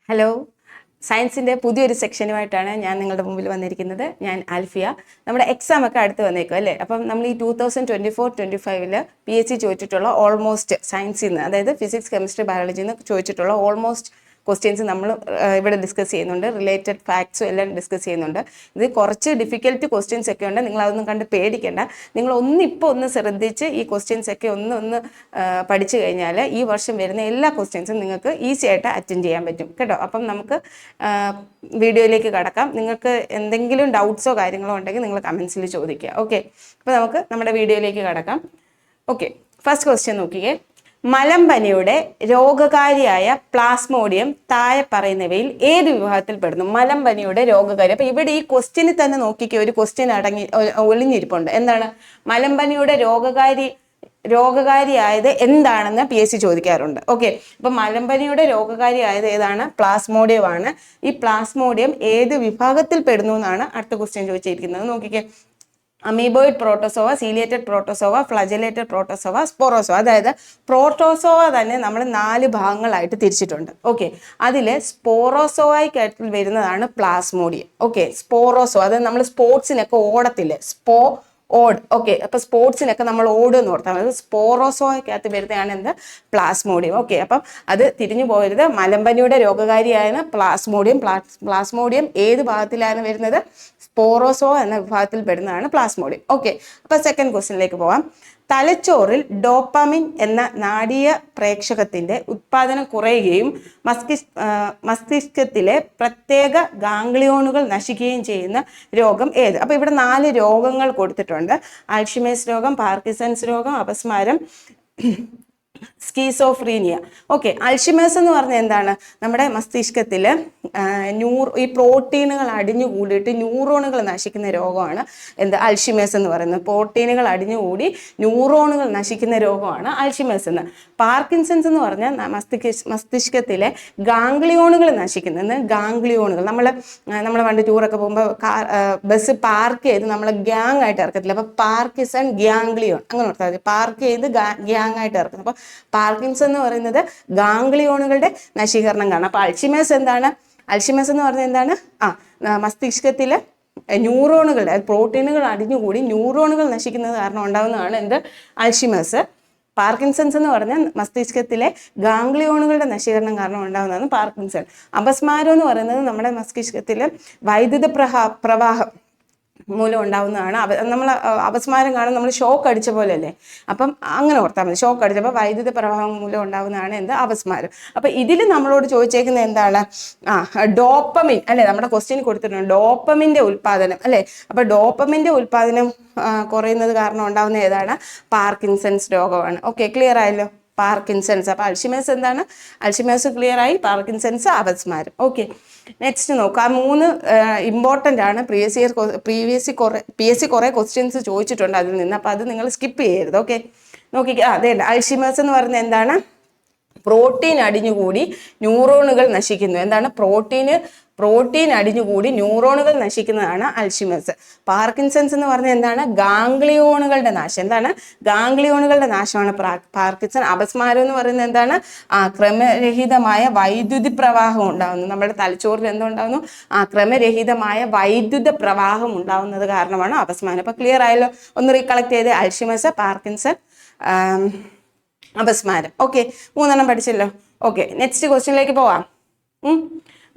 Hello, സയൻസിൻ്റെ പുതിയൊരു സെക്ഷനുമായിട്ടാണ് ഞാൻ നിങ്ങളുടെ മുമ്പിൽ വന്നിരിക്കുന്നത്. ഞാൻ ആൽഫിയ. നമ്മുടെ എക്സാം ഒക്കെ അടുത്ത് വന്നേക്കും അല്ലേ? അപ്പം നമ്മൾ ഈ 2024-25 PSC ചോദിച്ചിട്ടുള്ള ഓൾമോസ്റ്റ് സയൻസിൽ നിന്ന്, അതായത് ഫിസിക്സ്, കെമിസ്ട്രി, ബയോളജിയിൽ നിന്ന് ചോദിച്ചിട്ടുള്ള ഓൾമോസ്റ്റ് ക്വസ്റ്റ്യൻസ് നമ്മൾ ഇവിടെ ഡിസ്കസ് ചെയ്യുന്നുണ്ട്. റിലേറ്റഡ് ഫാക്ട്സും എല്ലാം ഡിസ്കസ് ചെയ്യുന്നുണ്ട്. ഇത് കുറച്ച് ഡിഫിക്കൽട്ട് ക്വസ്റ്റ്യൻസ് ഒക്കെ ഉണ്ട്. നിങ്ങൾ അതൊന്നും കണ്ട് പേടിക്കേണ്ട. നിങ്ങൾ ഒന്ന് ശ്രദ്ധിച്ച് ഈ ക്വസ്റ്റ്യൻസ് ഒക്കെ ഒന്ന് പഠിച്ചു കഴിഞ്ഞാൽ ഈ വർഷം വരുന്ന എല്ലാ ക്വസ്റ്റ്യൻസും നിങ്ങൾക്ക് ഈസി ആയിട്ട് അറ്റൻഡ് ചെയ്യാൻ പറ്റും കേട്ടോ. അപ്പം നമുക്ക് വീഡിയോയിലേക്ക് കടക്കാം. നിങ്ങൾക്ക് എന്തെങ്കിലും ഡൗട്ട്സോ കാര്യങ്ങളോ ഉണ്ടെങ്കിൽ നിങ്ങൾ കമൻസിൽ ചോദിക്കുക. ഓക്കെ, അപ്പോൾ നമുക്ക് നമ്മുടെ വീഡിയോയിലേക്ക് കടക്കാം. ഓക്കെ, ഫസ്റ്റ് ക്വസ്റ്റ്യൻ നോക്കിയേ. മലമ്പനിയുടെ രോഗകാരിയായ പ്ലാസ്മോഡിയം താഴെ പറയുന്നവയിൽ ഏത് വിഭാഗത്തിൽ പെടുന്നു? മലമ്പനിയുടെ രോഗകാരി. അപ്പൊ ഇവിടെ ഈ ക്വസ്റ്റ്യനിൽ തന്നെ നോക്കിക്കേ, ഒരു ക്വസ്റ്റ്യൻ ഒളിഞ്ഞിരിപ്പുണ്ട്. എന്താണ് മലമ്പനിയുടെ രോഗകാരിയായത് എന്താണെന്ന് PSC ചോദിക്കാറുണ്ട്. ഓക്കെ, അപ്പൊ മലമ്പനിയുടെ രോഗകാരിയായത് ഏതാണ്? പ്ലാസ്മോഡിയം ആണ്. ഈ പ്ലാസ്മോഡിയം ഏത് വിഭാഗത്തിൽ പെടുന്നു എന്നാണ് അടുത്ത ക്വസ്റ്റ്യൻ ചോദിച്ചിരിക്കുന്നത്. നോക്കിക്കേ, amoeboid protozoa, ciliated protozoa, flagellated protozoa, sporozoa. അതായത് പ്രോട്ടോസോവ തന്നെ നമ്മൾ 4 ഭാഗങ്ങളായിട്ട് തിരിച്ചിട്ടുണ്ട്. ഓക്കെ, അതിൽ സ്പോറോസോവയ്ക്കായിട്ട് വരുന്നതാണ് പ്ലാസ്മോഡിയം. ഓക്കെ, സ്പോറോസോ, അത് നമ്മൾ സ്പോർട്സിനൊക്കെ ഓടത്തില്ലേ, ഓട്. ഓക്കെ, അപ്പൊ സ്പോർട്സിനൊക്കെ നമ്മൾ ഓട് എന്ന് ഓർത്താൽ മതി. സ്പോറോസോയ്ക്കകത്ത് വരുന്നതാണ് എന്ത്? പ്ലാസ്മോഡിയം. ഓക്കെ, അപ്പം അത് തിരിഞ്ഞു പോകരുത്. മലമ്പനിയുടെ രോഗകാരിയായ പ്ലാസ്മോഡിയം ഏത് ഭാഗത്തിലാണ് വരുന്നത്? സ്പോറോസോ എന്ന വിഭാഗത്തിൽ പെടുന്നതാണ് പ്ലാസ്മോഡിയം. ഓക്കെ, അപ്പൊ സെക്കൻഡ് ക്വസ്റ്റ്യനിലേക്ക് പോവാം. തലച്ചോറിൽ ഡോപ്പാമിൻ എന്ന നാഡീയ പ്രേക്ഷകത്തിന്റെ ഉത്പാദനം കുറയുകയും മസ്തിഷ്കത്തിലെ പ്രത്യേക ഗാംഗ്ലിയോണുകൾ നശിക്കുകയും ചെയ്യുന്ന രോഗം ഏത്? അപ്പൊ ഇവിടെ 4 രോഗങ്ങൾ കൊടുത്തിട്ടുണ്ട്. അൽഷിമേഴ്സ് രോഗം, പാർക്കിൻസൺസ് രോഗം, അപസ്മാരം, സ്കീസോഫ്രീനിയ. ഓക്കെ, അൽഷിമേഴ്സ് എന്ന് പറഞ്ഞാൽ എന്താണ്? നമ്മുടെ മസ്തിഷ്കത്തിൽ ഈ പ്രോട്ടീനുകൾ അടിഞ്ഞു കൂടിയിട്ട് ന്യൂറോണുകൾ നശിക്കുന്ന രോഗമാണ് എന്ത്? അൽഷിമേഴ്സ് എന്ന് പറയുന്നത്. പ്രോട്ടീനുകൾ അടിഞ്ഞുകൂടി ന്യൂറോണുകൾ നശിക്കുന്ന രോഗമാണ് അൽഷിമേഴ്സ് എന്ന്. പാർക്കിൻസൺസ് എന്ന് പറഞ്ഞാൽ മസ്തിഷ്കത്തിലെ ഗാംഗ്ലിയോണുകൾ നശിക്കുന്നത്. ഗാംഗ്ലിയോണുകൾ നമ്മൾ പണ്ട് ടൂറൊക്കെ പോകുമ്പോൾ ബസ് പാർക്ക് ചെയ്ത് നമ്മളെ ഗ്യാങ് ആയിട്ട് ഇറക്കത്തില്ല. അപ്പൊ പാർക്കിൻസൺ ഗ്യാംഗ്ലിയോൺ അങ്ങനെ ഓർത്താൽ മതി. പാർക്ക് ചെയ്ത് ഗ്യാങ് ആയിട്ട് ഇറക്കുന്നത്. അപ്പൊ പാർക്കിൻസൺ എന്ന് പറയുന്നത് ഗാംഗ്ലിയോണുകളുടെ നശീകരണം കാണാം. അപ്പൊ അൽഷിമേഴ്സ് എന്താണ്? അൽഷിമേഴ്സ് എന്ന് പറഞ്ഞാൽ എന്താണ്? മസ്തിഷ്കത്തിലെ ന്യൂറോണുകളുടെ പ്രോട്ടീനുകൾ അടിഞ്ഞുകൂടി ന്യൂറോണുകൾ നശിക്കുന്നത് കാരണം ഉണ്ടാകുന്നതാണ് എന്ത്? അൽഷിമേഴ്സ്. പാർക്കിൻസൺസ് എന്ന് പറഞ്ഞാൽ മസ്തിഷ്കത്തിലെ ഗാംഗ്ലിയോണുകളുടെ നശീകരണം കാരണം ഉണ്ടാകുന്നതാണ് പാർക്കിൻസൺ. അപസ്മാരം എന്ന് പറയുന്നത് നമ്മുടെ മസ്തിഷ്കത്തിലെ വൈദ്യുത പ്രവാഹം മൂലം ഉണ്ടാവുന്നതാണ്. നമ്മൾ അപസ്മാരം കാണും, നമ്മൾ ഷോക്ക് അടിച്ച പോലെ അല്ലേ? അപ്പം അങ്ങനെ ഓർത്താൽ മതി. ഷോക്ക് അടിച്ചപ്പോൾ വൈദ്യുത പ്രവാഹം മൂലം ഉണ്ടാവുന്നതാണ് എന്ത്? അപസ്മാരം. അപ്പൊ ഇതിൽ നമ്മളോട് ചോദിച്ചേക്കുന്നത് എന്താണ്? ഡോപ്പമിൻ അല്ലെ? നമ്മുടെ ക്വസ്റ്റ്യൻ കൊടുത്തിട്ടുണ്ട് ഡോപ്പമിന്റെ ഉൽപാദനം അല്ലെ? അപ്പൊ ഡോപ്പമിന്റെ ഉൽപാദനം കുറയുന്നത് കാരണം ഉണ്ടാവുന്ന ഏതാണ്? പാർക്കിൻസൺസ് രോഗമാണ്. ഓക്കെ, ക്ലിയർ ആയല്ലോ? പാർക്കിൻസൺസ്. അപ്പൊ അൽഷിമേഴ്സ് എന്താണ്? അൽഷിമേഴ്സ് ക്ലിയർ ആയി. പാർക്കിൻസൺസ്, അപസ്മാരം. ഓക്കെ, നെക്സ്റ്റ് നോക്കാം. 3 ഇമ്പോർട്ടൻ്റ് ആണ്. PSC കുറെ ക്വസ്റ്റ്യൻസ് ചോദിച്ചിട്ടുണ്ട് അതിൽ നിന്ന്. അപ്പൊ അത് നിങ്ങൾ സ്കിപ്പ് ചെയ്യരുത്. ഓക്കെ, നോക്കിക്കേ. അതെ, അൽഷിമേഴ്സ് എന്ന് പറയുന്നത് എന്താണ്? പ്രോട്ടീൻ അടിഞ്ഞുകൂടി ന്യൂറോണുകൾ നശിക്കുന്നു. എന്താണ്? പ്രോട്ടീൻ അടിഞ്ഞുകൂടി ന്യൂറോണുകൾ നശിക്കുന്നതാണ് അൽഷിമേഴ്സ്. പാർക്കിൻസൺസ് എന്ന് പറഞ്ഞാൽ എന്താണ്? ഗാംഗ്ലിയോണുകളുടെ നാശം. എന്താണ്? ഗാംഗ്ലിയോണുകളുടെ നാശമാണ് പാർക്കിൻസൺ. അപസ്മാരം എന്ന് പറയുന്നത് എന്താണ്? ക്രമരഹിതമായ വൈദ്യുതി പ്രവാഹം ഉണ്ടാകുന്നു. നമ്മുടെ തലച്ചോറിൽ എന്തുണ്ടാകുന്നു? ക്രമരഹിതമായ വൈദ്യുത പ്രവാഹം ഉണ്ടാകുന്നത് കാരണമാണ് അപസ്മാരം. അപ്പൊ ക്ലിയർ ആയല്ലോ? ഒന്ന് റീകളക്ട് ചെയ്ത് അൽഷിമേഴ്സ്, പാർക്കിൻസൺ, അപസ്മാരം. ഓക്കെ, 3 പഠിച്ചല്ലോ. ഓക്കെ, നെക്സ്റ്റ് ക്വസ്റ്റ്യനിലേക്ക് പോവാം.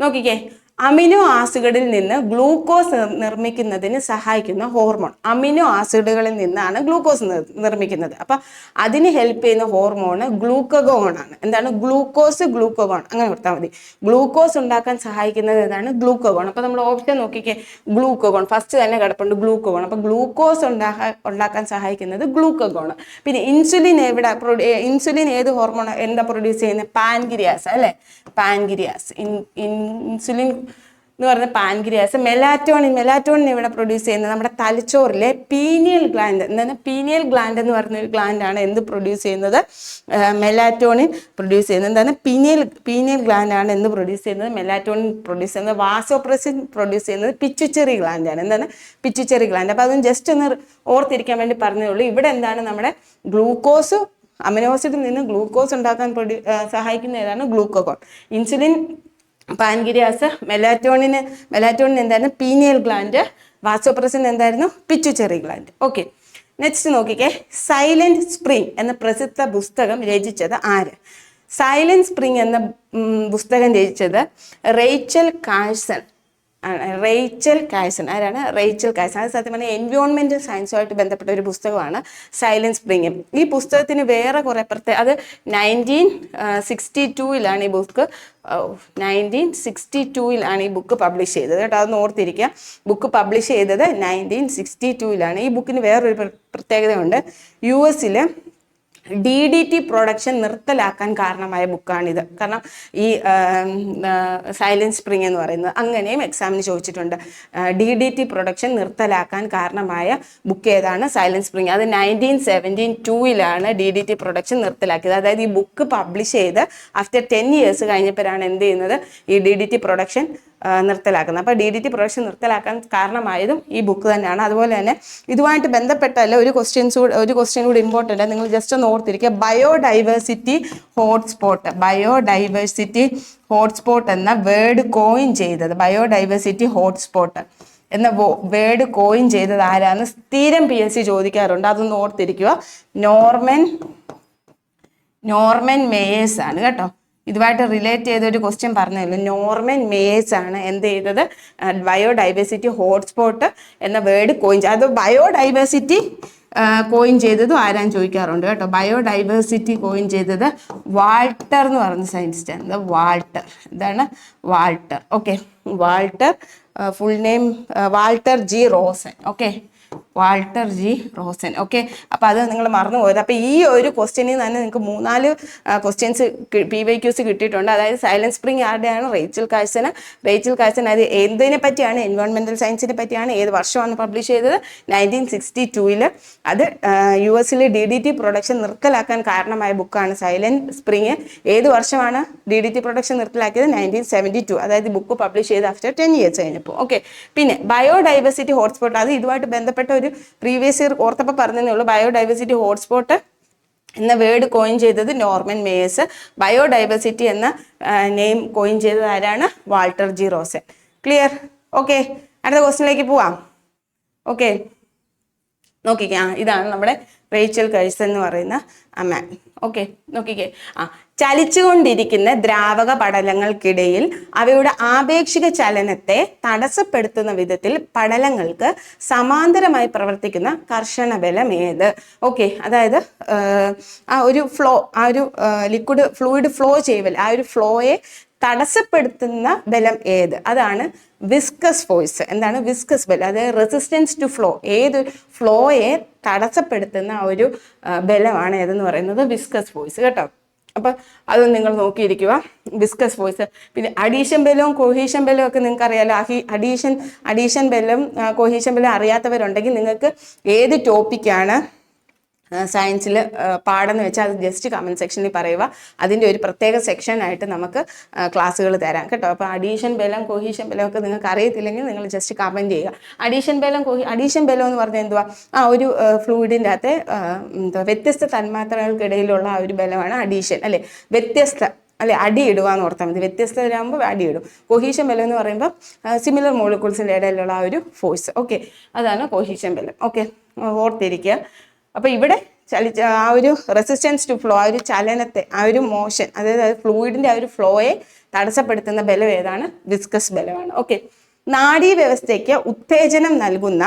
നോക്കിക്കേ, അമിനോ ആസിഡുകളിൽ നിന്ന് ഗ്ലൂക്കോസ് നിർമ്മിക്കുന്നതിന് സഹായിക്കുന്ന ഹോർമോൺ. അമിനോ ആസിഡുകളിൽ നിന്നാണ് ഗ്ലൂക്കോസ് നിർമ്മിക്കുന്നത്. അപ്പൊ അതിന് ഹെൽപ്പ് ചെയ്യുന്ന ഹോർമോണ് ഗ്ലൂക്കഗോൺ ആണ്. എന്താണ്? ഗ്ലൂക്കോൺ അങ്ങനെ കൊടുത്താൽ മതി. ഗ്ലൂക്കോസ് ഉണ്ടാക്കാൻ സഹായിക്കുന്നത് ഏതാണ്? ഗ്ലൂക്കഗോൺ. അപ്പൊ നമ്മൾ ഓപ്ഷൻ നോക്കിക്കേ, ഗ്ലൂക്കഗോൺ ഫസ്റ്റ് തന്നെ കിടപ്പുണ്ട്, ഗ്ലൂക്കഗോൺ. അപ്പൊ ഗ്ലൂക്കോസ് ഉണ്ടാക്കാൻ സഹായിക്കുന്നത് ഗ്ലൂക്കഗോൺ. പിന്നെ ഇൻസുലിൻ ഇൻസുലിൻ ഏത് ഹോർമോൺ എന്താ പ്രൊഡ്യൂസ് ചെയ്യുന്നത്? പാൻക്രിയാസ് അല്ലെ? പാൻക്രിയാസ്. ഇൻസുലിൻ എന്ന് പറഞ്ഞ പാൻക്രിയാസ്. മെലാറ്റോണിൻ ഇവിടെ പ്രൊഡ്യൂസ് ചെയ്യുന്നത് നമ്മുടെ തലച്ചോറിലെ പീനിയൽ ഗ്ലാൻഡ്. എന്താണ്? പീനിയൽ ഗ്ലാൻഡ് എന്ന് പറഞ്ഞൊരു ഗ്ലാൻഡാണ് എന്ത് പ്രൊഡ്യൂസ് ചെയ്യുന്നത്? മെലാറ്റോണിൻ പ്രൊഡ്യൂസ് ചെയ്യുന്നത്. എന്താണ്? പീനിയൽ ഗ്ലാൻഡാണ് എന്ത് പ്രൊഡ്യൂസ് ചെയ്യുന്നത്? മെലാറ്റോണിൻ പ്രൊഡ്യൂസ് ചെയ്യുന്നത്. വാസോപ്രസിൻ പ്രൊഡ്യൂസ് ചെയ്യുന്നത് പിറ്റ്യൂട്ടറി ഗ്ലാൻഡാണ്. എന്താണ്? Pituitary gland. അപ്പൊ അതും ജസ്റ്റ് ഒന്ന് ഓർത്തിരിക്കാൻ വേണ്ടി പറഞ്ഞതേ ഉള്ളൂ. ഇവിടെ എന്താണ്? നമ്മുടെ ഗ്ലൂക്കോസ്, അമിനോ ആസിഡിൽ നിന്ന് ഗ്ലൂക്കോസ് ഉണ്ടാക്കാൻ സഹായിക്കുന്ന ഏതാണ്? ഗ്ലൂക്കഗോൺ. ഇൻസുലിൻ പാൻക്രിയാസ്, മെലാറ്റോണിൻ എന്തായിരുന്നു? Pineal gland. വാസോപ്രസിൻ എന്തായിരുന്നു? Pituitary gland. ഓക്കെ, നെക്സ്റ്റ് നോക്കിക്കേ. സൈലന്റ് സ്പ്രിംഗ് എന്ന പ്രസിദ്ധ പുസ്തകം രചിച്ചത് ആര്? സൈലന്റ് സ്പ്രിംഗ് എന്ന പുസ്തകം രചിച്ചത് റേച്ചൽ കാഴ്സൺ. Rachel Carson. ആരാണ്? Rachel Carson. അത് സത്യം പറഞ്ഞാൽ എൻവയോൺമെന്റൽ സയൻസുമായിട്ട് ബന്ധപ്പെട്ട ഒരു പുസ്തകമാണ് സൈലന്റ് സ്പ്രിംഗ്. ഈ പുസ്തകത്തിന് വേറെ കുറെ അത് 1962 ഈ ബുക്ക് 1962 ഈ ബുക്ക് പബ്ലിഷ് ചെയ്തത് കേട്ടോ. അതൊന്ന് ഓർത്തിരിക്കുക. ബുക്ക് പബ്ലിഷ് ചെയ്തത് 1962 ഈ ബുക്കിന് വേറൊരു പ്രത്യേകതയുണ്ട്. US DDT പ്രൊഡക്ഷൻ നിർത്തലാക്കാൻ കാരണമായ ബുക്കാണിത്. കാരണം ഈ സൈലന്റ് സ്പ്രിംഗ് എന്ന് പറയുന്നത് അങ്ങനെയും എക്സാമിന് ചോദിച്ചിട്ടുണ്ട്. DDT പ്രൊഡക്ഷൻ നിർത്തലാക്കാൻ കാരണമായ ബുക്ക് ഏതാണ്? Silent spring. അത് 1972 DDT പ്രൊഡക്ഷൻ നിർത്തലാക്കിയത്. അതായത് ഈ ബുക്ക് പബ്ലിഷ് ചെയ്ത് ആഫ്റ്റർ 10 years കഴിഞ്ഞപ്പോഴാണ് എന്ത് ചെയ്യുന്നത്? ഈ DDT പ്രൊഡക്ഷൻ നിർത്തലാക്കുന്നത്. അപ്പോൾ DDT പ്രൊഡക്ഷൻ നിർത്തലാക്കാൻ കാരണമായതും ഈ ബുക്ക് തന്നെയാണ്. അതുപോലെ തന്നെ ഇതുമായിട്ട് ബന്ധപ്പെട്ടല്ല ഒരു ക്വസ്റ്റ്യൻ കൂടി ഇമ്പോർട്ടൻ്റ്. നിങ്ങൾ ജസ്റ്റ് ഒന്ന് ഓർത്തിരിക്കുക. ബയോഡൈവേഴ്സിറ്റി ഹോട്ട്സ്പോട്ട് എന്ന വേർഡ് കോയിൻ ചെയ്തത്, ബയോഡൈവേഴ്സിറ്റി ഹോട്ട്സ്പോട്ട് എന്ന വേർഡ് കോയിൻ ചെയ്തത് ആരാന്ന് സ്ഥിരം PSC ചോദിക്കാറുണ്ട്. അതൊന്ന് ഓർത്തിരിക്കുക. നോർമൻ മേയേഴ്സ് ആണ് കേട്ടോ. ഇതുമായിട്ട് റിലേറ്റ് ചെയ്ത ഒരു ക്വസ്റ്റ്യൻ പറഞ്ഞല്ലോ. നോർമൻ മേയേഴ്സ് ആണ് എന്ത് ചെയ്തത്? ബയോഡൈവേഴ്സിറ്റി ഹോട്ട്സ്പോട്ട് എന്ന വേർഡ് കോയിൻ ചെയ്തത്. അത് ബയോഡൈവേഴ്സിറ്റി കോയിൻ ചെയ്തതും ആരാൻ ചോദിക്കാറുണ്ട് കേട്ടോ. ബയോഡൈവേഴ്സിറ്റി കോയിൻ ചെയ്തത് വാൾട്ടർ എന്ന് പറയുന്ന സയൻറ്റിസ്റ്റ്. വാൾട്ടർ. എന്താണ്? Walter. Okay, Walter. Full name Walter G. Rosan. Okay, Walter G. Rosan. Okay, അപ്പോൾ അത് നിങ്ങൾ മറന്നു പോയത്. അപ്പോൾ ഈ ഒരു ക്വസ്റ്റ്യനിൽ തന്നെ നിങ്ങൾക്ക് 3-4 ക്വസ്റ്റ്യൻസ് PYQs കിട്ടിയിട്ടുണ്ട്. അതായത് സൈലന്റ് സ്പ്രിംഗ് ആരുടെയാണ്? Rachel Carson. അത് എന്തിനെ പറ്റിയാണ്? എൻവയോൺമെന്റൽ സയൻസിനെ പറ്റിയാണ്. ഏത് വർഷമാണ് പബ്ലിഷ് ചെയ്തത്? 1962. അത് US DDT പ്രൊഡക്ഷൻ നിർത്തലാക്കാൻ കാരണമായ ബുക്കാണ് സൈലന്റ് സ്പ്രിംഗ്. ഏത് വർഷമാണ് DDT പ്രൊഡക്ഷൻ നിർത്തലാക്കിയത്? 1972. അതായത് ബുക്ക് പബ്ലിഷ് ചെയ്ത് ആഫ്റ്റർ 10 years കഴിഞ്ഞപ്പോൾ. ഓക്കെ, പിന്നെ ബയോഡൈവേഴ്സിറ്റി ഹോട്ട്സ്പോട്ട്, അത് ഇതുമായിട്ട് ബന്ധപ്പെട്ട ഒരു പ്രീവിയസ് ഇയർ ഓർത്തപ്പോൾ പറഞ്ഞതേ ഉള്ളൂ. ബയോഡൈവേഴ്സിറ്റി ഹോട്ട്സ്പോട്ട് എന്ന വേർഡ് കോയിൻ ചെയ്തത് നോർമൻ മേയേഴ്സ്. ബയോഡൈവേഴ്സിറ്റി എന്ന നെയിം കോയിൻ ചെയ്തത് ആരാണ്? Walter G. Rosan. Clear? Okay, അടുത്ത ക്വസ്റ്റ്യനിലേക്ക് പോവാം. ഓക്കെ, നോക്കിക്കേ. ഇതാണ് നമ്മുടെ റേച്ചൽ കാഴ്സൺ എന്ന് പറയുന്ന മാൻ. ഓക്കെ, നോക്കിക്കേ. ചലിച്ചുകൊണ്ടിരിക്കുന്ന ദ്രാവക പടലങ്ങൾക്കിടയിൽ അവയുടെ ആപേക്ഷിക ചലനത്തെ തടസ്സപ്പെടുത്തുന്ന വിധത്തിൽ പടലങ്ങൾക്ക് സമാന്തരമായി പ്രവർത്തിക്കുന്ന കർഷണ ബലം ഏത്? ഓക്കെ, അതായത് ആ ഒരു ഫ്ലൂയിഡ് ഫ്ലോ ചെയ്യൽ, ആ ഒരു ഫ്ലോയെ തടസ്സപ്പെടുത്തുന്ന ബലം ഏത്? അതാണ് വിസ്കസ് ഫോഴ്സ്. എന്താണ്? വിസ്കസ് ബലം. അതായത് റെസിസ്റ്റൻസ് ടു ഫ്ലോ, ഏത് ഫ്ലോയെ തടസ്സപ്പെടുത്തുന്ന ആ ഒരു ബലമാണ് ഏതെന്ന് പറയുന്നത്? വിസ്കസ് ഫോഴ്സ് കേട്ടോ. അപ്പം അത് നിങ്ങൾ നോക്കിയിരിക്കുക. Viscous force. പിന്നെ അഡീഷൻ ബലവും കൊഹീഷൻ ബലവും ഒക്കെ നിങ്ങൾക്ക് അറിയാലോ. അഡീഷൻ ബലം കൊഹീഷൻ ബലം അറിയാത്തവരുണ്ടെങ്കിൽ നിങ്ങൾക്ക് ഏത് ടോപ്പിക്കാണ് സയൻസിൽ പാടെന്ന് വെച്ചാൽ അത് ജസ്റ്റ് കമൻറ്റ് സെക്ഷനിൽ പറയുക. അതിൻ്റെ ഒരു പ്രത്യേക സെക്ഷനായിട്ട് നമുക്ക് ക്ലാസ്സുകൾ തരാം കേട്ടോ. അപ്പോൾ അഡീഷൻ ബലം കൊഹീഷൻ ബലം ഒക്കെ നിങ്ങൾക്ക് അറിയത്തില്ലെങ്കിൽ നിങ്ങൾ ജസ്റ്റ് കമൻറ്റ് ചെയ്യുക. അഡീഷൻ ബലം എന്ന് പറഞ്ഞാൽ എന്തുവാ? ഒരു ഫ്ലൂയിഡിൻ്റെ അകത്തെ വ്യത്യസ്ത തന്മാത്രകൾക്കിടയിലുള്ള ആ ഒരു ബലമാണ് അഡീഷൻ, അല്ലേ? അടി ഇടുക എന്ന് ഓർത്താൽ മതി. വ്യത്യസ്തരാകുമ്പോൾ അടിയിടും. കൊഹീഷൻ ബലം എന്ന് പറയുമ്പോൾ സിമിലർ മോളിക്യൂൾസിൻ്റെ ഇടയിലുള്ള ആ ഒരു ഫോഴ്സ്. ഓക്കെ, അതാണ് കൊഹീഷൻ ബലം. ഓക്കെ, ഓർത്തിരിക്കുക. അപ്പോൾ ഇവിടെ ആ ഒരു റെസിസ്റ്റൻസ് ടു ഫ്ലോ, ആ ഒരു ചലനത്തെ, ആ ഒരു മോഷൻ, അതായത് ഫ്ലൂയിഡിൻ്റെ ആ ഒരു ഫ്ലോയെ തടസ്സപ്പെടുത്തുന്ന ബലം ഏതാണ്? വിസ്കസ് ബലമാണ്. ഓക്കെ, നാഡീവ്യവസ്ഥയ്ക്ക് ഉത്തേജനം നൽകുന്ന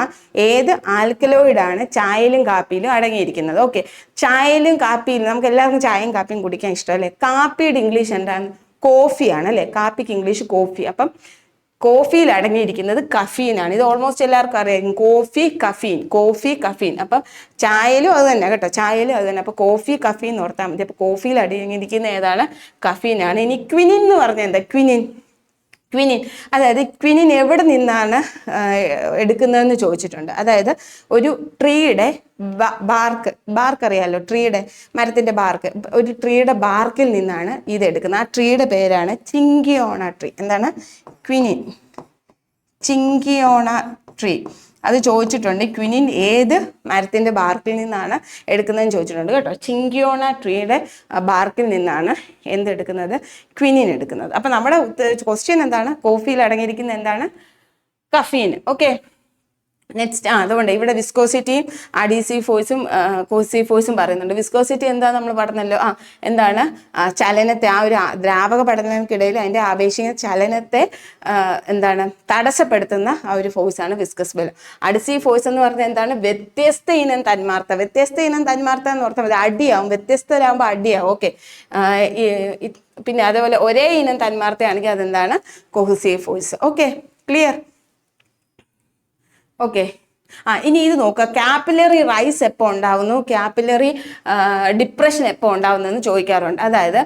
ഏത് ആൽക്കലോയിഡാണ് ചായയിലും കാപ്പിയിലും അടങ്ങിയിരിക്കുന്നത്? ഓക്കെ, ചായയിലും കാപ്പിയിലും നമുക്ക് എല്ലാവർക്കും ചായയും കാപ്പിയും കുടിക്കാൻ ഇഷ്ടമല്ലേ? കാപ്പിയുടെ ഇംഗ്ലീഷ് എന്താണ്? കോഫിയാണ്, അല്ലേ? കാപ്പിക്ക് ഇംഗ്ലീഷ് കോഫി. അപ്പം കോഫിയിൽ അടങ്ങിയിരിക്കുന്നത് കഫീനാണ്. ഇത് ഓൾമോസ്റ്റ് എല്ലാവർക്കും അറിയാം. Coffee caffeine. അപ്പം ചായയിലും അത് തന്നെ കേട്ടോ, ചായയിലും അത് തന്നെ. അപ്പോൾ കോഫി കഫീൻ എന്ന് ഓർത്താൽ മതി. അപ്പോൾ കോഫിയിൽ അടങ്ങിയിരിക്കുന്ന ഏതാണ്? കഫീനാണ്. ഇനി ക്വിനിൻ എന്ന് പറഞ്ഞാൽ എന്താ? ക്വിനിൻ, അതായത് ക്വിനിൻ എവിടെ നിന്നാണ് എടുക്കുന്നതെന്ന് ചോദിച്ചിട്ടുണ്ട്. അതായത് ഒരു ട്രീയുടെ ബാർക്ക് അറിയാമല്ലോ, മരത്തിൻ്റെ ബാർക്ക്, ഒരു ട്രീയുടെ ബാർക്കിൽ നിന്നാണ് ഇത് എടുക്കുന്നത്. ആ ട്രീയുടെ പേരാണ് ചിങ്കിയോണ ട്രീ. എന്താണ്? ക്വിനിൻ, ചിങ്കിയോണ ട്രീ. അത് ചോദിച്ചിട്ടുണ്ട്. ക്വിനിൻ ഏത് മരത്തിൻ്റെ ബാർക്കിൽ നിന്നാണ് എടുക്കുന്നതെന്ന് ചോദിച്ചിട്ടുണ്ട് കേട്ടോ. ചിങ്കിയോണ ട്രീയുടെ ബാർക്കിൽ നിന്നാണ് എന്തെടുക്കുന്നത്? ക്വിനിൻ എടുക്കുന്നത്. അപ്പം നമ്മുടെ ക്വസ്റ്റ്യൻ എന്താണ്? കോഫിയിൽ അടങ്ങിയിരിക്കുന്ന എന്താണ്? കഫീൻ. ഓക്കെ, നെക്സ്റ്റ് അതുകൊണ്ട് ഇവിടെ വിസ്കോസിറ്റിയും അഡീസീവ് ഫോഴ്സും കോസീവ് ഫോഴ്സും പറയുന്നുണ്ട്. വിസ്കോസിറ്റി എന്താ നമ്മൾ പറഞ്ഞല്ലോ, എന്താണ്? ചലനത്തെ, ആ ഒരു ദ്രാവക പഠനങ്ങൾക്കിടയിൽ അതിൻ്റെ ആപേക്ഷിക ചലനത്തെ എന്താണ് തടസ്സപ്പെടുത്തുന്ന ആ ഒരു ഫോഴ്സാണ് വിസ്കസ് ബലം. അഡീസീവ് ഫോഴ്സ് എന്ന് പറഞ്ഞാൽ എന്താണ്? വ്യത്യസ്ത ഇനം തന്മാർത്ത. വ്യത്യസ്ത ഇനം തന്മാർത്ത എന്ന് ഓർത്താൽ മതി, അടിയാവും. വ്യത്യസ്തരാകുമ്പോൾ അടിയാവും. ഓക്കെ, പിന്നെ അതേപോലെ ഒരേ ഇനം തന്മാർത്തയാണെങ്കിൽ അതെന്താണ്? Cohesive force. Okay, clear? Okay, ഇനി ഇത് നോക്കുക. കാപ്പിലറി റൈസ് എപ്പോൾ ഉണ്ടാവുന്നു, കാപ്പിലറി ഡിപ്രഷൻ എപ്പോൾ ഉണ്ടാവുന്നതെന്ന് ചോദിക്കാറുണ്ട്. അതായത്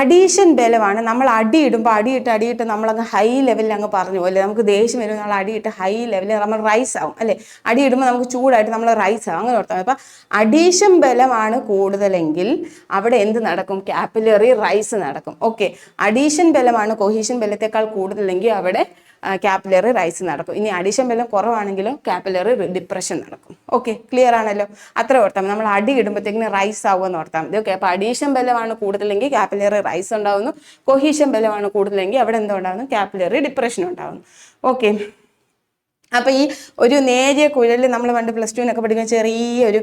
അഡീഷൻ ബലമാണ്. നമ്മൾ അടിയിടുമ്പോൾ അടിയിട്ട് നമ്മളങ്ങ് ഹൈ ലെവലിൽ അങ്ങ് പറഞ്ഞു അല്ലേ, നമുക്ക് ദേഷ്യം വരുമ്പോൾ നമ്മൾ അടിയിട്ട് ഹൈ ലെവലിൽ നമ്മൾ റൈസ് ആവും അല്ലേ. അടിയിടുമ്പോൾ നമുക്ക് ചൂടായിട്ട് നമ്മൾ റൈസ് ആവും, അങ്ങനെ ഓർത്താൽ. അപ്പം അഡീഷൻ ബലമാണ് കൂടുതലെങ്കിൽ അവിടെ എന്ത് നടക്കും? കാപ്പിലറി റൈസ് നടക്കും. ഓക്കെ, അഡീഷൻ ബലമാണ് കൊഹീഷൻ ബലത്തേക്കാൾ കൂടുതലെങ്കിൽ അവിടെ കാപ്പിലറി റൈസ് നടക്കും. ഇനി അഡീഷൻ ബലം കുറവാണെങ്കിലും കാപ്പിലറി ഡിപ്രഷൻ നടക്കും. ഓക്കെ, ക്ലിയർ ആണല്ലോ? അത്ര ഓർത്താൽ നമ്മൾ അടി ഇടുമ്പോഴത്തേക്കിന് റൈസ് ആവുമെന്ന് ഓർത്താൽ മതി. ഓക്കെ, അപ്പോൾ അഡീഷൻ ബലമാണ് കൂടുതലെങ്കിൽ കാപ്പിലറി റൈസ് ഉണ്ടാവുന്നു. കൊഹീഷൻ ബലമാണ് കൂടുതലെങ്കിൽ അവിടെ എന്തോ ഉണ്ടാകുന്നു? കാപ്പിലറി ഡിപ്രഷൻ ഉണ്ടാകുന്നു. ഓക്കെ, അപ്പോൾ ഈ ഒരു നേരിയ കുഴൽ, നമ്മൾ പണ്ട് പ്ലസ് ടുവിനൊക്കെ പഠിക്കുന്ന ചെറിയൊരു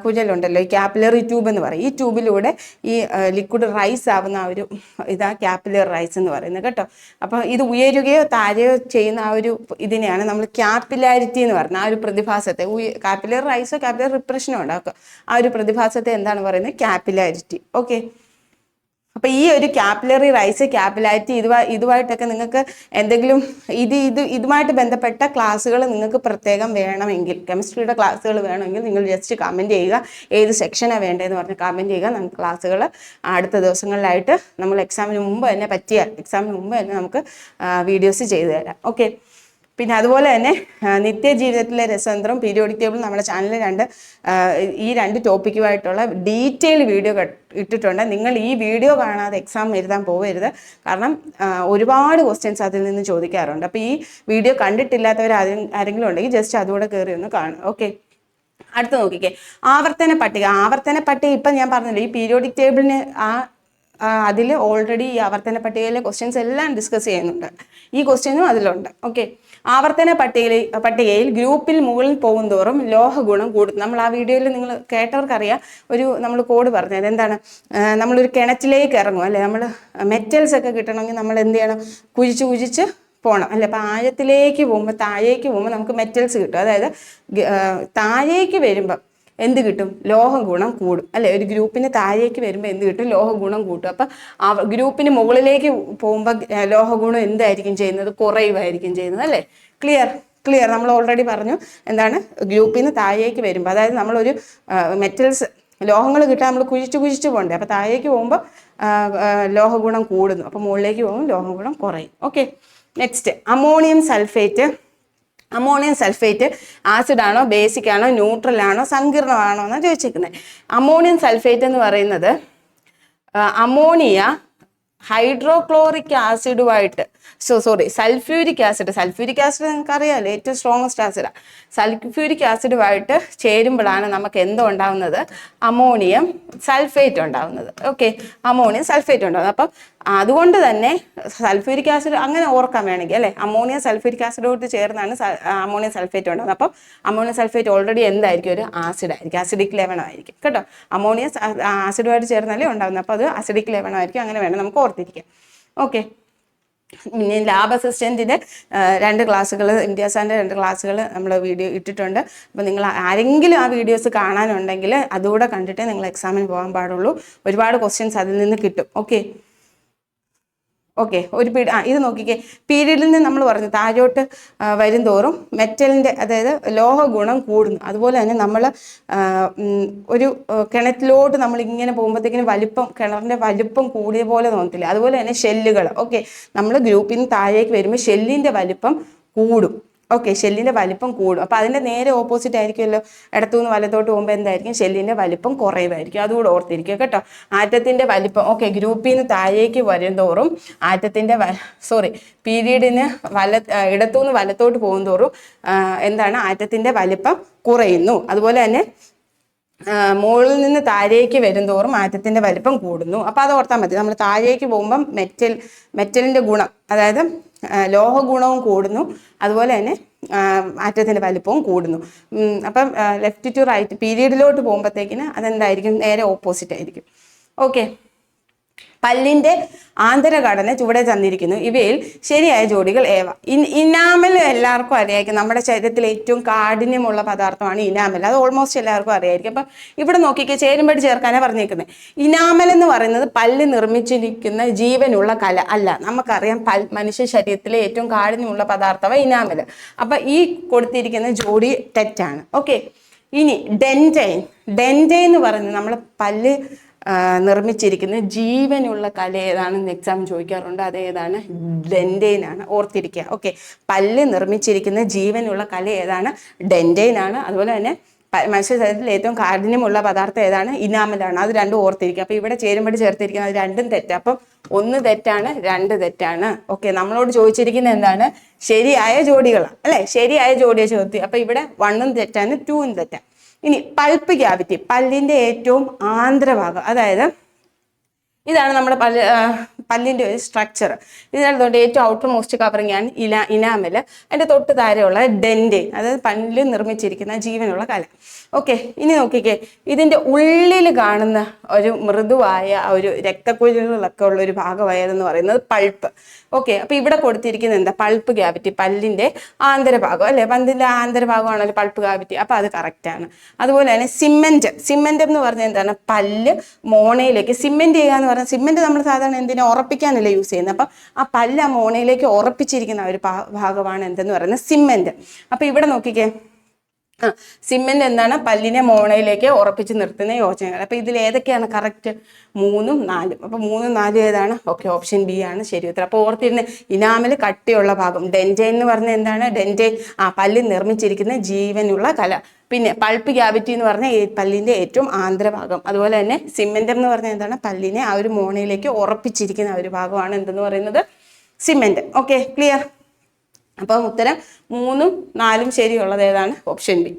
കുഴലുണ്ടല്ലോ, ഈ കാപ്പിലറി ട്യൂബ് എന്ന് പറയും. ഈ ട്യൂബിലൂടെ ഈ ലിക്വിഡ് റൈസ് ആവുന്ന ആ ഒരു ഇതാ കാപ്പിലറി റൈസ് എന്ന് പറയുന്നത് കേട്ടോ. അപ്പോൾ ഇത് ഉയരുകയോ താഴെയോ ചെയ്യുന്ന ആ ഒരു ഇതിനെയാണ് നമ്മൾ ക്യാപ്പിലാരിറ്റി എന്ന് പറയുന്നത്. ആ ഒരു പ്രതിഭാസത്തെ, കാപ്പിലറി റൈസോ കാപ്പിലറി റിപ്രഷനോ ഉണ്ടാക്കുക, ആ ഒരു പ്രതിഭാസത്തെ എന്താണ് പറയുന്നത്? ക്യാപ്പിലാരിറ്റി. ഓക്കെ, അപ്പോൾ ഈ ഒരു കാപ്പിലറി റൈസ്, ക്യാപ്പിലാരിറ്റി, ഇതുമായിട്ടൊക്കെ നിങ്ങൾക്ക് എന്തെങ്കിലും ഇതുമായിട്ട് ബന്ധപ്പെട്ട ക്ലാസ്സുകൾ നിങ്ങൾക്ക് പ്രത്യേകം വേണമെങ്കിൽ, കെമിസ്ട്രിയുടെ ക്ലാസ്സുകൾ വേണമെങ്കിൽ നിങ്ങൾ ജസ്റ്റ് കമൻറ്റ് ചെയ്യുക. ഏത് സെക്ഷനാണ് വേണ്ടതെന്ന് പറഞ്ഞ് കമൻറ്റ് ചെയ്യുക. നമുക്ക് ക്ലാസ്സുകൾ അടുത്ത ദിവസങ്ങളിലായിട്ട് നമ്മൾ എക്സാമിന് മുമ്പ് തന്നെ നമുക്ക് വീഡിയോസ് ചെയ്തു തരാം. ഓക്കെ, പിന്നെ അതുപോലെ തന്നെ നിത്യജീവിതത്തിലെ രസതന്ത്രം, പീരിയോഡിക് ടേബിൾ നമ്മുടെ ചാനലിൽ ഈ രണ്ട് ടോപ്പിക്കുമായിട്ടുള്ള ഡീറ്റെയിൽ വീഡിയോ ഇട്ടിട്ടുണ്ട്. നിങ്ങൾ ഈ വീഡിയോ കാണാതെ എക്സാം എഴുതാൻ പോകരുത്. കാരണം ഒരുപാട് ക്വസ്റ്റ്യൻസ് അതിൽ നിന്ന് ചോദിക്കാറുണ്ട്. അപ്പോൾ ഈ വീഡിയോ കണ്ടിട്ടില്ലാത്തവർ ആരെങ്കിലും ഉണ്ടെങ്കിൽ ജസ്റ്റ് അതുകൂടെ കയറി ഒന്ന് കാണും. ഓക്കെ, അടുത്ത് നോക്കിക്കേ, ആവർത്തന പട്ടിക. ഇപ്പം ഞാൻ പറഞ്ഞില്ലേ, ഈ പീരിയോഡിക് ടേബിളിന് അതിൽ ഓൾറെഡി ഈ ആവർത്തന പട്ടികയിലെ ക്വസ്റ്റ്യൻസ് എല്ലാം ഡിസ്കസ് ചെയ്യുന്നുണ്ട്. ഈ ക്വസ്റ്റ്യനും അതിലുണ്ട്. ഓക്കെ, ആവർത്തന പട്ടികയിൽ ഗ്രൂപ്പിൽ മുകളിൽ പോകും തോറും ലോഹ ഗുണം കൂടും. നമ്മൾ ആ വീഡിയോയിൽ നിങ്ങൾ കേട്ടവർക്കറിയാം, നമ്മൾ കോഡ് പറഞ്ഞത് എന്താണ്? നമ്മളൊരു കിണറ്റിലേക്ക് ഇറങ്ങും അല്ലേ, നമ്മൾ മെറ്റൽസ് ഒക്കെ കിട്ടണമെങ്കിൽ നമ്മൾ എന്ത് ചെയ്യണം? കുഴിച്ച് പോകണം അല്ലേ. അപ്പം താഴേക്ക് പോകുമ്പോൾ നമുക്ക് മെറ്റൽസ് കിട്ടും. അതായത് താഴേക്ക് വരുമ്പം എന്ത് കിട്ടും? ലോഹ ഗുണം കൂടും അല്ലേ. ഒരു ഗ്രൂപ്പിന് താഴേക്ക് വരുമ്പോൾ എന്ത് കിട്ടും? ലോഹ ഗുണം കൂട്ടും. അപ്പം ഗ്രൂപ്പിന് മുകളിലേക്ക് പോകുമ്പോൾ ലോഹ ഗുണം എന്തായിരിക്കും ചെയ്യുന്നത്? കുറയുമായിരിക്കും ചെയ്യുന്നത് അല്ലേ. ക്ലിയർ നമ്മൾ ഓൾറെഡി പറഞ്ഞു എന്താണ്? ഗ്രൂപ്പിന് താഴേക്ക് വരുമ്പോൾ, അതായത് നമ്മളൊരു മെറ്റൽസ്, ലോഹങ്ങൾ കിട്ടാൻ നമ്മൾ കുഴിച്ച് പോകണ്ടേ. അപ്പോൾ താഴേക്ക് പോകുമ്പോൾ ലോഹ ഗുണം കൂടുന്നു, അപ്പോൾ മുകളിലേക്ക് പോകുമ്പോൾ ലോഹ ഗുണം കുറയും. Okay, next ammonium sulphate acid ആണോ, ബേസിക് ആണോ, ന്യൂട്രൽ ആണോ, സങ്കീർണമാണോ എന്നാണ് ചോദിച്ചിരിക്കുന്നത്. അമോണിയം സൾഫേറ്റ് എന്ന് പറയുന്നത് അമോണിയ ഹൈഡ്രോക്ലോറിക് ആസിഡുമായിട്ട് സൾഫ്യൂരിക് ആസിഡ് നിങ്ങൾക്ക് അറിയാമല്ലോ, ഏറ്റവും സ്ട്രോങ്ങസ്റ്റ് ആസിഡാണ്. സൾഫ്യൂരിക് ആസിഡുമായിട്ട് ചേരുമ്പോഴാണ് നമുക്ക് എന്തോ ഉണ്ടാവുന്നത്? അമോണിയം സൾഫേറ്റ് ഉണ്ടാവുന്നത്. ഓക്കെ, അമോണിയം സൾഫേറ്റ് ഉണ്ടാവുന്നത്. അപ്പം അതുകൊണ്ട് തന്നെ സൾഫ്യൂരിക് ആസിഡ് അങ്ങനെ ഓർക്കാൻ വേണമെങ്കിൽ അല്ലേ, അമോണിയം സൾഫ്യൂരിക് ആസിഡോട്ട് ചേർന്നാണ് അമോണിയം സൾഫേറ്റ് ഉണ്ടാകുന്നത്. അപ്പം അമോണിയം സൾഫേറ്റ് ഓൾറെഡി എന്തായിരിക്കും? ഒരു ആസിഡായിരിക്കും, അസിഡിക് ലവണമായിരിക്കും കേട്ടോ. അമോണിയം ആസിഡുമായിട്ട് ചേർന്നാലേ ഉണ്ടാകുന്നത്. അപ്പോൾ അത് അസിഡിക് ലവണമായിരിക്കും. അങ്ങനെ വേണം നമുക്ക് ഓർത്തിരിക്കാം. ഓക്കെ, പിന്നെ ലാബ് അസിസ്റ്റൻറ്റിൻ്റെ 2 ക്ലാസ്സുകൾ, ഇന്ത്യാസാൻ്റെ 2 ക്ലാസ്സുകൾ നമ്മൾ വീഡിയോ ഇട്ടിട്ടുണ്ട്. അപ്പോൾ നിങ്ങൾ ആരെങ്കിലും ആ വീഡിയോസ് കാണാനുണ്ടെങ്കിൽ അതുകൂടെ കണ്ടിട്ടേ നിങ്ങൾ എക്സാമിന് പോകാൻ പാടുള്ളൂ. ഒരുപാട് ക്വസ്റ്റ്യൻസ് അതിൽ നിന്ന് കിട്ടും. ഓക്കെ, ഇത് നോക്കിക്കേ, പീരീഡിൽ നിന്ന് നമ്മൾ പറഞ്ഞു താഴോട്ട് വരും തോറും മെറ്റലിൻ്റെ, അതായത് ലോഹ ഗുണം കൂടുന്നു. അതുപോലെ തന്നെ നമ്മൾ ഒരു കിണറ്റിലോട്ട് നമ്മളിങ്ങനെ പോകുമ്പോഴത്തേക്കിനും കിണറിൻ്റെ വലിപ്പം കൂടിയ പോലെ തോന്നത്തില്ല. അതുപോലെ തന്നെ ഷെല്ലുകൾ. ഓക്കെ, നമ്മൾ ഗ്രൂപ്പിൽ നിന്ന് താഴേക്ക് വരുമ്പോൾ ഷെല്ലിൻ്റെ വലിപ്പം കൂടും. ഓക്കെ, ഷെല്ലിന്റെ വലിപ്പം കൂടും. അപ്പൊ അതിന്റെ നേരെ ഓപ്പോസിറ്റ് ആയിരിക്കുമല്ലോ, ഇടത്തുനിന്ന് വലത്തോട്ട് പോകുമ്പോൾ എന്തായിരിക്കും, ഷെല്ലിന്റെ വലിപ്പം കുറയുമായിരിക്കും. അതുകൂടെ ഓർത്തിരിക്കുക കേട്ടോ. ആറ്റത്തിന്റെ വലിപ്പം, ഓക്കെ, ഗ്രൂപ്പിൽ നിന്ന് താഴേക്ക് വരുംതോറും ആറ്റത്തിന്റെ പീരീഡിന് ഇടത്തുനിന്ന് വലത്തോട്ട് പോകും തോറും എന്താണ്, ആറ്റത്തിന്റെ വലിപ്പം കുറയുന്നു. അതുപോലെ തന്നെ മുകളിൽ നിന്ന് താഴേക്ക് വരുംതോറും ആറ്റത്തിന്റെ വലിപ്പം കൂടുന്നു. അപ്പൊ അത് ഓർത്താൽ മതി. നമ്മൾ താഴേക്ക് പോകുമ്പം മെറ്റലിന്റെ ഗുണം, അതായത് ലോഹ ഗുണവും കൂടുന്നു, അതുപോലെ തന്നെ ആറ്റത്തിന്റെ വലിപ്പവും കൂടുന്നു. അപ്പം ലെഫ്റ്റ് ടു റൈറ്റ് പീരീഡിലോട്ട് പോകുമ്പോഴത്തേക്കിന് അതെന്തായിരിക്കും, നേരെ ഓപ്പോസിറ്റ് ആയിരിക്കും. ഓക്കെ, പല്ലിന്റെ ആന്തരഘടന ചുവടെ തന്നിരിക്കുന്നു. ഇവയിൽ ശരിയായ ജോഡികൾ ഏവ. ഇനാമൽ എല്ലാവർക്കും അറിയായിരിക്കും. നമ്മുടെ ശരീരത്തിൽ ഏറ്റവും കാഠിന്യമുള്ള പദാർത്ഥമാണ് ഇനാമൽ. അത് ഓൾമോസ്റ്റ് എല്ലാവർക്കും അറിയായിരിക്കും. അപ്പം ഇവിടെ നോക്കിക്കേ, ചേരുമ്പടി ചേർക്കാനാണ് പറഞ്ഞേക്കുന്നത്. ഇനാമൽ എന്ന് പറയുന്നത് പല്ല് നിർമ്മിച്ചിരിക്കുന്ന ജീവനുള്ള കല അല്ല. നമുക്കറിയാം മനുഷ്യ ശരീരത്തിലെ ഏറ്റവും കാഠിന്യമുള്ള പദാർത്ഥമാണ് ഇനാമൽ. അപ്പൊ ഈ കൊടുത്തിരിക്കുന്ന ജോഡി തെറ്റാണ്. ഓക്കെ, ഇനി ഡെൻറ്റൈൻ എന്ന് പറയുന്നത് നമ്മൾ പല്ല് നിർമ്മിച്ചിരിക്കുന്ന ജീവനുള്ള കല ഏതാണെന്ന് എക്സാം ചോദിക്കാറുണ്ട്. അതേതാണ്, ഡെൻറ്റൈൻ ആണ്. ഓർത്തിരിക്കുക. ഓക്കെ, പല്ല് നിർമ്മിച്ചിരിക്കുന്ന ജീവനുള്ള കല ഏതാണ്, ഡെൻറ്റൈൻ ആണ്. അതുപോലെ തന്നെ മനുഷ്യ ശരീരത്തിൽ ഏറ്റവും കാഠിന്യമുള്ള പദാർത്ഥം ഏതാണ്, ഇനാമലാണ്. അത് രണ്ടും ഓർത്തിരിക്കുക. അപ്പൊ ഇവിടെ ചേരുമ്പടി ചേർത്തിരിക്കുന്നത് അത് രണ്ടും തെറ്റാണ്. അപ്പം 1 തെറ്റാണ്, 2 തെറ്റാണ്. ഓക്കെ, നമ്മളോട് ചോദിച്ചിരിക്കുന്നത് എന്താണ്, ശരിയായ ജോഡികളാണ് അല്ലെ, ശരിയായ ജോഡിയെ ചോദിച്ചു. അപ്പൊ ഇവിടെ 1 തെറ്റാണ്, 2 തെറ്റാണ്. ഇനി പൾപ്പ് ക്യാവിറ്റി, പല്ലിന്റെ ഏറ്റവും ആന്തരഭാഗം, അതായത് ഇതാണ് നമ്മുടെ പല്ലിന്റെ ഒരു സ്ട്രക്ചർ. ഇതിനകത്തോട്ട് ഏറ്റവും ഔട്ടർ മോസ്റ്റ് കവറിങ് ആണ് ഇനാമൽ. അതിന്റെ തൊട്ട് താരെയുള്ള ഡെൻറ്റൈൻ, അതായത് പല്ല് നിർമ്മിച്ചിരിക്കുന്ന ജീവനുള്ള കല. ഓക്കെ, ഇനി നോക്കിക്കേ, ഇതിന്റെ ഉള്ളിൽ കാണുന്ന ഒരു മൃദുവായ ഒരു രക്തക്കുഴലുകളൊക്കെ ഉള്ള ഒരു ഭാഗമായതെന്ന് പറയുന്നത് പൾപ്പ്. ഓക്കെ, അപ്പൊ ഇവിടെ കൊടുത്തിരിക്കുന്നത് എന്താ, പൾപ്പ് ക്യാവിറ്റി, പല്ലിന്റെ ആന്തരഭാഗം അല്ലെ, പല്ലിന്റെ ആന്തരഭാഗമാണല്ലോ പൾപ്പ് ക്യാവിറ്റി. അപ്പൊ അത് കറക്റ്റ് ആണ്. അതുപോലെ തന്നെ സിമെന്റ് എന്ന് പറഞ്ഞാൽ എന്താണ്, പല്ല് മോണയിലേക്ക് സിമെന്റ് ചെയ്യുക എന്ന് പറഞ്ഞാൽ, സിമെന്റ് നമ്മൾ സാധാരണ എന്തിനാ, ഉറപ്പിക്കാനല്ലേ യൂസ് ചെയ്യുന്നത്. അപ്പം ആ പല്ല് ആ മോണയിലേക്ക് ഉറപ്പിച്ചിരിക്കുന്ന ഒരു ഭാഗമാണ് എന്തെന്ന് പറയുന്നത്, സിമെന്റ്. അപ്പൊ ഇവിടെ നോക്കിക്കേ, സിമെന്റ് എന്താണ്, പല്ലിനെ മോണയിലേക്ക് ഉറപ്പിച്ച് നിർത്തുന്ന യോജനകൾ. അപ്പൊ ഇതിൽ ഏതൊക്കെയാണ് കറക്റ്റ്, 3ഉം 4ഉം. അപ്പൊ 3ഉം 4ഉം ഏതാണ്, ഓക്കെ, ഓപ്ഷൻ ബി ആണ് ശരി ഉത്തരം. അപ്പൊ ഓർത്തിരുന്ന ഇനാമൽ കട്ടിയുള്ള ഭാഗം, ഡെൻറ്റൈൻ എന്ന് പറഞ്ഞാൽ എന്താണ്, ഡെൻറ്റൈൻ പല്ല് നിർമ്മിച്ചിരിക്കുന്ന ജീവനുള്ള കല. പിന്നെ പൾപ്പ് ക്യാവിറ്റി എന്ന് പറഞ്ഞാൽ പല്ലിന്റെ ഏറ്റവും ആന്തരഭാഗം. അതുപോലെ തന്നെ സിമെന്റ് എന്ന് പറഞ്ഞാൽ എന്താണ്, പല്ലിനെ ആ ഒരു മോണയിലേക്ക് ഉറപ്പിച്ചിരിക്കുന്ന ഒരു ഭാഗമാണ് എന്തെന്ന് പറയുന്നത്, സിമെന്റ്. Okay, clear. അപ്പം ഉത്തരം 3ഉം 4ഉം ശരിയുള്ളത് ഏതാണ്, ഓപ്ഷൻ ബി.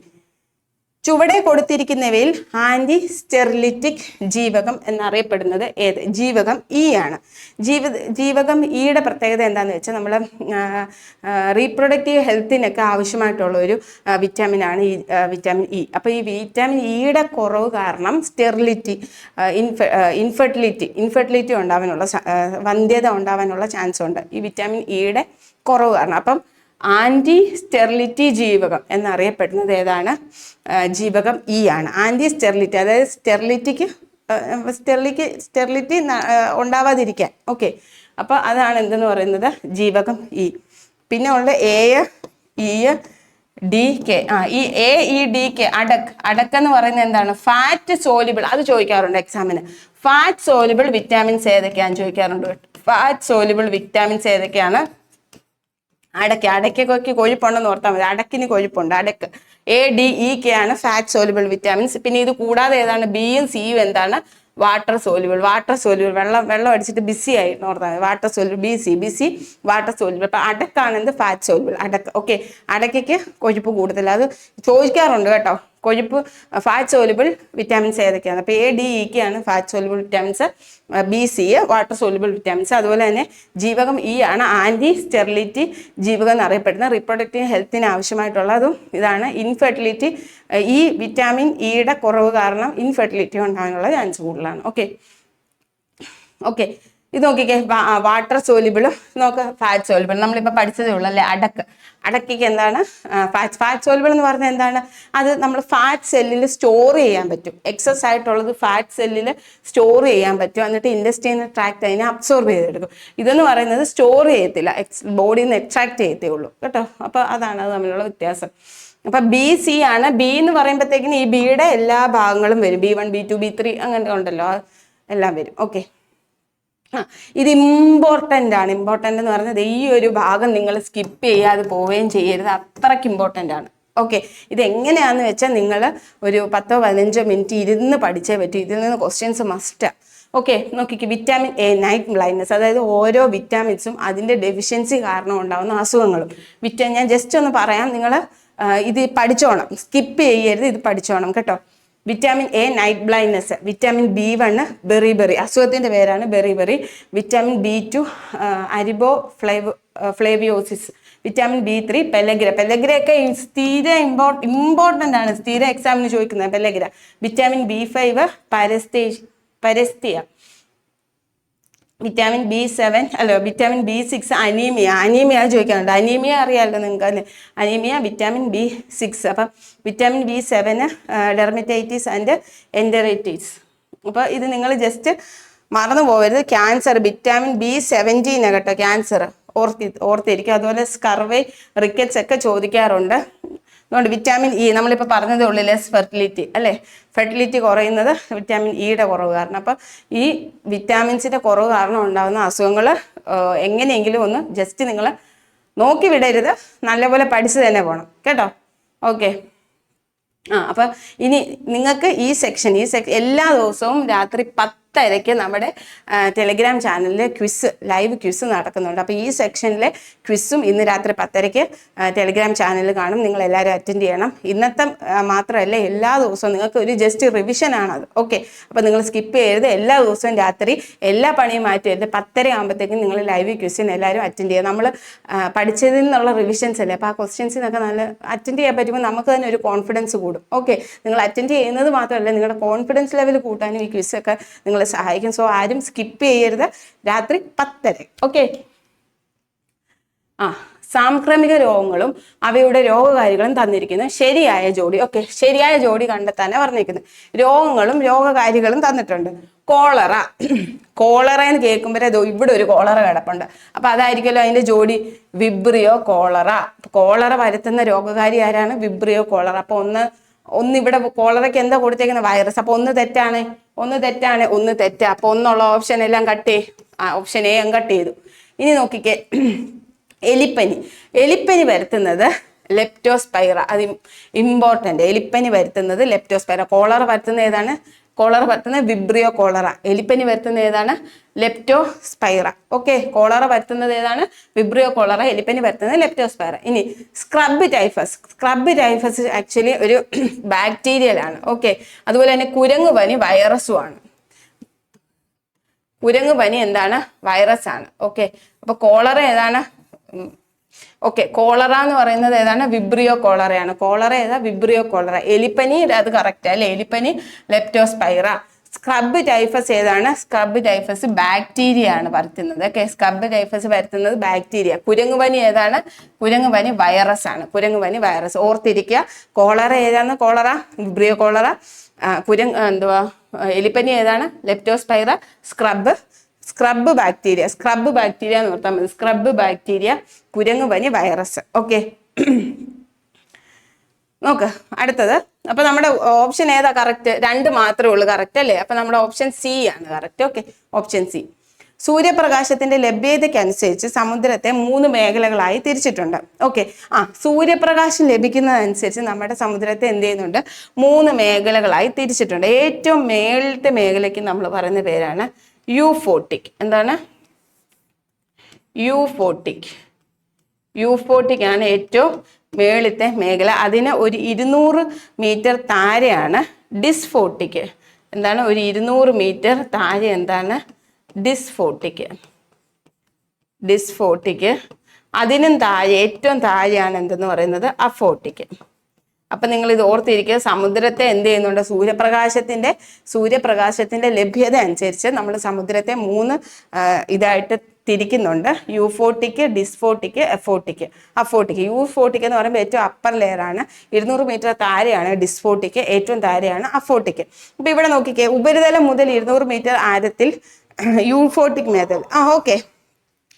ചുവടെ കൊടുത്തിരിക്കുന്നവയിൽ ആന്റി സ്റ്റെറിലിറ്റിക് ജീവകം എന്നറിയപ്പെടുന്നത് ഏത്, ജീവകം ഇ ആണ്. ജീവകം ഇയുടെ പ്രത്യേകത എന്താണെന്ന് വെച്ചാൽ, നമ്മൾ റീപ്രൊഡക്റ്റീവ് ഹെൽത്തിനൊക്കെ ആവശ്യമായിട്ടുള്ള ഒരു വിറ്റാമിൻ ആണ് ഈ വിറ്റാമിൻ ഇ. അപ്പോൾ ഈ വിറ്റാമിൻ ഇയുടെ കുറവ് കാരണം സ്റ്റെറിലിറ്റി, ഇൻഫെർട്ടിലിറ്റി ഉണ്ടാവാനുള്ള, വന്ധ്യത ഉണ്ടാവാനുള്ള ചാൻസ് ഉണ്ട് ഈ വിറ്റാമിൻ ഇയുടെ കുറവ് കാരണം. അപ്പം ആന്റി സ്റ്റെറിലിറ്റി ജീവകം എന്നറിയപ്പെടുന്നത് ഏതാണ്, ജീവകം ഇ ആണ്. ആന്റി സ്റ്റെറിലിറ്റി, അതായത് സ്റ്റെറിലിറ്റി ഉണ്ടാവാതിരിക്കാൻ. ഓക്കെ, അപ്പൊ അതാണ് എന്തെന്ന് പറയുന്നത്, ജീവകം ഇ. പിന്നെ ഉള്ള എ, ഇ, ഡി, കെ. ഈ എ, ഇ, ഡി, കെ, അടക്ക് എന്ന് പറയുന്നത് എന്താണ്, ഫാറ്റ് സോലിബിൾ. അത് ചോദിക്കാറുണ്ട് എക്സാമിന്. ഫാറ്റ് സോലിബിൾ വിറ്റാമിൻസ് ഏതൊക്കെയാണെന്ന് ചോദിക്കാറുണ്ട്. ഫാറ്റ് സോലിബിൾ വിറ്റാമിൻസ് ഏതൊക്കെയാണ്, അടയ്ക്കൊക്കെ കൊഴുപ്പുണ്ടെന്ന് ഓർത്താൽ മതി. അടക്കിന് കൊഴുപ്പുണ്ട്. അടക്ക് എ, ഡി, ഇ, കെ ആണ് ഫാറ്റ് സോലിബിൾ വിറ്റാമിൻസ്. പിന്നെ ഇത് കൂടാതെ ഏതാണ്, ബിയും സിയും എന്താണ്, വാട്ടർ സോലിബിൾ. വെള്ളം അടിച്ചിട്ട് ബിസി ആയിട്ട് ഓർത്താൽ മതി. Water soluble, B C water soluble. അപ്പൊ അടക്കാണ് എന്ത്, ഫാറ്റ് സോലിബിൾ. അടക്ക്. ഓക്കെ, അടയ്ക്ക് കൊഴുപ്പ് കൂടുതൽ. അത് ചോദിക്കാറുണ്ട് കേട്ടോ, കൊഴുപ്പ് ഫാറ്റ് സോലിബിൾ വിറ്റാമിൻസ് ഏതൊക്കെയാണ്. അപ്പോൾ എ, ഡി, ഇ, കെ ആണ് fat soluble vitamins. B, C water soluble vitamins. അതുപോലെ തന്നെ ജീവകം ഇ ആണ് ആന്റി സ്റ്റെറിലിറ്റി ജീവകം എന്നറിയപ്പെടുന്ന, റീപ്രൊഡക്റ്റീവ് ഹെൽത്തിന് ആവശ്യമായിട്ടുള്ളതും ഇതാണ്. ഇൻഫെർട്ടിലിറ്റി, ഈ വിറ്റാമിൻ ഇയുടെ കുറവ് കാരണം ഇൻഫെർട്ടിലിറ്റി ഉണ്ടാകാനുള്ള ചാൻസ് കൂടുതലാണ്. ഓക്കെ, ഇത് നോക്കിക്കേ, വാട്ടർ സോലിബിളും നോക്കുക, ഫാറ്റ് സോലിബിൾ നമ്മളിപ്പോൾ പഠിച്ചതേ ഉള്ളൂ അല്ലേ. അടക്കയ്ക്ക് എന്താണ്, ഫാറ്റ് സോലിബിൾ എന്ന് പറഞ്ഞാൽ എന്താണ്, അത് നമ്മൾ ഫാറ്റ് സെല്ലിൽ സ്റ്റോർ ചെയ്യാൻ പറ്റും. എക്സസ് ആയിട്ടുള്ളത് ഫാറ്റ് സെല്ലിൽ സ്റ്റോർ ചെയ്യാൻ പറ്റും. എന്നിട്ട് ഇൻറ്റെസ്റ്റൈനൽ ട്രാക്ട് അതിനെ അബ്സോർബ് ചെയ്തെടുക്കും. ഇതെന്ന് പറയുന്നത് സ്റ്റോർ ചെയ്യത്തില്ല, ബോഡിയിൽ നിന്ന് എക്സ്ട്രാക്ട് ചെയ്യത്തേ ഉള്ളൂ കേട്ടോ. അപ്പോൾ അതാണ് അത് തമ്മിലുള്ള വ്യത്യാസം. അപ്പൊ ബി, സി ആണ്. ബി എന്ന് പറയുമ്പോഴത്തേക്കിന് ഈ ബിയുടെ എല്ലാ ഭാഗങ്ങളും വരും. B1, B2, B3 അങ്ങനെ ഉണ്ടല്ലോ, എല്ലാം വരും. ഓക്കെ, ഇത് ഇമ്പോർട്ടൻ്റ് ആണ്. ഇമ്പോർട്ടൻ്റ് എന്ന് പറഞ്ഞത് ഈ ഒരു ഭാഗം നിങ്ങൾ സ്കിപ്പ് ചെയ്യാതെ പോവുകയും ചെയ്യരുത്, അത്രയ്ക്ക് ഇമ്പോർട്ടൻ്റ് ആണ്. ഓക്കെ, ഇത് എങ്ങനെയാണെന്ന് വെച്ചാൽ നിങ്ങൾ ഒരു 10-15 മിനിറ്റ് ഇരുന്ന് പഠിച്ചേ പറ്റൂ. ഇതിൽ നിന്ന് ക്വസ്റ്റ്യൻസ് മസ്റ്റാണ്. ഓക്കെ, നോക്കിക്ക്. വിറ്റാമിൻ എ, നൈറ്റ് ബ്ലൈൻഡ്നെസ്, അതായത് ഓരോ വിറ്റാമിൻസും അതിൻ്റെ ഡെഫിഷ്യൻസി കാരണം ഉണ്ടാകുന്ന അസുഖങ്ങളും. ഞാൻ ജസ്റ്റ് ഒന്ന് പറയാം, നിങ്ങൾ ഇത് പഠിച്ചോണം, സ്കിപ്പ് ചെയ്യരുത്, ഇത് പഠിച്ചോണം കേട്ടോ. Vitamin A night blindness, vitamin B1 ബെറി, അസുഖത്തിൻ്റെ പേരാണ് ബെറി. Vitamin B2 ariboflavinosis, vitamin B3 പെലഗ്രയൊക്കെ സ്ഥിര ഇമ്പോർട്ടൻ്റ് ആണ്, സ്ഥിര എക്സാമിന് ചോദിക്കുന്നത് pellagra. Vitamin B5 paresthesia, vitamin vitamin B6 anaemia ചോദിക്കാറുണ്ട്. അനീമിയ അറിയാമല്ലോ നിങ്ങൾക്ക് അല്ലേ, അനീമിയ. വിറ്റാമിൻ B6, അപ്പം vitamin B7 dermatitis and enteritis. അപ്പോൾ ഇത് നിങ്ങൾ ജസ്റ്റ് മറന്നു പോകരുത്. ക്യാൻസർ വിറ്റാമിൻ B17 കേട്ടോ, ക്യാൻസർ ഓർത്തിരിക്കും. അതുപോലെ സ്കർവേ, റിക്കറ്റ്സ് ഒക്കെ ചോദിക്കാറുണ്ട്. അതുകൊണ്ട് വിറ്റാമിൻ ഇ നമ്മളിപ്പോൾ പറഞ്ഞതേ ഉള്ളൂ, ലെസ് ഫെർട്ടിലിറ്റി അല്ലേ, ഫെർട്ടിലിറ്റി കുറയുന്നത് വിറ്റാമിൻ ഇയുടെ കുറവ് കാരണം. അപ്പം ഈ വിറ്റാമിൻസിൻ്റെ കുറവ് കാരണം ഉണ്ടാകുന്ന അസുഖങ്ങൾ എങ്ങനെയെങ്കിലും ഒന്ന് ജസ്റ്റ് നിങ്ങൾ നോക്കി വിടരുത്, നല്ലപോലെ പഠിച്ച് തന്നെ പോകണം കേട്ടോ. ഓക്കെ, അപ്പം ഇനി നിങ്ങൾക്ക് ഈ സെക്ഷൻ എല്ലാ ദിവസവും രാത്രി 10:30 നമ്മുടെ ടെലിഗ്രാം ചാനലിൽ ലൈവ് ക്വിസ് നടക്കുന്നുണ്ട്. അപ്പോൾ ഈ സെക്ഷനിലെ ക്വിസും ഇന്ന് രാത്രി 10:30 ടെലിഗ്രാം ചാനലിൽ കാണും. നിങ്ങൾ എല്ലാവരും അറ്റൻഡ് ചെയ്യണം. ഇന്നത്തെ മാത്രമല്ല, എല്ലാ ദിവസവും നിങ്ങൾക്ക് ഒരു ജസ്റ്റ് റിവിഷൻ ആണത്. ഓക്കെ, അപ്പോൾ നിങ്ങൾ സ്കിപ്പ് ചെയ്യരുത്. എല്ലാ ദിവസവും രാത്രി എല്ലാ പണിയും മാറ്റി വരുത് 10:30 ആകുമ്പോഴത്തേക്കും നിങ്ങൾ ലൈവ് ക്വിസിന് എല്ലാവരും അറ്റൻഡ് ചെയ്യുക. നമ്മൾ പഠിച്ചതിൽ നിന്നുള്ള റിവിഷൻസ് അല്ലേ, അപ്പോൾ ആ ക്വസ്റ്റ്യൻസിനൊക്കെ നല്ല അറ്റൻഡ് ചെയ്യാൻ പറ്റുമ്പോൾ നമുക്ക് തന്നെ ഒരു കോൺഫിഡൻസ് കൂടും. ഓക്കെ, നിങ്ങൾ അറ്റൻഡ് ചെയ്യുന്നത് മാത്രമല്ല, നിങ്ങളുടെ കോൺഫിഡൻസ് ലെവൽ കൂട്ടാനും ഈ ക്വിസൊക്കെ നിങ്ങൾ സഹായിക്കും. സോ ആരും സ്കിപ്പ് ചെയ്യരുത്, രാത്രി 10:30. ഓക്കെ, സാംക്രമിക രോഗങ്ങളും അവയുടെ രോഗകാരികളും തന്നിരിക്കുന്നു. ശരിയായ ജോഡി. ഓക്കെ, ശരിയായ ജോഡി കണ്ടെത്താനാണ് പറഞ്ഞിരിക്കുന്നത്. രോഗങ്ങളും രോഗകാരികളും തന്നിട്ടുണ്ട്. കോളറ എന്ന് കേൾക്കുമ്പോഴേ ഇവിടെ ഒരു കോളറ കിടപ്പുണ്ട്, അപ്പൊ അതായിരിക്കുമല്ലോ അതിന്റെ ജോഡി, വിബ്രിയോ കോളറ. കോളറ വരുത്തുന്ന രോഗകാരി ആരാണ്? Vibrio cholera. അപ്പൊ ഒന്ന് ഇവിടെ കോളറയ്ക്ക് എന്താ കൊടുത്തേക്കുന്ന? വൈറസ്. അപ്പൊ ഒന്ന് തെറ്റാണ്. അപ്പൊ ഒന്നുള്ള ഓപ്ഷൻ എല്ലാം കട്ട് ഓപ്ഷൻ എ കട്ട് ചെയ്തു. ഇനി നോക്കിക്കേ, എലിപ്പനി വരുത്തുന്നത് ലെപ്റ്റോസ്പൈറ. അത് ഇമ്പോർട്ടൻ്റ്. എലിപ്പനി വരുത്തുന്നത് ലെപ്റ്റോസ്പൈറ. കോളറ വരുത്തുന്ന ഏതാണ്? കോളറ വരുത്തുന്നത് വിബ്രിയോ കോളറ. എലിപ്പനി വരുത്തുന്നത് ഏതാണ്? ലെപ്റ്റോസ്പൈറ. ഓക്കെ, കോളറ വരുത്തുന്നത് ഏതാണ്? Vibrio cholera. എലിപ്പനി വരുത്തുന്നത് ലെപ്റ്റോസ്പൈറ. ഇനി സ്ക്രബ് ടൈഫസ് ആക്ച്വലി ഒരു ബാക്ടീരിയലാണ്. ഓക്കെ, അതുപോലെ തന്നെ കുരങ്ങുപനി വൈറസും ആണ്. കുരങ്ങുപനി എന്താണ്? വൈറസ് ആണ്. ഓക്കെ, അപ്പൊ കോളറ ഏതാണ്? ഓക്കെ, കോളറ എന്ന് പറയുന്നത് ഏതാണ്? വിബ്രിയോ കോളറയാണ്. കോളറ ഏതാ? Vibrio cholera. എലിപ്പനി അത് കറക്റ്റ് അല്ലെ, എലിപ്പനി ലെപ്റ്റോസ്പൈറ. സ്ക്രബ് ടൈഫസ് ഏതാണ്? സ്ക്രബ് ടൈഫസ് ബാക്ടീരിയ ആണ് വരുത്തുന്നത്. ഓക്കെ, സ്ക്രബ് ടൈഫസ് വരുത്തുന്നത് ബാക്ടീരിയ. കുരങ്ങുപനി ഏതാണ്? കുരങ്ങുപനി വൈറസ് ആണ്. കുരങ്ങുപനി വൈറസ് ഓർത്തിരിക്കുക. കോളറ ഏതാണ്? Cholera vibrio cholera. എലിപ്പനി ഏതാണ്? ലെപ്റ്റോസ്പൈറ. സ്ക്രബ് ബാക്ടീരിയ എന്ന് ഓർത്താൽ മതി. സ്ക്രബ് ബാക്ടീരിയ, കുരങ്ങുപനി വൈറസ്. ഓക്കെ, നോക്ക് അടുത്തത്. അപ്പൊ നമ്മുടെ ഓപ്ഷൻ ഏതാ കറക്റ്റ്? 2 മാത്രമേ ഉള്ളൂ കറക്റ്റ് അല്ലേ? അപ്പൊ നമ്മുടെ ഓപ്ഷൻ സി ആണ് കറക്റ്റ്. Okay, option C. സൂര്യപ്രകാശത്തിന്റെ ലഭ്യതയ്ക്കനുസരിച്ച് സമുദ്രത്തെ 3 മേഖലകളായി തിരിച്ചിട്ടുണ്ട്. ഓക്കെ, സൂര്യപ്രകാശം ലഭിക്കുന്നതനുസരിച്ച് നമ്മുടെ സമുദ്രത്തെ എന്ത് ചെയ്യുന്നുണ്ട്? 3 മേഖലകളായി തിരിച്ചിട്ടുണ്ട്. ഏറ്റവും മേളത്തെ മേഖലയ്ക്ക് നമ്മൾ പറയുന്ന പേരാണ് യൂഫോട്ടിക്. എന്താണ്? യൂഫോട്ടിക് ആണ് ഏറ്റവും മേളിത്തെ മേഖല. അതിന് ഒരു 200 മീറ്റർ താഴെയാണ് ഡിസ്ഫോട്ടിക്. എന്താണ്? ഒരു 200 മീറ്റർ താഴെ എന്താണ്? ഡിസ്ഫോട്ടിക്. അതിനും താഴെ, ഏറ്റവും താഴെയാണ് എന്തെന്ന് പറയുന്നത്? അഫോട്ടിക്. അപ്പൊ നിങ്ങൾ ഇത് ഓർത്തിരിക്കുക. സമുദ്രത്തെ എന്ത് ചെയ്യുന്നുണ്ട്? സൂര്യപ്രകാശത്തിന്റെ ലഭ്യത അനുസരിച്ച് നമ്മൾ സമുദ്രത്തെ 3 ഇതായിട്ട് തിരിക്കുന്നുണ്ട്. യൂഫോട്ടിക്, ഡിസ്ഫോട്ടിക്, അഫോട്ടിക്. യൂഫോട്ടിക് എന്ന് പറയുമ്പോൾ ഏറ്റവും അപ്പർ ലെയർ ആണ്. 200 മീറ്റർ താഴെയാണ് ഡിസ്ഫോട്ടിക്, ഏറ്റവും താഴെയാണ് അഫോട്ടിക്. അപ്പൊ ഇവിടെ നോക്കിക്കേ, ഉപരിതലം മുതൽ 200 മീറ്റർ ആഴത്തിൽ യൂഫോട്ടിക് മേഖല. ഓക്കെ,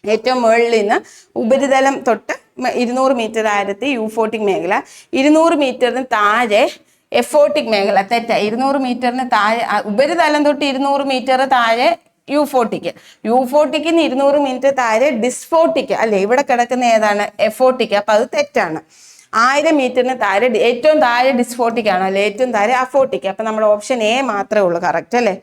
ഏറ്റവും മുകളിൽ നിന്ന് ഉപരിതലം തൊട്ട് 200 മീറ്റർ ആഴത്തിൽ യൂഫോട്ടിക് മേഖല. 200 മീറ്ററിന് താഴെ എഫോട്ടിക് മേഖല. തെറ്റാ. 200 മീറ്ററിന് താഴെ ഉപരിതലം തൊട്ട് 200 മീറ്റർ താഴെ യൂഫോട്ടിക്. യൂഫോട്ടിക്കിന് 200 മിനിറ്റ് താഴെ ഡിസ്ഫോട്ടിക് അല്ലെ, ഇവിടെ കിടക്കുന്ന ഏതാണ്? എഫോട്ടിക്. അപ്പൊ അത് തെറ്റാണ്. 1000 മീറ്ററിന് താഴെ ഏറ്റവും താഴെ ഡിസ്ഫോട്ടിക് ആണോ അല്ലെ, ഏറ്റവും താഴെ അഫോട്ടിക്. അപ്പൊ നമ്മുടെ ഓപ്ഷൻ എ മാത്രമേ ഉള്ളൂ കറക്റ്റ് അല്ലെ.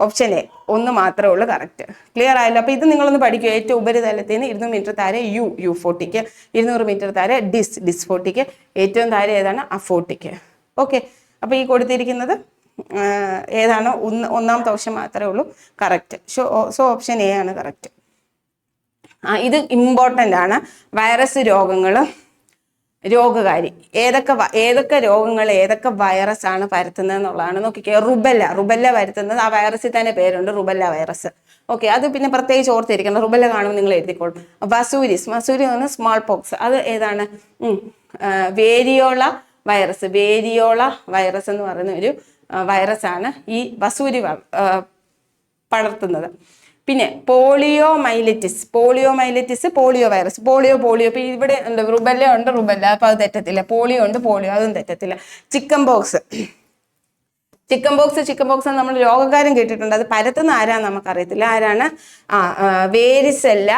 ഓപ്ഷൻ എ ഒന്ന് മാത്രമേ ഉള്ളൂ കറക്റ്റ്. ക്ലിയർ ആയല്ലോ? അപ്പൊ ഇത് നിങ്ങളൊന്ന് പഠിക്കുക. ഏറ്റവും ഉപരിതലത്തിൽ നിന്ന് 200 മീറ്റർ താഴെ യൂഫോട്ടിക്, 200 മീറ്റർ താഴെ ഡിസ്ഫോട്ടിക്, ഏറ്റവും താഴെ ഏതാണ്? അഫോട്ടിക്. ഓക്കെ. അപ്പൊ ഈ കൊടുത്തിരിക്കുന്നത് ഏതാണ്? ഒന്നാമത്തെ ഓപ്ഷൻ മാത്രമേ ഉള്ളൂ കറക്റ്റ്. സോ ഓപ്ഷൻ എ ആണ് കറക്റ്റ്. ഇത് ഇമ്പോർട്ടൻ്റ് ആണ്. വൈറസ് രോഗങ്ങൾ, രോഗകാരി ഏതൊക്കെ രോഗങ്ങൾ ഏതൊക്കെ വൈറസ് ആണ് പരത്തുന്നത് എന്നുള്ളതാണ്. നോക്കിക്കേ, റുബെല്ല പരത്തുന്നത് ആ വൈറസിൽ തന്നെ പേരുണ്ട്, റുബെല്ല വൈറസ്. ഓക്കെ, അത് പിന്നെ പ്രത്യേകിച്ച് ഓർത്തിരിക്കണം. റുബെല്ല കാണുമ്പോൾ നിങ്ങൾ എഴുതിക്കോളും. വസൂരി എന്ന് പറഞ്ഞാൽ സ്മാൾ പോക്സ്, അത് ഏതാണ്? വേരിയോള വൈറസ് എന്ന് പറയുന്ന ഒരു വൈറസ് ആണ് ഈ വസൂരി പടർത്തുന്നത്. പിന്നെ polio myelitis, polio virus, polio. ഇപ്പൊ ഇവിടെ ഉണ്ട് റുബെല്ല, അപ്പൊ അത് തെറ്റത്തില്ല. പോളിയോ ഉണ്ട്, അതും തെറ്റത്തില്ല. ചിക്കൻ ബോക്സ് നമ്മൾ രോഗകാരം കേട്ടിട്ടുണ്ട്. അത് പരത്തുന്ന ആരാന്ന് നമുക്കറിയത്തില്ല. ആരാണ്? വേരിസെല്ല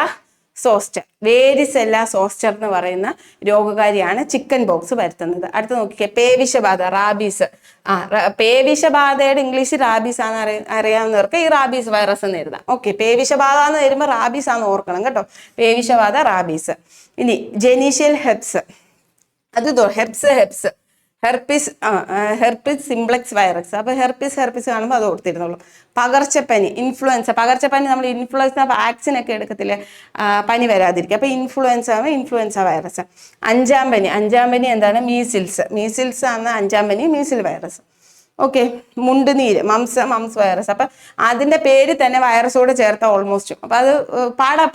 സോസ്റ്റർ എന്ന് പറയുന്ന രോഗകാരിയാണ് ചിക്കൻ ബോക്സ് പരത്തുന്നത്. അടുത്ത് നോക്കിക്കേ, പേവിഷബാധ, റാബീസ്. പേവിഷബാധയുടെ ഇംഗ്ലീഷ് റാബീസ് ആണ് അറിയാവുന്നവർക്ക് ഈ റാബീസ് വൈറസ് എന്ന് എഴുതാം. ഓക്കെ, പേവിഷബാധ എന്ന് വരുമ്പോൾ റാബീസ് ആണെന്ന് ഓർക്കണം കേട്ടോ. പേവിഷബാധ, റാബീസ്. ഇനി ജെനീഷ്യൽ ഹെപ്സ്, അത് ഹെർപ്പിസ് സിംപ്ലെക്സ് വൈറസ്. അപ്പൊ ഹെർപ്പിസ് കാണുമ്പോൾ അത് ഓർത്തിരുന്നുള്ളൂ. പകർച്ചപ്പനി, പകർച്ചപ്പനി നമ്മൾ ഇൻഫ്ലുവൻസ വാക്സിൻ ഒക്കെ എടുക്കത്തില്ലേ, പനി വരാതിരിക്കുക. അപ്പൊ ഇൻഫ്ലുവൻസ വൈറസ്. അഞ്ചാം പനി എന്താണ്? മീസിൽസ് ആണ് അഞ്ചാം പനി, മീസിൽ വൈറസ്. ഓക്കെ, മുണ്ടുനീര്, മംസ് വൈറസ്. അപ്പൊ അതിന്റെ പേര് തന്നെ വൈറസോട് ചേർത്ത ഓൾമോസ്റ്റ്. അപ്പൊ അത്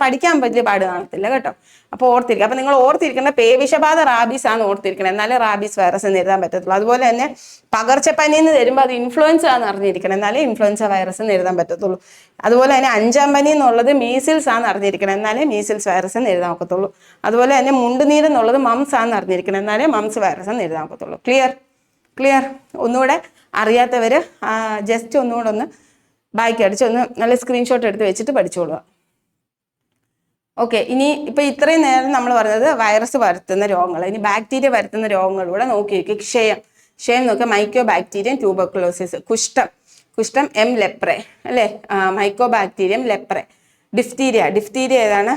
പഠിക്കാൻ വലിയ പാട് കാണത്തില്ല കേട്ടോ. അപ്പൊ ഓർത്തിരിക്കുക. അപ്പൊ നിങ്ങൾ ഓർത്തിരിക്കേണ്ട പേവിഷബാധ റാബീസ് ആണ് ഓർത്തിരിക്കണം, എന്നാലേ റാബീസ് വൈറസ് എന്ന് എഴുതാൻ പറ്റത്തുള്ളൂ. അതുപോലെ തന്നെ പകർച്ചപ്പനി എന്ന് വരുമ്പോൾ അത് ഇൻഫ്ലുവൻസ ആണെന്ന് അറിഞ്ഞിരിക്കണം, എന്നാലേ ഇൻഫ്ലുവൻസ വൈറസ് എന്ന് എഴുതാൻ പറ്റത്തുള്ളൂ. അതുപോലെ തന്നെ അഞ്ചാം പനി എന്നുള്ളത് മീസിൽസ് ആണെന്ന് അറിഞ്ഞിരിക്കണം, എന്നാലേ മീസിൽസ് വൈറസ് എന്ന് എഴുതാൻ ഒക്കത്തുള്ളൂ. അതുപോലെ തന്നെ മുണ്ടുനീര് എന്നുള്ളത് മംസ് ആണെന്ന് അറിഞ്ഞിരിക്കണം, എന്നാലേ മംസ് വൈറസ് എന്ന് എഴുതാൻ ഒക്കത്തുള്ളൂ. ക്ലിയർ? ഒന്നുകൂടെ അറിയാത്തവര് ജസ്റ്റ് ഒന്നുകൂടെ ഒന്ന് ബാക്കി അടിച്ച് ഒന്ന് നല്ല സ്ക്രീൻഷോട്ട് എടുത്ത് വെച്ചിട്ട് പഠിച്ചോളുക. ഓക്കെ, ഇനി ഇപ്പൊ ഇത്രയും നേരം നമ്മൾ പറഞ്ഞത് വൈറസ് പരത്തുന്ന രോഗങ്ങൾ. ഇനി ബാക്ടീരിയ പരത്തുന്ന രോഗങ്ങളിലൂടെ നോക്കിയിരിക്കും. ക്ഷയം നോക്കുക, മൈക്രോ ബാക്ടീരിയം ട്യൂബർക്കുലോസിസ്. കുഷ്ഠം എം ലെപ്രെ അല്ലേ, മൈക്രോ ബാക്ടീരിയം ലെപ്രെ. ഡിഫ്തീരിയ ഏതാണ്?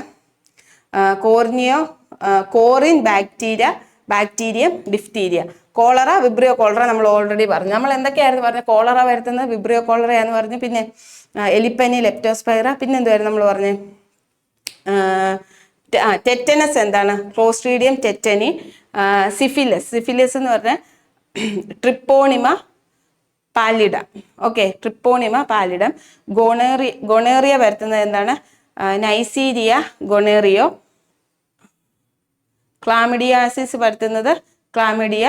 Corynebacterium diphtheria. Cholera, vibrio cholera നമ്മൾ ഓൾറെഡി പറഞ്ഞു. നമ്മൾ എന്തൊക്കെയായിരുന്നു പറഞ്ഞത്? കോളറ വരുത്തുന്നത് വിബ്രിയോ കോളറയാന്ന് പറഞ്ഞു. പിന്നെ എലിപ്പനി, ലെപ്റ്റോസ്പൈറ. പിന്നെ എന്തുവായിരുന്നു നമ്മൾ പറഞ്ഞത്? ടെറ്റനസ് എന്താണ്? Clostridium tetany. സിഫിലിസ് എന്ന് പറഞ്ഞാൽ ട്രിപ്പോണിമ പാലിഡം. Okay, treponema പാലിഡം. ഗൊണേറിയ വരുത്തുന്നത് എന്താണ്? നൈസീരിയ ഗൊണേറിയോ. ക്ലാമിഡിയാസിസ് വരുത്തുന്നത് ക്ലാമിഡിയ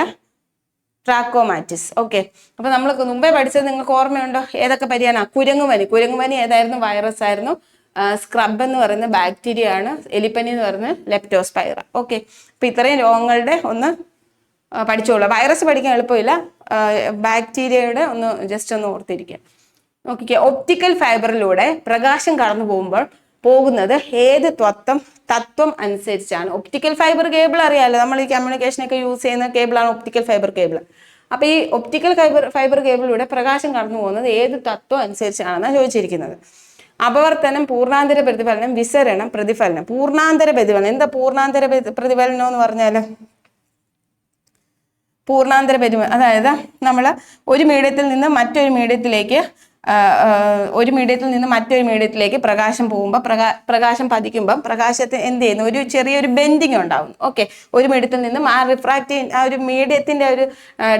ട്രാക്കോമാറ്റിസ്. ഓക്കെ, അപ്പൊ നമ്മൾ മുമ്പേ പഠിച്ചത് നിങ്ങൾക്ക് ഓർമ്മയുണ്ടോ? ഏതൊക്കെ പരിയാണ്? കുരങ്ങുപനി ഏതായിരുന്നു? വൈറസ് ആയിരുന്നു. സ്ക്രബ് എന്ന് പറയുന്ന ബാക്ടീരിയ ആണ്. എലിപ്പനി എന്ന് പറയുന്നത് ലെപ്റ്റോസ്പൈറ. ഓക്കെ, അപ്പൊ ഇത്രയും രോഗങ്ങളുടെ ഒന്ന് പഠിച്ചോളൂ. വൈറസ് പഠിക്കാൻ എളുപ്പമില്ല, ബാക്ടീരിയയുടെ ഒന്ന് ജസ്റ്റ് ഒന്ന് ഓർത്തിരിക്കുക. നോക്കിക്കേ, ഒപ്റ്റിക്കൽ ഫൈബറിലൂടെ പ്രകാശം കടന്നു പോകുന്നത് ഏത് തത്വം അനുസരിച്ചാണ്? ഒപ്റ്റിക്കൽ ഫൈബർ കേബിൾ അറിയാമല്ലോ, നമ്മൾ ഈ കമ്മ്യൂണിക്കേഷനൊക്കെ യൂസ് ചെയ്യുന്ന കേബിളാണ് ഒപ്റ്റിക്കൽ ഫൈബർ കേബിൾ. അപ്പൊ ഈ ഒപ്റ്റിക്കൽ ഫൈബർ കേബിളിലൂടെ പ്രകാശം കടന്നു പോകുന്നത് ഏത് തത്വം അനുസരിച്ചാണെന്നാണ് ചോദിച്ചിരിക്കുന്നത്. അപവർത്തനം, പൂർണ്ണാന്തര പ്രതിഫലനം, വിസരണം, പ്രതിഫലനം. പൂർണ്ണാന്തര പ്രതിഫലനം എന്താ? പൂർണ്ണാന്തര പ്രതിഫലനം എന്ന് പറഞ്ഞാല് അതായത് നമ്മൾ ഒരു മീഡിയത്തിൽ നിന്ന് മറ്റൊരു മീഡിയത്തിലേക്ക് പ്രകാശം പോകുമ്പോൾ പ്രകാശം പതിക്കുമ്പോൾ പ്രകാശത്തിന് എന്ത് ചെയ്യുന്നു? ഒരു ചെറിയൊരു ബെൻഡിങ് ഉണ്ടാവും. ഓക്കെ, ഒരു മീഡിയത്തിൽ നിന്നും ആ ഒരു മീഡിയത്തിന്റെ ഒരു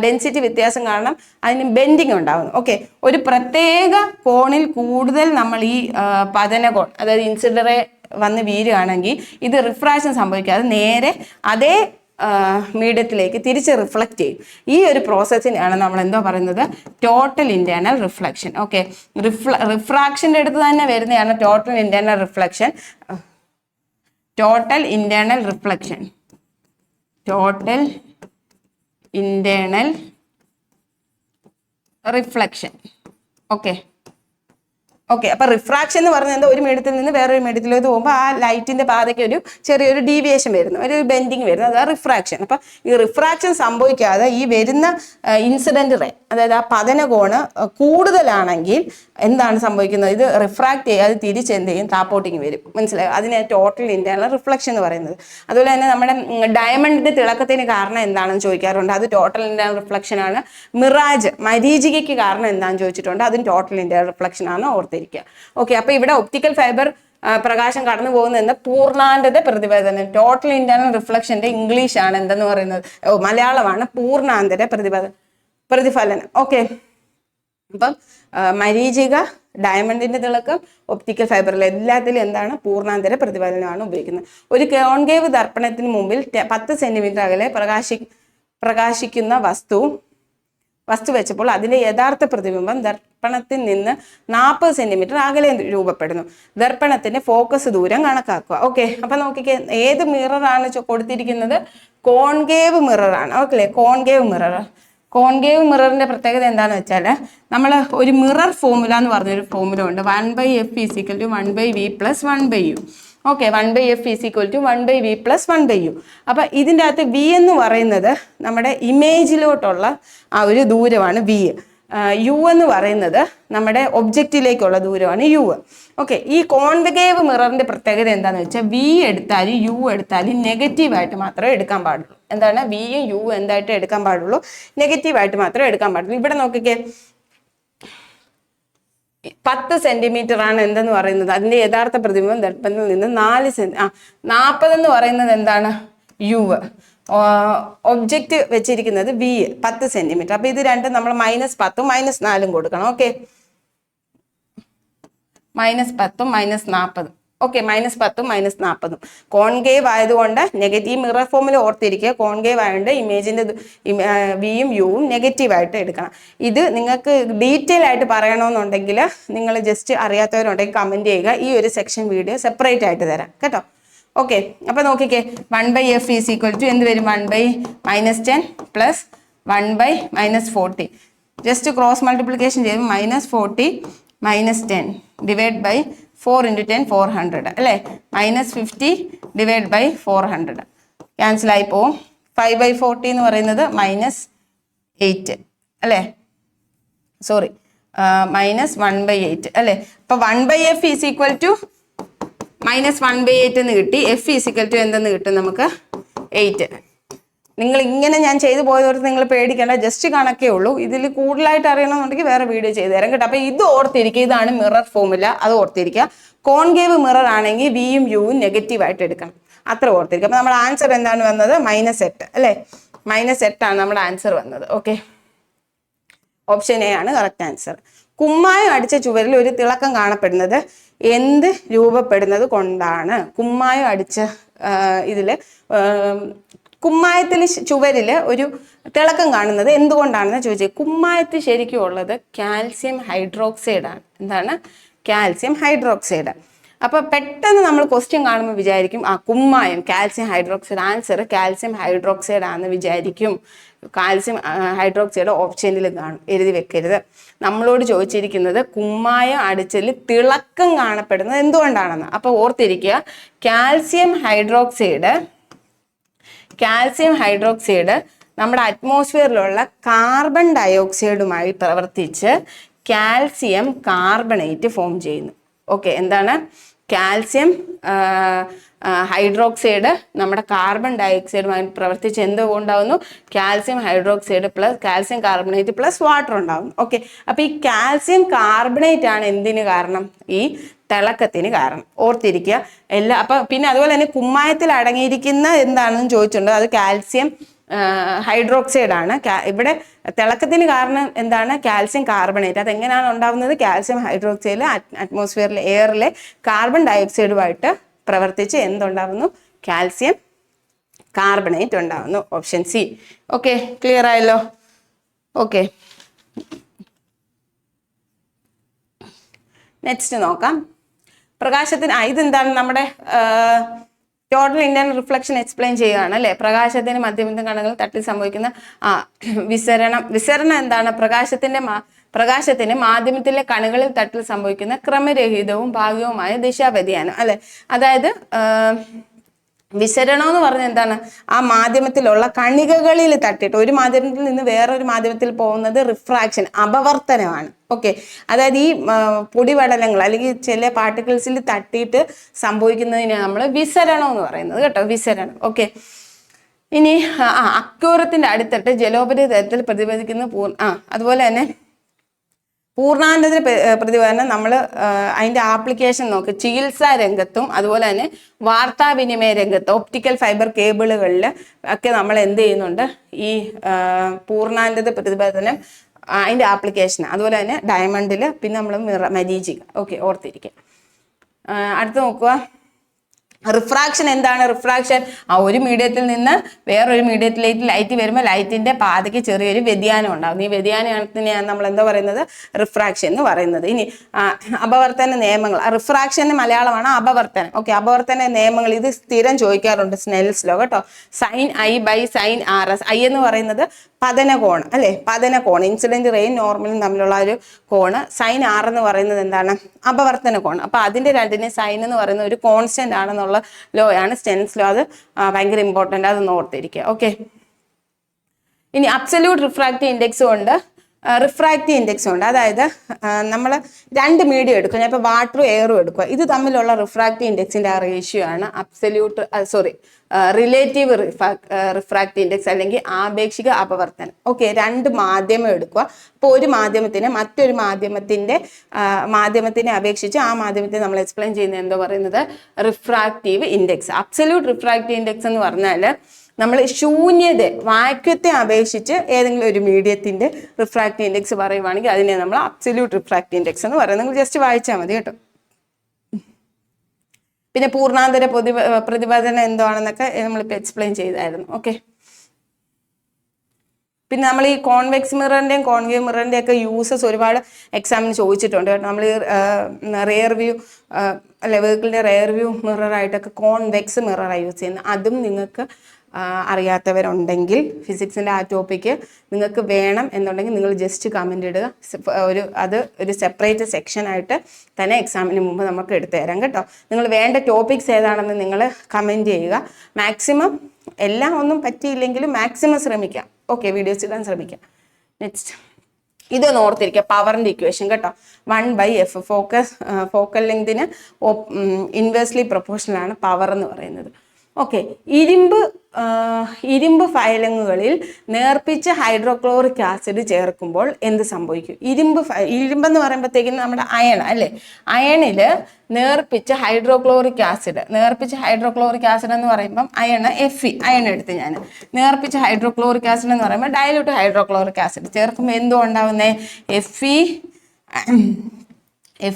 ഡെൻസിറ്റി വ്യത്യാസം കാരണം അതിന് ബെൻഡിങ് ഉണ്ടാവുന്നു. ഓക്കെ, ഒരു പ്രത്യേക കോണിൽ കൂടുതൽ നമ്മൾ ഈ പതനകോൺ അതായത് ഇൻസിഡറെ വന്ന് വീഴുകയാണെങ്കിൽ ഇത് റിഫ്രാക്ഷൻ സംഭവിക്കാതെ നേരെ അതേ മീഡിയത്തിലേക്ക് തിരിച്ച് റിഫ്ലക്റ്റ് ചെയ്യും. ഈ ഒരു പ്രോസസ്സിനെയാണ് നമ്മൾ എന്തോ പറയുന്നത്? Total internal reflection. ഓക്കെ, റിഫ്രാക്ഷൻ്റെ അടുത്ത് തന്നെ വരുന്നതാണ് total internal reflection. Okay, okay, അപ്പൊ റിഫ്രാക്ഷൻ എന്ന് പറഞ്ഞാൽ എന്താ, ഒരു മീഡിയത്തിൽ നിന്ന് വേറൊരു മീഡിയത്തിലേക്ക് പോകുമ്പോൾ ആ ലൈറ്റിന്റെ പാതയ്ക്ക് ഒരു ചെറിയൊരു ഡീവിയേഷൻ വരുന്നു, ഒരു ബെൻഡിങ് വരുന്നു, അതാണ് റിഫ്രാക്ഷൻ. അപ്പൊ ഈ റിഫ്രാക്ഷൻ സംഭവിക്കാതെ ഈ വരുന്ന ഇൻസിഡന്റ് റേ, അതായത് ആ പതനകോണ് കൂടുതലാണെങ്കിൽ എന്താണ് സംഭവിക്കുന്നത്, ഇത് റിഫ്രാക്ട് ചെയ്യാതെ തിരിച്ച് എന്ത് ചെയ്യും, താപ്പോട്ടിങ് വരും. മനസ്സിലായോ? അതിനെ ടോട്ടൽ ഇന്റേണൽ റിഫ്ലക്ഷൻ എന്ന് പറയുന്നത്. അതുപോലെ തന്നെ നമ്മുടെ ഡയമണ്ടിന്റെ തിളക്കത്തിന് കാരണം എന്താണെന്ന് ചോദിക്കാറുണ്ട്, അത് ടോട്ടൽ ഇന്റേണൽ റിഫ്ലക്ഷൻ ആണ്. മിറാജ്, മരീചികയ്ക്ക് കാരണം എന്താണെന്ന് ചോദിച്ചിട്ടുണ്ട്, അതും ടോട്ടൽ ഇന്റേണൽ റിഫ്ലക്ഷൻ ആണ്, ഓർത്തിരിക്കുക. ഓക്കെ, അപ്പൊ ഇവിടെ ഒപ്റ്റിക്കൽ ഫൈബർ പ്രകാശം കടന്നു പോകുന്ന പൂർണ്ണാന്തത പ്രതിഫലനം. ടോട്ടൽ ഇന്റേണൽ റിഫ്ലക്ഷന്റെ ഇംഗ്ലീഷ് ആണ് എന്തെന്ന് പറയുന്നത്, മലയാളമാണ് പൂർണ്ണാന്തര പ്രതിഫലനം. ഓക്കെ, അപ്പം മരീചിക, ഡയമണ്ടിന്റെ തിളക്കം, ഒപ്റ്റിക്കൽ ഫൈബറിൽ എല്ലാത്തിലും എന്താണ്, പൂർണ്ണാന്തര പ്രതിഫലനമാണ് ഉപയോഗിക്കുന്നത്. ഒരു കോൺകേവ് ദർപ്പണത്തിന് മുമ്പിൽ 10 സെന്റിമീറ്റർ അകലെ പ്രകാശിക്കുന്ന വസ്തു വെച്ചപ്പോൾ അതിന്റെ യഥാർത്ഥ പ്രതിബിംബം ദർപ്പണത്തിൽ നിന്ന് 40 സെന്റിമീറ്റർ അകലെ രൂപപ്പെടുന്നു. ദർപ്പണത്തിന്റെ ഫോക്കസ് ദൂരം കണക്കാക്കുക. ഓക്കെ, അപ്പൊ നോക്കിക്കേ, ഏത് മിററാണ് കൊടുത്തിരിക്കുന്നത്, കോൺകേവ് മിററാണ്. ഓക്കെ, കോൺകേവ് മിററിന്റെ പ്രത്യേകത എന്താണെന്ന് വെച്ചാൽ, നമ്മൾ ഒരു മിറർ ഫോർമുല എന്ന് പറഞ്ഞൊരു ഫോർമുല ഉണ്ട്, 1/f = 1/v + 1/u. Okay, 1/f = 1/v + 1/u. അപ്പൊ ഇതിൻ്റെ അകത്ത് v എന്ന് പറയുന്നത് നമ്മുടെ ഇമേജിലോട്ടുള്ള ആ ഒരു ദൂരമാണ് v. u എന്ന് പറയുന്നത് നമ്മുടെ ഒബ്ജക്റ്റിലേക്കുള്ള ദൂരമാണ് u. ഓക്കെ, ഈ കോൺകേവ് മിററിന്റെ പ്രത്യേകത എന്താണെന്ന് വെച്ചാൽ, v എടുത്താലും u എടുത്താലും നെഗറ്റീവായിട്ട് മാത്രമേ എടുക്കാൻ പാടുള്ളൂ. എന്താണ്, വിയും യു എന്തായിട്ട് എടുക്കാൻ പാടുള്ളൂ, നെഗറ്റീവായിട്ട് മാത്രമേ എടുക്കാൻ പാടുള്ളൂ. ഇവിടെ നോക്കിക്കേ, 10 സെന്റിമീറ്റർ ആണ് എന്തെന്ന് പറയുന്നത്, അതിന്റെ യഥാർത്ഥ പ്രതിബിംബം ദർപ്പണത്തിൽ നിന്ന് 40 എന്ന് പറയുന്നത് എന്താണ്, യു. ഒബ്ജക്റ്റ് വെച്ചിരിക്കുന്നത് വി, 10 സെന്റിമീറ്റർ. അപ്പൊ ഇത് രണ്ടും നമ്മൾ -10ഉം -4ഉം കൊടുക്കണം. ഓക്കെ, -10ഉം -40. ഓക്കെ, -10ഉം -40ഉം. കോൺകേവ് ആയതുകൊണ്ട് നെഗറ്റീവ്, മിറർ ഫോമിൽ ഓർത്തിരിക്കുക, കോൺകേവ് ആയതുകൊണ്ട് ഇമേജിന്റെ വിയും യുവും നെഗറ്റീവായിട്ട് എടുക്കണം. ഇത് നിങ്ങൾക്ക് ഡീറ്റെയിൽ ആയിട്ട് പറയണമെന്നുണ്ടെങ്കിൽ നിങ്ങൾ ജസ്റ്റ് അറിയാത്തവരുണ്ടെങ്കിൽ കമന്റ് ചെയ്യുക, ഈ ഒരു സെക്ഷൻ വീഡിയോ സെപ്പറേറ്റ് ആയിട്ട് തരാം കേട്ടോ. ഓക്കെ, അപ്പൊ നോക്കിക്കേ, 1/f = എന്ത് വരും, 1/-10 + 1/-40. ജസ്റ്റ് ക്രോസ് മൾട്ടിപ്ലിക്കേഷൻ ചെയ്യുമ്പോൾ -40 - 10 / 4 × 10 400 അല്ലേ, -50 / 400 ക്യാൻസൽ ആയി പോവും. 5/40 എന്ന് പറയുന്നത് -8 അല്ലേ, സോറി, -1/8 അല്ലേ. അപ്പൊ 1/f = -1/8 എന്ന് കിട്ടി. f = എന്തെന്ന് കിട്ടും നമുക്ക്, 8. നിങ്ങൾ ഇങ്ങനെ ഞാൻ ചെയ്തു പോയതോർത്ത് നിങ്ങൾ പേടിക്കേണ്ട, ജസ്റ്റ് കണക്കേ ഉള്ളൂ. ഇതിൽ കൂടുതലായിട്ട് അറിയണമെന്നുണ്ടെങ്കിൽ വേറെ വീഡിയോ ചെയ്തു തരാം കേട്ടോ. അപ്പൊ ഇത് ഓർത്തിരിക്കുക, ഇതാണ് മിറർ ഫോർമുല, അത് ഓർത്തിരിക്കുക. കോൺകേവ് മിറർ ആണെങ്കിൽ വിയും യുവും നെഗറ്റീവായിട്ട് എടുക്കണം, അത്ര ഓർത്തിരിക്കുക. അപ്പൊ നമ്മുടെ ആൻസർ എന്താണ് വന്നത്, -8 അല്ലേ, -8 ആണ് നമ്മുടെ ആൻസർ വന്നത്. ഓക്കെ, ഓപ്ഷൻ എ ആണ് കറക്റ്റ് ആൻസർ. കുമ്മായം അടിച്ച ചുവരിൽ ഒരു തിളക്കം കാണപ്പെടുന്നത് എന്ത് രൂപപ്പെടുന്നത് കൊണ്ടാണ്? കുമ്മായം അടിച്ച കുമ്മായത്തിൽ ചുവരിൽ ഒരു തിളക്കം കാണുന്നത് എന്തുകൊണ്ടാണെന്ന് ചോദിച്ചത്. കുമ്മായത്തിൽ ശരിക്കും ഉള്ളത് കാൽസ്യം ഹൈഡ്രോക്സൈഡ് ആണ്. എന്താണ്, കാൽസ്യം ഹൈഡ്രോക്സൈഡ്. അപ്പൊ പെട്ടെന്ന് നമ്മൾ ക്വസ്റ്റ്യൻ കാണുമ്പോൾ വിചാരിക്കും കുമ്മായം, calcium hydroxide. Answer calcium hydroxide ആണെന്ന് വിചാരിക്കും. കാൽസ്യം ഹൈഡ്രോക്സൈഡ് ഓപ്ഷനിൽ കാണും, എഴുതി വെക്കരുത്. നമ്മളോട് ചോദിച്ചിരിക്കുന്നത് കുമ്മായം അടിച്ചതിൽ തിളക്കം കാണപ്പെടുന്നത് എന്തുകൊണ്ടാണെന്ന്. അപ്പൊ ഓർത്തിരിക്കുക, കാൽസ്യം ഹൈഡ്രോക്സൈഡ് നമ്മുടെ അറ്റ്മോസ്ഫിയറിലുള്ള കാർബൺ ഡയോക്സൈഡുമായി പ്രവർത്തിച്ച് കാൽസ്യം കാർബണേറ്റ് ഫോം ചെയ്യുന്നു. ഓക്കെ, എന്താണ്, കാൽസ്യം ഹൈഡ്രോക്സൈഡ് നമ്മുടെ കാർബൺ ഡയോക്സൈഡുമായി പ്രവർത്തിച്ച് എന്തുകൊണ്ടാവുന്നു, calcium hydroxide plus calcium carbonate plus water ഉണ്ടാവുന്നു. ഓക്കെ, അപ്പൊ ഈ കാൽസ്യം കാർബണേറ്റ് ആണ് എന്തിന് കാരണം, ഈ തിളക്കത്തിന് കാരണം. ഓർത്തിരിക്കുക അപ്പൊ പിന്നെ അതുപോലെ തന്നെ കുമ്മായത്തിൽ അടങ്ങിയിരിക്കുന്ന എന്താണെന്ന് ചോദിച്ചിട്ടുണ്ട്, അത് കാൽസ്യം ഹൈഡ്രോക്സൈഡ് ആണ്. ഇവിടെ തിളക്കത്തിന് കാരണം എന്താണ്, കാൽസ്യം കാർബണേറ്റ്. അതെങ്ങനെയാണ് ഉണ്ടാവുന്നത്, കാൽസ്യം ഹൈഡ്രോക്സൈഡിൽ അറ്റ്മോസ്ഫിയറിലെ എയറിലെ കാർബൺ ഡയോക്സൈഡുമായിട്ട് പ്രവർത്തിച്ച് എന്തുണ്ടാവുന്നു, കാൽസ്യം കാർബണേറ്റ് ഉണ്ടാവുന്നു. Option C. ഓക്കെ, ക്ലിയർ ആയല്ലോ. ഓക്കെ, നെക്സ്റ്റ് നോക്കാം. പ്രകാശത്തിന് ഇതെന്താണ്, നമ്മുടെ ടോട്ടൽ ഇന്റേണൽ റിഫ്ലക്ഷൻ എക്സ്പ്ലെയിൻ ചെയ്യുകയാണ് അല്ലെ. പ്രകാശത്തിന് മധ്യബിന്ദു കണങ്ങൾ തട്ടിൽ സംഭവിക്കുന്ന വിസരണം എന്താണ്, പ്രകാശത്തിന് മാധ്യമത്തിലെ കണുകളിൽ തട്ടിൽ സംഭവിക്കുന്ന ക്രമരഹിതവും ഭാഗികവുമായ ദിശാവ്യതിയാനം അല്ലെ. അതായത് വിസരണം എന്ന് പറഞ്ഞാൽ എന്താണ്? ആ മാധ്യമത്തിലുള്ള കണികകളിൽ തട്ടിയിട്ട് ഒരു മാധ്യമത്തിൽ നിന്ന് വേറൊരു മാധ്യമത്തിൽ പോകുന്നത് റിഫ്രാക്ഷൻ, അപവർത്തനമാണ്. ഓക്കെ, അതായത് ഈ പൊടിപടലങ്ങൾ അല്ലെങ്കിൽ ചില പാർട്ടിക്കിൾസിൽ തട്ടിയിട്ട് സംഭവിക്കുന്നതിനാണ് നമ്മൾ വിസരണം എന്ന് പറയുന്നത് കേട്ടോ, വിസരണം. ഓക്കെ, ഇനി അക്യൂറത്തിന്റെ അടിത്തട്ട് ജലോപരിതലത്തിൽ പ്രതിഫലിക്കുന്ന അതുപോലെ തന്നെ പൂർണ്ണാനന്ദ പ്രതിഫലനം നമ്മൾ അതിൻ്റെ ആപ്ലിക്കേഷൻ നോക്ക്. ചികിത്സാ രംഗത്തും അതുപോലെ തന്നെ വാർത്താവിനിമയ രംഗത്ത് ഒപ്റ്റിക്കൽ ഫൈബർ കേബിളുകളിൽ ഒക്കെ നമ്മൾ എന്ത് ചെയ്യുന്നുണ്ട്? ഈ പൂർണ്ണാനന്ദ പ്രതിഫലനം അതിൻ്റെ ആപ്ലിക്കേഷൻ. അതുപോലെ തന്നെ ഡയമണ്ടിൽ, പിന്നെ നമ്മൾ മരീചിക. ഓക്കെ, ഓർത്തിരിക്കുക. അടുത്ത് നോക്കുക, റിഫ്രാക്ഷൻ എന്താണ്? റിഫ്രാക്ഷൻ ഒരു മീഡിയത്തിൽ നിന്ന് വേറൊരു മീഡിയത്തിലേക്ക് ലൈറ്റ് വരുമ്പോൾ ലൈറ്റിന്റെ പാതയ്ക്ക് ചെറിയൊരു വ്യതിയാനം ഉണ്ടാകും. ഈ വ്യതിയാനത്തിനെയാണ് നമ്മൾ എന്താ പറയുന്നത്? റിഫ്രാക്ഷൻ എന്ന് പറയുന്നത്. ഇനി അപവർത്തന നിയമങ്ങൾ. റിഫ്രാക്ഷന്റെ മലയാളമാണ് അപവർത്തനം. ഓക്കെ, അപവർത്തന നിയമങ്ങൾ ഇത് സ്ഥിരം ചോദിക്കാറുണ്ട് സ്നെൽസ് ലോ കേട്ടോ. Sine I by sine R S. I എന്ന് പറയുന്നത് പതനകോൺ അല്ലെ, പതനകോൺ, ഇൻസിഡന്റ് റേയും നോർമലും തമ്മിലുള്ള ഒരു കോണ്. സൈൻ ആർ എന്ന് പറയുന്നത് എന്താണ്? അപവർത്തന കോൺ. അപ്പൊ അതിന്റെ രണ്ടിനെ സൈൻ എന്ന് പറയുന്ന ഒരു കോൺസ്റ്റന്റ് ആണെന്നുള്ള ലോ ആണ് സ്റ്റെൻസ് ലോ. അത് ഭയങ്കര ഇമ്പോർട്ടൻ്റ്, അതൊന്ന് ഓർത്തിരിക്കുക. ഓക്കെ, ഇനി അബ്സല്യൂട്ട് റിഫ്രാക്റ്റീവ് ഇൻഡെക്സും ഉണ്ട്, റിഫ്രാക്റ്റീവ് ഇൻഡെക്സും ഉണ്ട്. അതായത് നമ്മൾ രണ്ട് മീഡിയം എടുക്കുക, ഞാൻ ഇപ്പോൾ വാട്ടറും എയറും എടുക്കുക. ഇത് തമ്മിലുള്ള റിഫ്രാക്റ്റീവ് ഇൻഡെക്സിന്റെ ആ റേഷ്യോ ആണ് റിലേറ്റീവ് റിഫ്രാക്റ്റീവ് ഇൻഡെക്സ് അല്ലെങ്കിൽ ആപേക്ഷിക അപവർത്തനം. ഓക്കെ, രണ്ട് മാധ്യമം എടുക്കുക. അപ്പോൾ ഒരു മാധ്യമത്തിന് മറ്റൊരു മാധ്യമത്തിനെ അപേക്ഷിച്ച് ആ മാധ്യമത്തെ നമ്മൾ എക്സ്പ്ലെയിൻ ചെയ്യുന്നത് എന്തോ പറയുന്നത്? Refractive index. Absolute refractive index എന്ന് പറഞ്ഞാൽ നമ്മൾ ശൂന്യത, വാക്യത്തെ അപേക്ഷിച്ച് ഏതെങ്കിലും ഒരു മീഡിയത്തിന്റെ റിഫ്രാക്റ്റീവ് ഇൻഡെക്സ് പറയുവാണെങ്കിൽ അതിനെ നമ്മൾ അബ്സല്യൂട്ട് റിഫ്രാക്റ്റീവ് ഇൻഡെക്സ് എന്ന് പറയുന്നത്. നിങ്ങൾ ജസ്റ്റ് വായിച്ചാൽ മതി കേട്ടോ. പിന്നെ പൂർണ്ണാന്തര പ്രതിപാദനം എന്താണെന്നൊക്കെ നമ്മളിപ്പോൾ എക്സ്പ്ലെയിൻ ചെയ്തായിരുന്നു. ഓക്കെ, പിന്നെ നമ്മൾ ഈ കോൺവെക്സ് മിററിന്റെയും കോൺകേവ് മിററിന്റെയും ഒക്കെ യൂസസ് ഒരുപാട് എക്സാമിന് ചോദിച്ചിട്ടുണ്ട് കേട്ടോ. നമ്മൾ ഈ റെയർ വ്യൂ അല്ലെ, വെഹിക്കിളിന്റെ റെയർ വ്യൂ മിററായിട്ടൊക്കെ കോൺവെക്സ് മിററായി യൂസ് ചെയ്യുന്നത്. അതും നിങ്ങൾക്ക് അറിയാത്തവരുണ്ടെങ്കിൽ ഫിസിക്സിൻ്റെ ആ ടോപ്പിക്ക് നിങ്ങൾക്ക് വേണം എന്നുണ്ടെങ്കിൽ നിങ്ങൾ ജസ്റ്റ് കമൻ്റ് ഇടുക. ഒരു സെപ്പറേറ്റ് സെക്ഷനായിട്ട് തന്നെ എക്സാമിന് മുമ്പ് നമുക്ക് എടുത്തു തരാം കേട്ടോ. നിങ്ങൾ വേണ്ട ടോപ്പിക്സ് ഏതാണെന്ന് നിങ്ങൾ കമൻറ്റ് ചെയ്യുക. മാക്സിമം എല്ലാം ഒന്നും പറ്റിയില്ലെങ്കിലും മാക്സിമം ശ്രമിക്കാം. ഓക്കെ, വീഡിയോസ് ഇടാൻ ശ്രമിക്കാം. നെക്സ്റ്റ് ഇതൊന്ന് ഓർത്തിരിക്കുക, പവറിൻ്റെ ഇക്വേഷൻ കേട്ടോ. 1/f ഫോക്കൽ ലെങ്തിന് ഇൻവേഴ്സ്ലി പ്രൊപ്പോർഷണൽ ആണ് പവർ എന്ന് പറയുന്നത്. ഓക്കെ, ഇരുമ്പ് ഫയലിങ്ങുകളിൽ നേർപ്പിച്ച ഹൈഡ്രോക്ലോറിക് ആസിഡ് ചേർക്കുമ്പോൾ എന്ത് സംഭവിക്കും? ഇരുമ്പെന്ന് പറയുമ്പോഴത്തേക്കും നമ്മുടെ അയൺ അല്ലേ, അയണിൽ നേർപ്പിച്ച ഹൈഡ്രോക്ലോറിക് ആസിഡ് എന്ന് പറയുമ്പം Fe അയൺ എടുത്ത് ഞാൻ നേർപ്പിച്ച ഹൈഡ്രോക്ലോറിക് ആസിഡ് എന്ന് പറയുമ്പോൾ ഡയലൂട്ട് ഹൈഡ്രോക്ലോറിക് ആസിഡ് ചേർക്കുമ്പോൾ എന്തോ ഉണ്ടാവുന്നേ?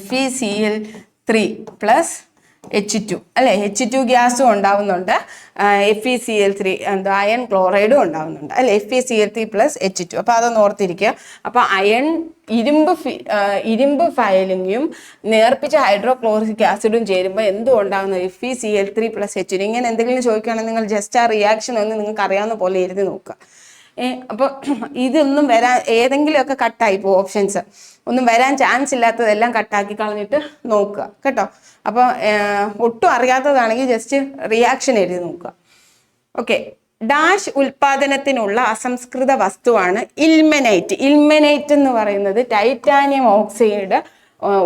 FeCl3 പ്ലസ് H2 അല്ലെ, H2 ഗ്യാസും ഉണ്ടാവുന്നുണ്ട്, FeCl3 എന്താ അയൺ ക്ലോറൈഡും ഉണ്ടാവുന്നുണ്ട് അല്ലെ, FeCl3 പ്ലസ് H2. അപ്പൊ അതൊന്ന് ഓർത്തിരിക്കുക. അപ്പൊ അയൺ ഇരുമ്പ് ഫയലിങ്ങും നേർപ്പിച്ച ഹൈഡ്രോക്ലോറിക് ആസിഡും ചേരുമ്പോൾ എന്തും ഉണ്ടാകുന്നത്? FeCl3 plus H2. ഇങ്ങനെ എന്തെങ്കിലും ചോദിക്കുകയാണെങ്കിൽ നിങ്ങൾ ജസ്റ്റ് ആ റിയാക്ഷൻ ഒന്ന് നിങ്ങൾക്ക് അറിയാവുന്ന പോലെ എഴുതി നോക്കുക. അപ്പോൾ ഇതൊന്നും വരാൻ ഏതെങ്കിലുമൊക്കെ കട്ടായി പോകും, ഓപ്ഷൻസ് ഒന്നും വരാൻ ചാൻസ് ഇല്ലാത്തതെല്ലാം കട്ടാക്കി കളഞ്ഞിട്ട് നോക്കുക കേട്ടോ. അപ്പോൾ ഒട്ടും അറിയാത്തതാണെങ്കിൽ ജസ്റ്റ് റിയാക്ഷൻ എഴുതി നോക്കുക. ഓക്കെ, ഡാഷ് ഉൽപാദനത്തിനുള്ള അസംസ്കൃത വസ്തുവാണ് ഇൽമെനൈറ്റ്. ഇൽമെനൈറ്റ് എന്ന് പറയുന്നത് ടൈറ്റാനിയം ഓക്സൈഡ്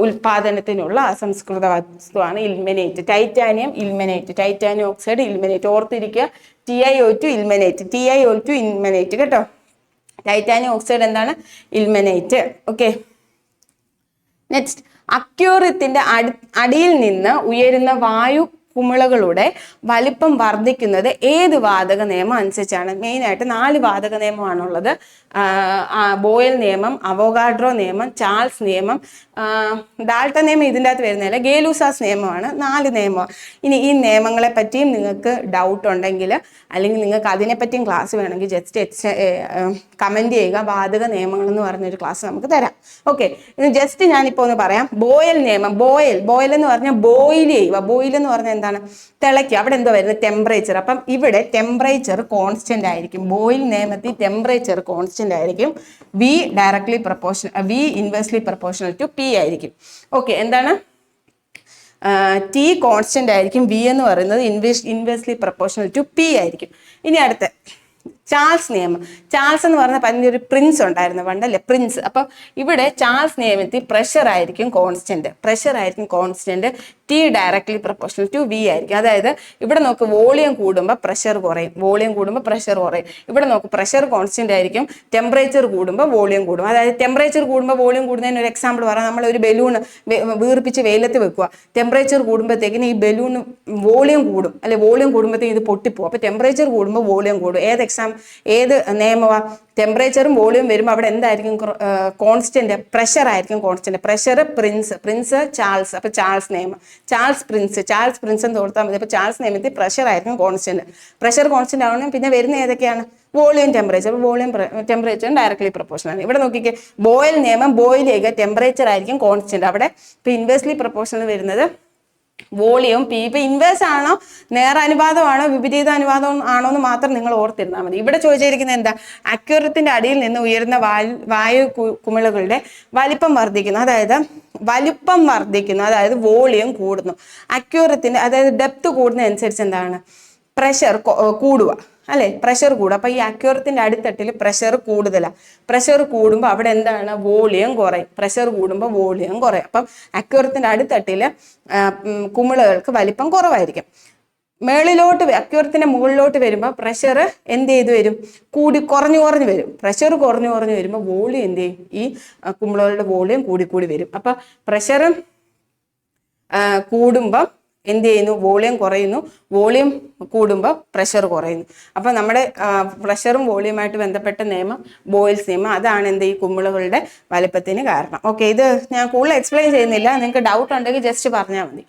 ഉൽപാദനത്തിനുള്ള അസംസ്കൃത വസ്തുവാണ് ഇൽമെനൈറ്റ്. Titanium oxide ഇൽമെനൈറ്റ്. ഓർത്തിരിക്കുക, TiO2 ഇൽമെനൈറ്റ് കേട്ടോ. ടൈറ്റാനിയം ഓക്സൈഡ് എന്താണ്? ഇൽമെനൈറ്റ്. ഓക്കെ, നെക്സ്റ്റ് അക്യൂറിയത്തിന്റെ അടിയിൽ നിന്ന് ഉയരുന്ന വായു കുമിളകളുടെ വലിപ്പം വർദ്ധിക്കുന്നത് ഏത് വാതക നിയമം അനുസരിച്ചാണ്? മെയിനായിട്ട് 4 വാതക നിയമമാണുള്ളത്. ബോയിൽ നിയമം, അവോഗാഡ്രോ നിയമം, ചാൾസ് നിയമം, ഡാൽട്ടൺ നിയമം ഇതിൻ്റെ അകത്ത് വരുന്നില്ല, ഗേ-ലൂസാസ് നിയമമാണ്. 4 നിയമം. ഇനി ഈ നിയമങ്ങളെ പറ്റിയും നിങ്ങൾക്ക് ഡൗട്ട് ഉണ്ടെങ്കിൽ അല്ലെങ്കിൽ നിങ്ങൾക്ക് അതിനെപ്പറ്റിയും ക്ലാസ് വേണമെങ്കിൽ ജസ്റ്റ് കമൻറ്റ് ചെയ്യുക. വാതക നിയമങ്ങൾ എന്ന് പറഞ്ഞൊരു ക്ലാസ് നമുക്ക് തരാം. ഓക്കെ, ഇനി ജസ്റ്റ് ഞാനിപ്പോൾ ഒന്ന് പറയാം. ബോയിൽ നിയമം. ബോയിൽ എന്ന് പറഞ്ഞാൽ ബോയിൽ ചെയ്യുക. ബോയിൽ എന്ന് പറഞ്ഞാൽ എന്താണ് തിളയ്ക്കുക, അവിടെ എന്തോ വരുന്നത് ടെമ്പറേച്ചർ. അപ്പം ഇവിടെ ടെമ്പറേച്ചർ കോൺസ്റ്റന്റ് ആയിരിക്കും. ബോയിൽ നിയമത്തിൽ ടെമ്പറേച്ചർ കോൺസ്റ്റന്റ് ആയിരിക്കും. V directly proportional, V inversely proportional to P ആയിരിക്കും. ഓക്കെ, എന്താണ് ടി കോൺസ്റ്റന്റ് ആയിരിക്കും, വി എന്ന് പറയുന്നത് ഇൻവേഴ്സ്ലി പ്രൊപ്പോർഷണൽ ടു പി ആയിരിക്കും. ഇനി അടുത്ത ചാൾസ് നിയമം. ചാൾസ് എന്ന് പറഞ്ഞ പണ്ടൊരു പ്രിൻസ് ഉണ്ടായിരുന്നു പണ്ടല്ലേ, പ്രിൻസ്. അപ്പം ഇവിടെ ചാൾസ് നിയമത്തിൽ പ്രഷർ ആയിരിക്കും constant, T directly proportional to V ആയിരിക്കും. അതായത് ഇവിടെ നോക്ക് വോളിയം കൂടുമ്പോൾ പ്രഷർ കുറയും, ഇവിടെ നോക്ക് പ്രഷർ കോൺസ്റ്റന്റ് ആയിരിക്കും, ടെമ്പറേച്ചർ കൂടുമ്പോൾ വോളിയം കൂടും. അതായത് ടെമ്പറേച്ചർ കൂടുമ്പോൾ വോളിയം കൂടുന്നതിന് ഒരു എക്സാമ്പിൾ പറയാം. നമ്മൾ ഒരു ബലൂൺ വീർപ്പിച്ച് വെയിലത്ത് വെക്കുക, ടെമ്പറേച്ചർ കൂടുമ്പോഴത്തേക്കിന് ഈ ബലൂൺ വോളിയം കൂടും അല്ലെ, വോളിയം കൂടുമ്പോഴത്തേക്ക് ഇത് പൊട്ടിപ്പോകും. അപ്പോൾ ടെമ്പറേച്ചർ കൂടുമ്പോൾ വോളിയം കൂടും. ഏത് നിയമമാ? ടെമ്പറേച്ചറും വോളിയം വരുമ്പോൾ അവിടെ എന്തായിരിക്കും കോൺസ്റ്റന്റ്? പ്രഷർ ആയിരിക്കും കോൺസ്റ്റന്റ്. Pressure Prince Charles. അപ്പൊ ചാൾസ് നിയമം, ചാൾസ് പ്രിൻസ് എന്ന് കൊടുത്താൽ മതി. അപ്പൊ ചാൾസ് നിയമത്തിൽ പ്രഷർ ആയിരിക്കും കോൺസ്റ്റന്റ്. പ്രഷർ കോൺസ്റ്റന്റ് ആവണം. പിന്നെ വരുന്ന ഏതൊക്കെയാണ്? Volume temperature. Volume temperature directly proportional ആണ്. ഇവിടെ നോക്കിക്കേ, ബോയിൽ നിയമം, ബോയിൽ ചെയ്യുക, ടെമ്പറേച്ചർ ആയിരിക്കും കോൺസ്റ്റന്റ്. അവിടെ ഇപ്പൊ ഇൻവേഴ്സ്ലി പ്രൊപ്പോർഷണൽ വരുന്നത് വോളിയം പി. ഇപ്പൊ ഇൻവേഴ്സ് ആണോ, നേർ അനുപാതമാണോ, വിപരീത അനുപാതം ആണോ എന്ന് മാത്രം നിങ്ങൾ ഓർത്തിരുന്നാൽ മതി. ഇവിടെ ചോദിച്ചിരിക്കുന്നത് എന്താ? അക്വേറിയത്തിന്റെ അടിയിൽ നിന്ന് ഉയരുന്ന വായു കുമിളകളുടെ വലിപ്പം വർദ്ധിക്കുന്നു, അതായത് വോളിയം കൂടുന്നു. അക്വേറിയത്തിന്റെ അതായത് ഡെപ്ത് കൂടുന്നതനുസരിച്ച് എന്താണ്? പ്രഷർ കൂടുക അല്ലെ, പ്രഷർ കൂടുക. അപ്പൊ ഈ അക്വേറിയത്തിന്റെ അടിത്തട്ടിൽ പ്രഷർ കൂടുതലാണ്. പ്രഷർ കൂടുമ്പോൾ അവിടെ എന്താണ്? വോളിയം കുറയും. പ്രഷർ കൂടുമ്പോൾ വോളിയം കുറയും. അപ്പം അക്വേറിയത്തിന്റെ അടിത്തട്ടില് കുമിളകൾക്ക് വലിപ്പം കുറവായിരിക്കും. അക്വേറിയത്തിന്റെ മുകളിലോട്ട് വരുമ്പോൾ പ്രഷർ എന്ത് ചെയ്ത് വരും? കുറഞ്ഞു വരും. പ്രഷർ കുറഞ്ഞു വരുമ്പോൾ വോളിയം എന്ത് ചെയ്യും? ഈ കുമിളകളുടെ വോളിയം കൂടി വരും. അപ്പൊ പ്രഷർ കൂടുമ്പം എന്ത് ചെയ്യുന്നു? വോളിയം കുറയുന്നു. വോളിയം കൂടുമ്പോൾ പ്രഷർ കുറയുന്നു. അപ്പൊ നമ്മുടെ പ്രഷറും വോളിയമായിട്ട് ബന്ധപ്പെട്ട നിയമം ബോയിൽസ് നിയമം. അതാണ് എന്ത്? ഈ കുമിളകളുടെ വലിപ്പത്തിന് കാരണം. ഓക്കെ, ഇത് ഞാൻ കൂടുതൽ എക്സ്പ്ലെയിൻ ചെയ്യുന്നില്ല. നിങ്ങൾക്ക് ഡൗട്ട് ഉണ്ടെങ്കിൽ ജസ്റ്റ് പറഞ്ഞാൽ മതി.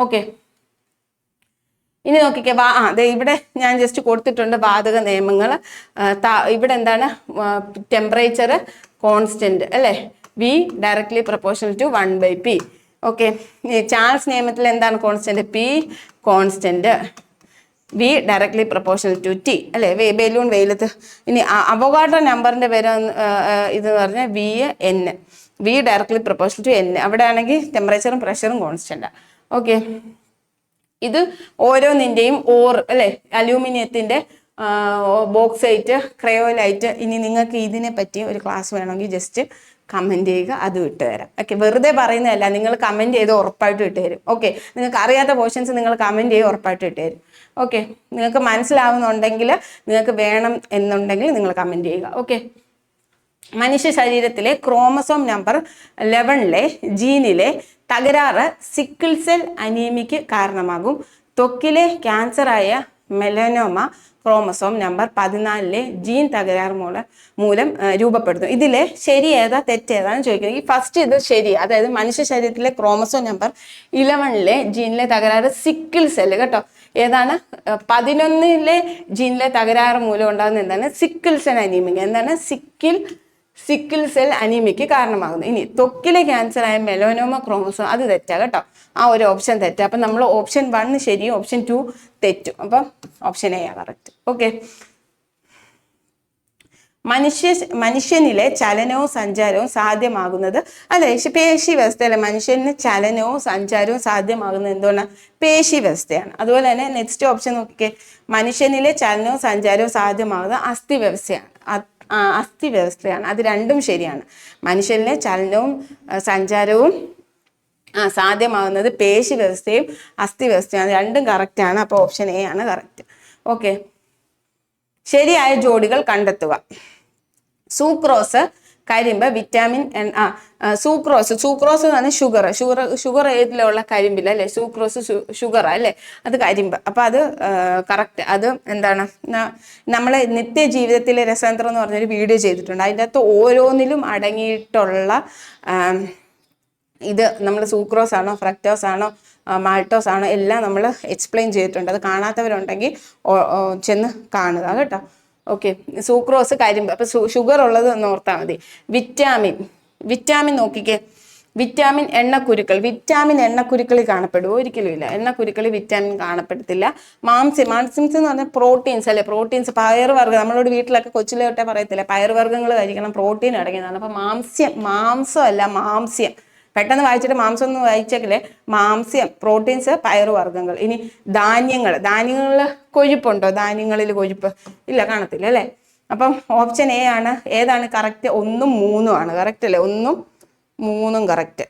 ഓക്കെ, ഇനി നോക്കിക്കേ, അതെ ഇവിടെ ഞാൻ ജസ്റ്റ് കൊടുത്തിട്ടുണ്ട് വാതക നിയമങ്ങൾ. ഇവിടെ എന്താണ്? ടെമ്പറേച്ചർ കോൺസ്റ്റന്റ് അല്ലെ, V directly proportional to 1/p. Okay, Charles നിയമത്തിൽ എന്താണ് constant? P constant, V directly proportional to T അല്ലെ, ബലൂൺ വെയിലത്ത്. ഇനി അവോഗാഡ്രോ നമ്പറിന്റെ പേര് ഇത് പറഞ്ഞാൽ V directly proportional to N. അവിടെ ആണെങ്കിൽ ടെമ്പറേച്ചറും പ്രഷറും കോൺസ്റ്റന്റാ. ഓക്കെ, ഇത് ഓരോന്നിൻ്റെയും അല്ലെ, അലൂമിനിയത്തിന്റെ ബോക്സൈറ്റ്, ക്രയോലൈറ്റ്. ഇനി നിങ്ങൾക്ക് ഇതിനെ പറ്റി ഒരു ക്ലാസ് വേണമെങ്കിൽ ജസ്റ്റ് കമന്റ് ചെയ്യുക, അത് വിട്ടുതരാം. ഓക്കെ, വെറുതെ പറയുന്നതല്ല, നിങ്ങൾ കമന്റ് ചെയ്ത് ഉറപ്പായിട്ട് ഇട്ടുതരും. ഓക്കെ, നിങ്ങൾക്ക് അറിയാത്ത പോർഷൻസ് നിങ്ങൾ കമന്റ് ചെയ്ത് ഉറപ്പായിട്ട് ഇട്ടുതരും. ഓക്കെ, നിങ്ങൾക്ക് മനസ്സിലാവുന്നുണ്ടെങ്കിൽ, നിങ്ങൾക്ക് വേണം എന്നുണ്ടെങ്കിൽ നിങ്ങൾ കമന്റ് ചെയ്യുക. ഓക്കെ, മനുഷ്യ ശരീരത്തിലെ ക്രോമസോം നമ്പർ 11 ജീനിലെ തകരാറ് സിക്കിൾ സെൽ അനീമിക്ക് കാരണമാകും. ത്വക്കിലെ ക്യാൻസറായ മെലനോമ ക്രോമസോം നമ്പർ 14 ജീൻ തകരാറ് മൂലം രൂപപ്പെടുന്നു. ഇതിലെ ശരി ഏതാ തെറ്റേതാന്ന് ചോദിക്കുന്നത്. ഈ ഫസ്റ്റ് ഇത് ശരി, അതായത് മനുഷ്യ ശരീരത്തിലെ ക്രോമസോം നമ്പർ 11 ജീനിലെ തകരാറ് സിക്കിൾ സെല്ല് കേട്ടോ. ഏതാണ്? 11 ജീനിലെ തകരാറ് മൂലം ഉണ്ടാകുന്ന എന്താണ്? Sickle cell anaemic. എന്താണ്? സിക്കിൾ സെൽ അനീമിക്ക് കാരണമാകുന്നു. ഇനി ത്വക്കിലെ ക്യാൻസറായ മെലനോമ ക്രോമസോം, അത് തെറ്റാ കേട്ടോ. ആ ഒരു ഓപ്ഷൻ തെറ്റാ. അപ്പം നമ്മൾ ഓപ്ഷൻ 1 ശരിയും ഓപ്ഷൻ 2 തെറ്റും. അപ്പം ഓപ്ഷൻ എ കറക്റ്റ്. ഓക്കെ, മനുഷ്യനിലെ ചലനവും സഞ്ചാരവും സാധ്യമാകുന്നത് അല്ലെ പേശി വ്യവസ്ഥയല്ലേ. മനുഷ്യന് ചലനവും സഞ്ചാരവും സാധ്യമാകുന്നത് എന്തുകൊണ്ടാണ്? പേശി വ്യവസ്ഥയാണ്. അതുപോലെ തന്നെ നെക്സ്റ്റ് ഓപ്ഷൻ നോക്കിക്കേ, മനുഷ്യനിലെ ചലനവും സഞ്ചാരവും സാധ്യമാകുന്നത് അസ്ഥി വ്യവസ്ഥയാണ്. അത് രണ്ടും ശരിയാണ്. മനുഷ്യനിലെ ചലനവും സഞ്ചാരവും സാധ്യമാകുന്നത് പേശി വ്യവസ്ഥയും അസ്ഥി വ്യവസ്ഥയാണ്. രണ്ടും കറക്റ്റാണ്. അപ്പോൾ ഓപ്ഷൻ എ ആണ് കറക്റ്റ്. ഓക്കെ, ശരിയായ ജോഡികൾ കണ്ടെത്തുക. സൂക്രോസ്, കരിമ്പ്, വിറ്റാമിൻ സൂക്രോസ് എന്ന് പറഞ്ഞാൽ ഷുഗർ ഏതിലുള്ള കരിമ്പില്ല അല്ലെ. സൂക്രോസ് ഷുഗർ അല്ലെ, അത് കരിമ്പ്. അപ്പൊ അത് കറക്റ്റ്. അത് എന്താണ്? നമ്മളെ നിത്യജീവിതത്തിലെ രസതന്ത്രം എന്ന് പറഞ്ഞൊരു വീഡിയോ ചെയ്തിട്ടുണ്ട്. അതിൻ്റെ അകത്ത് ഓരോന്നിലും അടങ്ങിയിട്ടുള്ള ഇത് നമ്മൾ സൂക്രോസ് ആണോ, ഫ്രക്ടോസ് ആണോ, മാൾട്ടോസ് ആണോ, എല്ലാം നമ്മൾ എക്സ്പ്ലെയിൻ ചെയ്തിട്ടുണ്ട്. അത് കാണാത്തവരുണ്ടെങ്കിൽ ചെന്ന് കാണുക കേട്ടോ. ഓക്കെ, സൂക്രോസ്, കരിമ്പ്. അപ്പൊ ഷുഗർ ഉള്ളത് നോർത്താൽ മതി. വിറ്റാമിൻ നോക്കിക്കേ, വിറ്റാമിൻ എണ്ണക്കുരുക്കളിൽ കാണപ്പെടുമോ? ഒരിക്കലും ഇല്ല. എണ്ണക്കുരുക്കളിൽ വിറ്റാമിൻ കാണപ്പെടത്തില്ല. മാംസ്യംസ് എന്ന് പറഞ്ഞാൽ പ്രോട്ടീൻസ് അല്ലെ, പ്രോട്ടീൻസ്, പയറുവർഗ്ഗം, നമ്മളോട് വീട്ടിലൊക്കെ കൊച്ചിലെ തൊട്ടേ പറയത്തില്ല പയറുവർഗ്ഗങ്ങൾ കഴിക്കണം, പ്രോട്ടീൻ അടങ്ങിയതാണ്. അപ്പൊ മാംസമല്ല, മാംസ്യം. പെട്ടെന്ന് വായിച്ചിട്ട് മാംസം ഒന്നും വായിച്ചേക്കില്ലേ, മാംസ്യം, പ്രോട്ടീൻസ്, പയറുവർഗ്ഗങ്ങൾ. ഇനി ധാന്യങ്ങളിൽ കൊഴുപ്പുണ്ടോ? ധാന്യങ്ങളിൽ കൊഴുപ്പ് ഇല്ല, കാണത്തില്ല അല്ലെ. അപ്പം ഓപ്ഷൻ എ ആണ്. ഏതാണ് കറക്റ്റ്? 1ഉം 3ഉം ആണ് കറക്റ്റ് അല്ലേ? 1ഉം 3ഉം കറക്റ്റ്.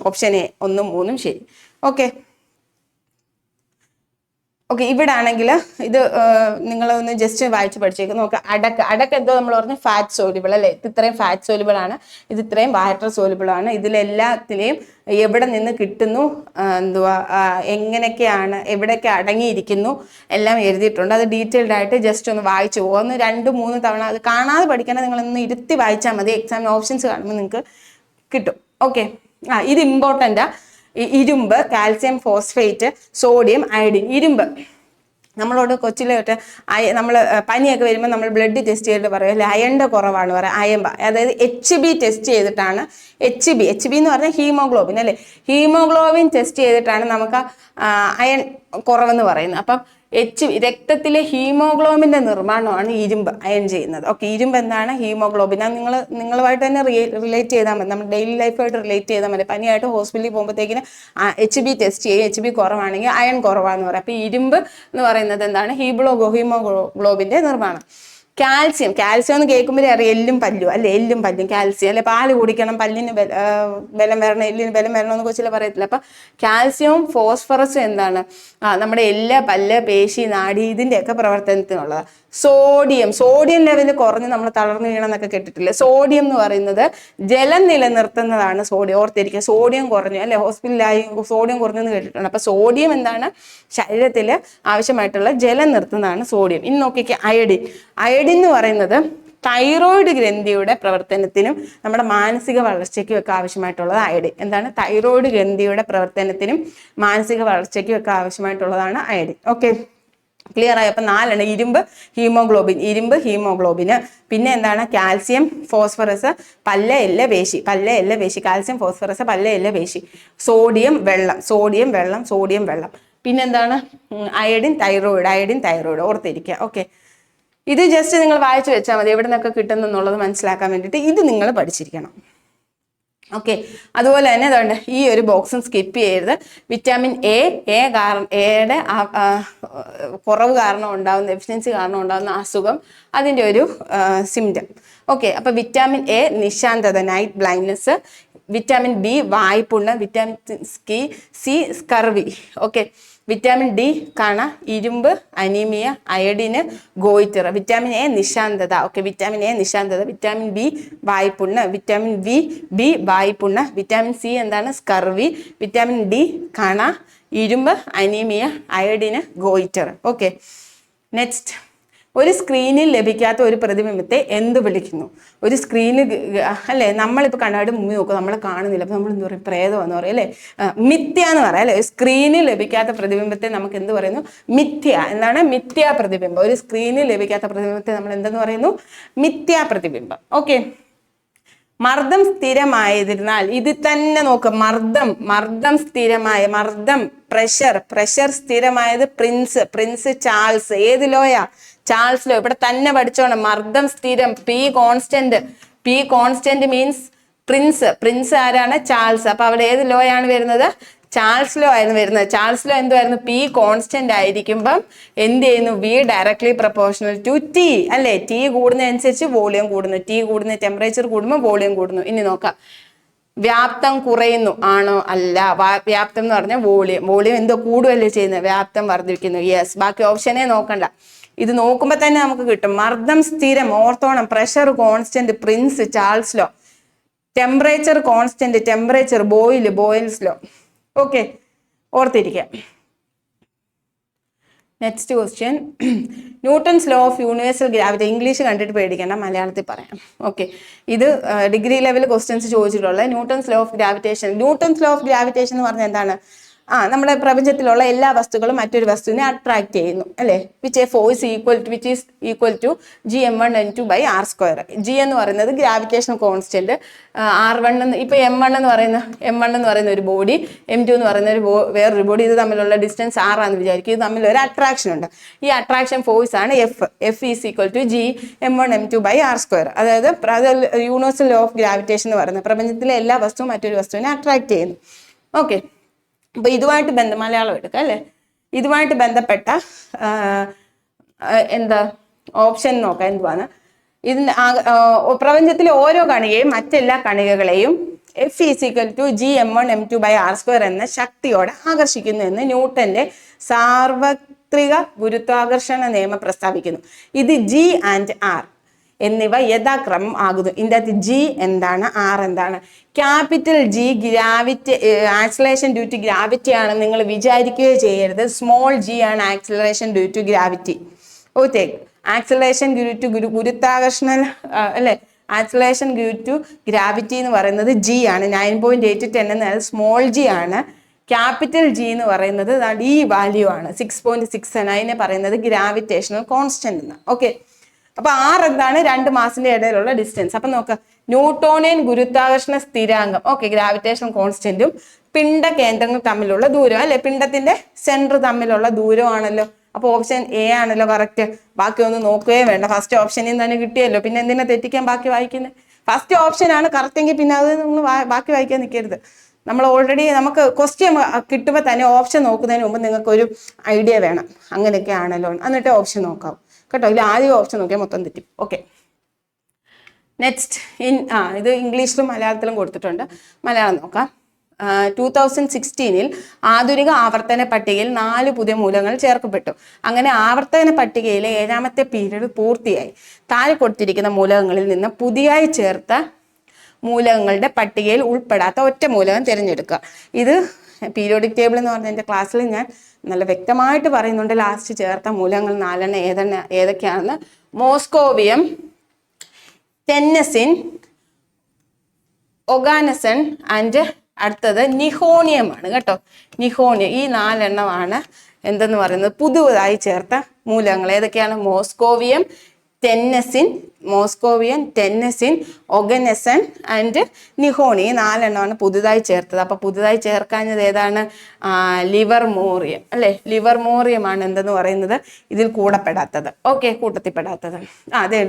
ഓപ്ഷൻ എ 1ഉം 3ഉം ശരി. ഓക്കെ, ഇവിടെ ആണെങ്കിൽ ഇത് നിങ്ങളൊന്ന് ജസ്റ്റ് വായിച്ച് പഠിച്ചേക്കും. നോക്കുക, അടക്ക എന്തോ നമ്മൾ പറഞ്ഞു, ഫാറ്റ് സോലിബിൾ അല്ലേ. ഇത് ഇത്രയും ഫാറ്റ് സോലിബിൾ ആണ്, ഇത് ഇത്രയും വാട്ടർ സോലിബിൾ ആണ്. ഇതിലെല്ലാത്തിലെയും എവിടെ നിന്ന് കിട്ടുന്നു, എങ്ങനെയൊക്കെയാണ്, എവിടെയൊക്കെ അടങ്ങിയിരിക്കുന്നു എല്ലാം എഴുതിയിട്ടുണ്ട്. അത് ഡീറ്റെയിൽഡ് ആയിട്ട് ജസ്റ്റ് ഒന്ന് വായിച്ചു പോകുക. ഒന്ന് 2-3 തവണ അത് കാണാതെ പഠിക്കണം, നിങ്ങളൊന്ന് ഇരുത്തി വായിച്ചാൽ മതി. എക്സാമിന് ഓപ്ഷൻസ് കാണുമ്പോൾ നിങ്ങൾക്ക് കിട്ടും. ഓക്കെ, ഇത് ഇമ്പോർട്ടൻ്റാ. ഇരുമ്പ്, കാൽസ്യം ഫോസ്ഫേറ്റ്, സോഡിയം, അയഡിൻ. ഇരുമ്പ് നമ്മളോട് കൊച്ചിലെ തൊട്ട് നമ്മൾ പനിയൊക്കെ വരുമ്പോൾ നമ്മൾ ബ്ലഡ് ടെസ്റ്റ് ചെയ്തിട്ട് പറയും അല്ലെ, അയണിൻ്റെ കുറവാണ് പറയാം, അയമ്പ. അതായത് HB ടെസ്റ്റ് ചെയ്തിട്ടാണ്, HB എന്ന് പറഞ്ഞാൽ ഹീമോഗ്ലോബിൻ അല്ലെ, ഹീമോഗ്ലോബിൻ ടെസ്റ്റ് ചെയ്തിട്ടാണ് നമുക്ക് അയൺ കുറവെന്ന് പറയുന്നത്. അപ്പം രക്തത്തിലെ ഹീമോഗ്ലോബിന്റെ നിർമ്മാണമാണ് ഇരുമ്പ് അയൺ ചെയ്യുന്നത്. ഓക്കെ, ഇരുമ്പ് എന്താണ്? ഹീമോഗ്ലോബിൻ. നിങ്ങളുമായിട്ട് തന്നെ റിലേറ്റ് ചെയ്താൽ മതി, നമ്മൾ ഡെയിലി ലൈഫായിട്ട് റിലേറ്റ് ചെയ്താൽ മതി. പനിയായിട്ട് ഹോസ്പിറ്റലിൽ പോകുമ്പോഴത്തേക്കിന് HB ടെസ്റ്റ് ചെയ്യും, HB കുറവാണെങ്കിൽ അയൺ കുറവാന്ന് പറയാം. അപ്പൊ ഇരുമ്പ് എന്ന് പറയുന്നത് എന്താണ്? ഹീമോഗ്ലോബിന്റെ നിർമ്മാണം. കാൽസ്യം എന്ന് കേൾക്കുമ്പോഴേ അറിയാം, എല്ലും പല്ലും അല്ലെ, എല്ലും പല്ലും കാൽസ്യം അല്ലെ. പാല് കുടിക്കണം, പല്ലിന് ബലം വരണം, എല്ലിന് ബലം വരണമെന്ന് കൊച്ചിലെ പറയത്തില്ല. അപ്പൊ കാൽസ്യവും ഫോസ്ഫറസും എന്താണ്? നമ്മുടെ എല്ല്, പല്ല്, പേശി, നാഡി ഇതിന്റെയൊക്കെ പ്രവർത്തനത്തിനുള്ളത്. സോഡിയം ലെവൽ കുറഞ്ഞ് നമ്മൾ തളർന്നു വീണെന്നൊക്കെ കേട്ടിട്ടില്ലേ? സോഡിയം എന്ന് പറയുന്നത് ജലം നിലനിർത്തുന്നതാണ്. സോഡിയം ഓർത്തിരിക്കുക, സോഡിയം കുറഞ്ഞു അല്ലെ, ഹോസ്പിറ്റലിലായി സോഡിയം കുറഞ്ഞെന്ന് കേട്ടിട്ടുണ്ട്. അപ്പൊ സോഡിയം എന്താണ്? ശരീരത്തിൽ ആവശ്യമായിട്ടുള്ള ജലം നിർത്തുന്നതാണ് സോഡിയം. ഇനി നോക്കിക്കുക, അയഡിൻ എന്ന് പറയുന്നത് തൈറോയിഡ് ഗ്രന്ഥിയുടെ പ്രവർത്തനത്തിനും നമ്മുടെ മാനസിക വളർച്ചയ്ക്കും ഒക്കെ ആവശ്യമായിട്ടുള്ളത് അയഡിൻ. എന്താണ്? തൈറോയിഡ് ഗ്രന്ഥിയുടെ പ്രവർത്തനത്തിനും മാനസിക വളർച്ചയ്ക്കും ഒക്കെ ആവശ്യമായിട്ടുള്ളതാണ് അയഡിൻ. ഓക്കെ, ക്ലിയർ ആയി? അപ്പൊ 4 ഇരുമ്പ്, ഹീമോഗ്ലോബിന്. പിന്നെ എന്താണ്? കാൽസ്യം, ഫോസ്ഫറസ്, പല്ല, എല്ല്, പേശി. കാൽസ്യം, ഫോസ്ഫറസ്, പല്ല, എല്ല്, പേശി. സോഡിയം, വെള്ളം. പിന്നെന്താണ്? Iodine, thyroid. ഓർത്തിരിക്കുക. ഓക്കെ, ഇത് ജസ്റ്റ് നിങ്ങൾ വായിച്ചു വെച്ചാൽ മതി, എവിടെ നിന്നൊക്കെ കിട്ടുന്നു എന്നുള്ളത് മനസ്സിലാക്കാൻ വേണ്ടിയിട്ട്. ഇത് നിങ്ങൾ പഠിച്ചിരിക്കണം. ഓക്കെ, അതുപോലെ തന്നെ അതുകൊണ്ട് ഈ ഒരു ബോക്സും സ്കിപ്പ് ചെയ്യരുത്. വിറ്റാമിൻ എയുടെ കുറവ് കാരണം ഉണ്ടാകുന്ന, എഫിഷ്യൻസി കാരണം ഉണ്ടാകുന്ന അസുഖം, അതിൻ്റെ ഒരു സിംറ്റം. ഓക്കെ, അപ്പൊ വിറ്റാമിൻ എ നിശാന്തത, നൈറ്റ് ബ്ലൈൻഡ്നെസ്. വിറ്റാമിൻ ബി വായ്പുണ്ണ്. Vitamin C scurvy. Okay, vitamin D കാണ, ഇരുമ്പ്, അനീമിയ, അയഡിന്, ഗോയിറ്റർ. വിറ്റാമിൻ എ നിശാന്തത. ഓക്കെ, വിറ്റാമിൻ എ നിശാന്തത. വിറ്റാമിൻ ബി വായ്പുണ്ണ്. വിറ്റാമിൻ ബി വായ്പുണ്ണ്. വിറ്റാമിൻ സി എന്താണ്? സ്കർവി. വിറ്റാമിൻ ഡി കാണ, ഇരുമ്പ്, അനീമിയ, അയഡിന്, ഗോയിറ്റർ. ഓക്കെ, നെക്സ്റ്റ്, ഒരു സ്ക്രീനിൽ ലഭിക്കാത്ത ഒരു പ്രതിബിംബത്തെ എന്ത് വിളിക്കുന്നു? ഒരു സ്ക്രീനിൽ അല്ലേ, നമ്മളിപ്പോൾ കണ്ണാടി മുമ്പിൽ നോക്കും, നമ്മളെ കാണുന്നില്ല, അപ്പൊ നമ്മൾ എന്ത് പറയും? പ്രേതം എന്ന് പറയും അല്ലേ, മിഥ്യ എന്ന് പറയാം അല്ലെ. സ്ക്രീനിൽ ലഭിക്കാത്ത പ്രതിബിംബത്തെ നമുക്ക് എന്ത് പറയുന്നു? മിഥ്യ. എന്താണ്? മിഥ്യാ പ്രതിബിംബം. ഒരു സ്ക്രീനിൽ ലഭിക്കാത്ത പ്രതിബിംബത്തെ നമ്മൾ എന്തെന്ന് പറയുന്നു? മിഥ്യാ പ്രതിബിംബം. ഓക്കെ, മർദ്ദം സ്ഥിരമായതിനാൽ ഇത് തന്നെ നോക്ക്, മർദ്ദം സ്ഥിരമായ, പ്രഷർ സ്ഥിരമായത് പ്രിൻസ് ചാൾസ്. ഏത് ലോയാ? Charles law. ഇവിടെ തന്നെ പഠിച്ചോണം, മർദ്ദം സ്ഥിരം, പി കോൺസ്റ്റന്റ് മീൻസ് പ്രിൻസ് ആരാണ്? ചാൾസ്. അപ്പൊ അവിടെ ഏത് ലോ ആണ് വരുന്നത്? ചാൾസ് ലോ ആയിരുന്നു വരുന്നത്. ചാൾസ് ലോ എന്തുവായിരുന്നു? പി കോൺസ്റ്റന്റ് ആയിരിക്കുമ്പം എന്ത് ചെയ്യുന്നു? V directly proportional to T അല്ലെ. ടി കൂടുന്നതനുസരിച്ച് വോളിയം കൂടുന്നു, ടി കൂടുന്ന ടെമ്പറേച്ചർ കൂടുമ്പോൾ വോളിയം കൂടുന്നു. ഇനി നോക്കാം, വ്യാപ്തം കുറയുന്നു ആണോ? അല്ല. വ്യാപ്തം എന്ന് പറഞ്ഞാൽ വോളിയം എന്തോ കൂടുകയല്ലേ ചെയ്യുന്നത്, വ്യാപ്തം വർദ്ധിക്കുന്നു. യെസ്, ബാക്കി ഓപ്ഷനെ നോക്കണ്ട, ഇത് നോക്കുമ്പോൾ തന്നെ നമുക്ക് കിട്ടും. മർദ്ദം സ്ഥിരം, ഓർത്തോണം, pressure constant prince Charles law, temperature constant Boyle's law. Okay, ഓർത്തിരിക്കാം. Next question, Newton's law of universal gravity. English കണ്ടിട്ട് പേടിക്കേണ്ട, മലയാളത്തിൽ പറയാം. ഓക്കെ, ഇത് ഡിഗ്രി ലെവൽ ക്വസ്റ്റ്യൻസ് ചോദിച്ചിട്ടുള്ളത്. ന്യൂട്ടൺസ് ലോ ഓഫ് ഗ്രാവിറ്റേഷൻ എന്ന് പറഞ്ഞാൽ എന്താണ്? നമ്മുടെ പ്രപഞ്ചത്തിലുള്ള എല്ലാ വസ്തുക്കളും മറ്റൊരു വസ്തുവിനെ അട്രാക്ട് ചെയ്യുന്നു അല്ലേ. Which a force which is equal to G(m1n2/r²). G എന്ന് പറയുന്നത് ഗ്രാവിറ്റേഷണൽ കോൺസ്റ്റന്റ്, R1 ഇപ്പൊ M1 എന്ന് പറയുന്ന ഒരു ബോഡി, M2 എന്ന് പറയുന്ന വേറൊരു ബോഡി, ഇത് തമ്മിലുള്ള ഡിസ്റ്റൻസ് R ആണെന്ന് വിചാരിക്കും. ഇത് തമ്മിൽ ഒരു അട്രാക്ഷൻ ഉണ്ട്. ഈ അട്രാക്ഷൻ ഫോഴ്സ് ആണ് F is equal to G(m1n2/r²). അതായത് യൂണിവേഴ്സൽ ലോ ഓഫ് ഗ്രാവിറ്റേഷൻ എന്ന് പറയുന്നത് പ്രപഞ്ചത്തിലെ എല്ലാ വസ്തുവും മറ്റൊരു വസ്തുവിനെ അട്രാക്ട് ചെയ്യുന്നു. ഓക്കെ, അപ്പൊ ഇതുമായിട്ട് മലയാളം എടുക്കാം അല്ലെ. ഇതുമായിട്ട് ബന്ധപ്പെട്ട ഓപ്ഷൻ നോക്കാം എന്തുവാണ്. ഇതിന് പ്രപഞ്ചത്തിലെ ഓരോ കണികയും മറ്റെല്ലാ കണികകളെയും F is equal to G(m1n2/r²) എന്ന ശക്തിയോടെ ആകർഷിക്കുന്നു എന്ന് ന്യൂട്ടന്റെ സാർവത്രിക ഗുരുത്വാകർഷണ നിയമം പ്രസ്താവിക്കുന്നു. ഇത് G ആൻഡ് R എന്നിവ യഥാക്രമം ആകുന്നു. ഇതിൻ്റെ അകത്ത് G എന്താണ്, R എന്താണ്? Capital G acceleration due to gravity ആണെന്ന് നിങ്ങൾ വിചാരിക്കുകയോ ചെയ്യരുത്. സ്മോൾ G ആണ് acceleration due to gravity. Okay, acceleration due to ഗുരുത്വാകർഷണ അല്ലെ, ആക്സിലറേഷൻ ഡ്യൂ ടു ഗ്രാവിറ്റി എന്ന് പറയുന്നത് G ആണ്. 9.810 എന്നത് സ്മോൾ G ആണ്. ക്യാപിറ്റൽ G എന്ന് പറയുന്നത് ഈ വാല്യൂ ആണ് 6.6. അതിനെ പറയുന്നത് ഗ്രാവിറ്റേഷണൽ കോൺസ്റ്റന്റ് എന്ന്. ഓക്കെ, അപ്പൊ R എന്താണ്? രണ്ട് മാസിന്റെ ഇടയിലുള്ള ഡിസ്റ്റൻസ്. അപ്പൊ നോക്ക, ന്യൂട്ടോണിയൻ ഗുരുത്വാകർഷണ സ്ഥിരാങ്കം, ഓക്കെ, ഗ്രാവിറ്റേഷൻ കോൺസ്റ്റന്റും പിണ്ഡ കേന്ദ്രങ്ങൾ തമ്മിലുള്ള ദൂരം അല്ലെ, പിണ്ഡത്തിന്റെ സെന്റർ തമ്മിലുള്ള ദൂരമാണല്ലോ. അപ്പൊ ഓപ്ഷൻ എ ആണല്ലോ കറക്റ്റ്. ബാക്കി ഒന്നും നോക്കുകയേ വേണ്ട, ഫസ്റ്റ് ഓപ്ഷനിൽ തന്നെ കിട്ടിയല്ലോ. പിന്നെ എന്തിനാ തെറ്റിക്കാൻ ബാക്കി വായിക്കുന്നത്? ഫസ്റ്റ് ഓപ്ഷൻ ആണ് കറക്റ്റ് എങ്കിൽ പിന്നെ അത് നിങ്ങൾ ബാക്കി വായിക്കാൻ നിൽക്കരുത്. നമ്മൾ ഓൾറെഡി നമുക്ക് ക്വസ്റ്റ്യൻ കിട്ടുമ്പോൾ തന്നെ ഓപ്ഷൻ നോക്കുന്നതിന് മുമ്പ് നിങ്ങൾക്ക് ഒരു ഐഡിയ വേണം, അങ്ങനെയൊക്കെ ആണല്ലോ, എന്നിട്ട് ഓപ്ഷൻ നോക്കാം കേട്ടോ. ഇതിൽ ആദ്യം ഓപ്ഷൻ നോക്കിയാൽ മൊത്തം തെറ്റും. ഓക്കെ, നെക്സ്റ്റ് ഇത് ഇംഗ്ലീഷിലും മലയാളത്തിലും കൊടുത്തിട്ടുണ്ട്. മലയാളം നോക്കാം. 2016 ആധുനിക ആവർത്തന പട്ടികയിൽ 4 പുതിയ മൂലകങ്ങൾ ചേർക്കപ്പെട്ടു. അങ്ങനെ ആവർത്തന പട്ടികയിലെ 7ാമത്തെ പീരീഡ് പൂർത്തിയായി. താഴെ കൊടുത്തിരിക്കുന്ന മൂലകങ്ങളിൽ നിന്ന് പുതിയതായി ചേർത്ത മൂലകങ്ങളുടെ പട്ടികയിൽ ഉൾപ്പെടാത്ത ഒറ്റ മൂലകം തിരഞ്ഞെടുക്കുക. ഇത് പീരിയോഡിക് ടേബിൾ എന്ന് പറഞ്ഞ എൻ്റെ ക്ലാസ്സിൽ ഞാൻ നല്ല വ്യക്തമായിട്ട് പറയുന്നുണ്ട്. ലാസ്റ്റ് ചേർത്ത മൂലകങ്ങൾ 4 ഏതൊക്കെയാണെന്ന്. മോസ്കോവിയം, ടെന്നസിൻ, ഒഗാനസൺ ആൻഡ് അടുത്തത് നിഹോണിയം ആണ് കേട്ടോ. നിഹോണിയം. ഈ 4 എന്തെന്ന് പറയുന്നത് പുതുതായി ചേർത്ത മൂലകങ്ങൾ. ഏതൊക്കെയാണ്? Moscovium, tennessine, oganesson and nihonium. ഈ 4 പുതുതായി ചേർത്തത്. അപ്പൊ പുതുതായി ചേർക്കാഞ്ഞത് ഏതാണ്? ലിവർമോറിയം അല്ലെ. ലിവർമോറിയമാണ് എന്തെന്ന് പറയുന്നത് ഇതിൽ കൂടപ്പെടാത്തത്. ഓക്കെ, കൂട്ടത്തിൽപ്പെടാത്തത്. അതെ,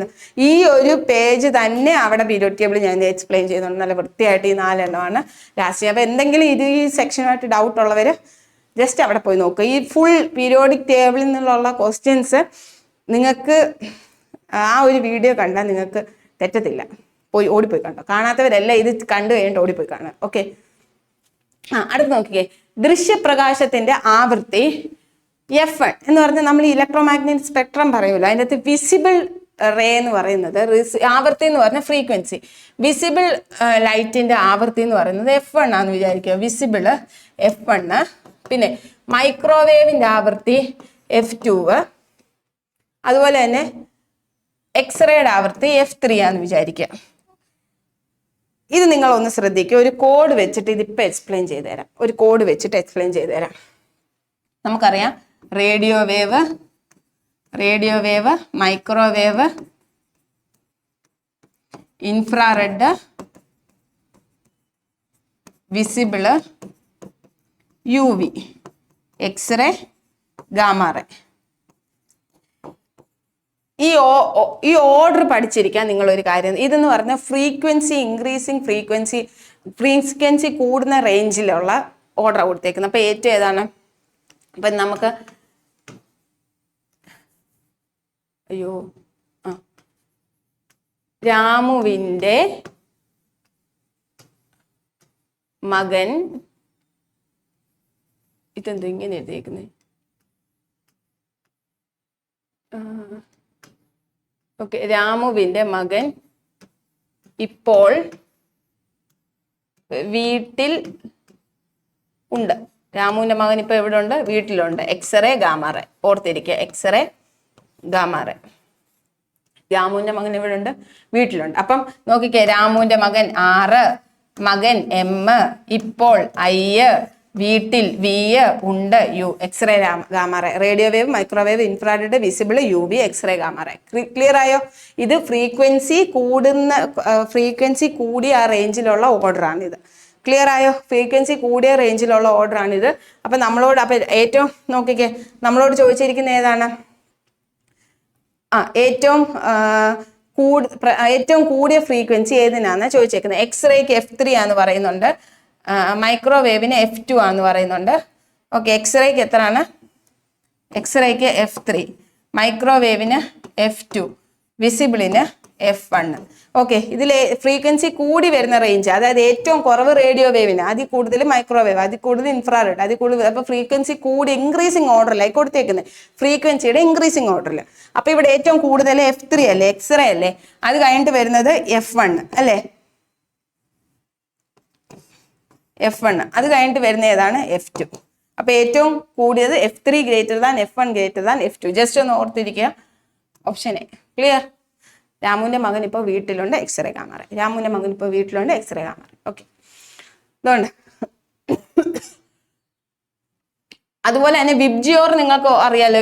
ഈ ഒരു പേജ് തന്നെ അവിടെ പീരിയോഡിക് ടേബിൾ ഞാൻ എക്സ്പ്ലെയിൻ ചെയ്യുന്നുണ്ട് നല്ല വൃത്തിയായിട്ട്. ഈ 4 ലാസ്റ്റ്. അപ്പൊ എന്തെങ്കിലും ഇത് ഈ സെക്ഷനുമായിട്ട് ഡൗട്ട് ഉള്ളവര് ജസ്റ്റ് അവിടെ പോയി നോക്കുക. ഈ ഫുൾ പീരിയോഡിക് ടേബിളിൽ നിന്നുള്ള ക്വസ്റ്റ്യൻസ് നിങ്ങൾക്ക് ആ ഒരു വീഡിയോ കണ്ടാൽ നിങ്ങൾക്ക് തെറ്റത്തില്ല. ഓടിപ്പോയി കണ്ടോ. കാണാത്തവരല്ല ഇത് കണ്ടു കഴിഞ്ഞിട്ട് ഓടിപ്പോയി കാണാം. ഓക്കെ, അടുത്ത് നോക്കിക്കേ. ദൃശ്യപ്രകാശത്തിന്റെ ആവൃത്തി F1 എന്ന് പറഞ്ഞാൽ നമ്മൾ ഇലക്ട്രോമാഗ്നറ്റിക് സ്പെക്ട്രം പറയുമല്ലോ, അതിൻ്റെ അകത്ത് വിസിബിൾ റേ എന്ന് പറയുന്നത് ആവൃത്തി എന്ന് പറഞ്ഞാൽ ഫ്രീക്വൻസി. വിസിബിൾ ലൈറ്റിന്റെ ആവൃത്തി എന്ന് പറയുന്നത് F1 ആണെന്ന് വിചാരിക്കുക. Visible F1. പിന്നെ മൈക്രോവേവിന്റെ ആവൃത്തി F2. അതുപോലെ തന്നെ എക്സ്റേയുടെ ആവൃത്തി F3 ആണെന്ന് വിചാരിക്കുക. ഇത് നിങ്ങളൊന്ന് ശ്രദ്ധിക്കുക. ഒരു കോഡ് വെച്ചിട്ട് ഇതിപ്പോൾ എക്സ്പ്ലെയിൻ ചെയ്തു തരാം. ഒരു കോഡ് വെച്ചിട്ട് എക്സ്പ്ലെയിൻ ചെയ്തു തരാം. നമുക്കറിയാം radio wave, microwave, infrared, visible, UV, X-ray, gamma ray. ഈ ഓർഡർ പഠിച്ചിരിക്കാൻ നിങ്ങളൊരു കാര്യം. ഇതെന്ന് പറഞ്ഞാൽ ഫ്രീക്വൻസി കൂടുന്ന റേഞ്ചിലുള്ള ഓർഡർ കൊടുത്തേക്കുന്നത്. അപ്പൊ ഏറ്റവും ഏതാണ്? അപ്പൊ നമുക്ക് രാമുവിൻ്റെ മകൻ, ഇതെന്താ ഇങ്ങനെ എഴുതിയേക്കുന്നത്? ഓക്കെ, രാമുവിൻ്റെ മകൻ ഇപ്പോൾ വീട്ടിൽ ഉണ്ട്. രാമുവിൻ്റെ മകൻ ഇപ്പോൾ എവിടെ ഉണ്ട്? വീട്ടിലുണ്ട്. X ray, gamma ray. ഓർത്തിരിക്കുക, എക്സ്റേ, ഗാമാറേ. രാമുവിൻ്റെ മകൻ എവിടെ ഉണ്ട്? വീട്ടിലുണ്ട്. അപ്പം നോക്കിക്കേ, രാമുവിൻ്റെ മകൻ R, മകൻ M, ഇപ്പോൾ I, വീട്ടിൽ വി ഉണ്ട് U X-ray gamma ray radio wave microwave infrared visible U V X-ray gamma ray clear ആയോ? ഇത് ഫ്രീക്വൻസി കൂടിയ ആ റേഞ്ചിലുള്ള ഓർഡറാണ് ഇത്. ക്ലിയർ ആയോ? ഫ്രീക്വൻസി കൂടിയ റേഞ്ചിലുള്ള ഓർഡറാണിത്. അപ്പം നമ്മളോട് ഏറ്റവും നോക്കിക്കേ, നമ്മളോട് ചോദിച്ചിരിക്കുന്ന ഏതാണ്? ഏറ്റവും കൂടിയ ഫ്രീക്വൻസി ഏതിനാന്ന് ചോദിച്ചേക്കുന്നത്. എക്സ്റേക്ക് F3 ആന്ന് പറയുന്നുണ്ട്, മൈക്രോവേവിന് F2 ആന്ന് പറയുന്നുണ്ട്. ഓക്കെ, എക്സ്റേക്ക് എത്രയാണ്? എക്സ്റേക്ക് F3, മൈക്രോവേവിന് F2, വിസിബിളിന് F1. ഓക്കെ, ഇതിൽ ഫ്രീക്വൻസി കൂടി വരുന്ന റേഞ്ച്, അതായത് ഏറ്റവും കുറവ് റേഡിയോ വേവിന്, അതിൽ കൂടുതൽ മൈക്രോവേവ്, അതിൽ കൂടുതൽ ഇൻഫ്രാറെഡ്, അതിൽ കൂടുതൽ. അപ്പോൾ ഫ്രീക്വൻസി കൂടി ഇൻക്രീസിങ് ഓർഡറിലായി കൊടുത്തേക്കുന്നത്, ഫ്രീക്വൻസിയുടെ ഇൻക്രീസിങ് ഓർഡറിൽ. അപ്പോൾ ഇവിടെ ഏറ്റവും കൂടുതൽ F3 അല്ലേ, എക്സ്റേ അല്ലേ, അത് കഴിഞ്ഞിട്ട് വരുന്നത് F1 അല്ലേ, F1. അത് കഴിഞ്ഞിട്ട് വരുന്ന ഏതാണ്? F2. അപ്പൊ ഏറ്റവും കൂടിയത് F3 greater than F1 greater than F2. Just ഒന്ന് ഓർത്തിരിക്കുക. Option A. ക്ലിയർ? രാമുവിന്റെ മകൻ ഇപ്പോൾ വീട്ടിലുണ്ട്, എക്സ്റേ ഗാമറേ. രാമുവിന്റെ മകൻ ഇപ്പോൾ വീട്ടിലുണ്ട്, എക്സ്റേ ഗാമറേ. ഓക്കെ, അതുകൊണ്ട് അതുപോലെ തന്നെ വിബ്ജിയോർ നിങ്ങൾക്ക് അറിയാലോ.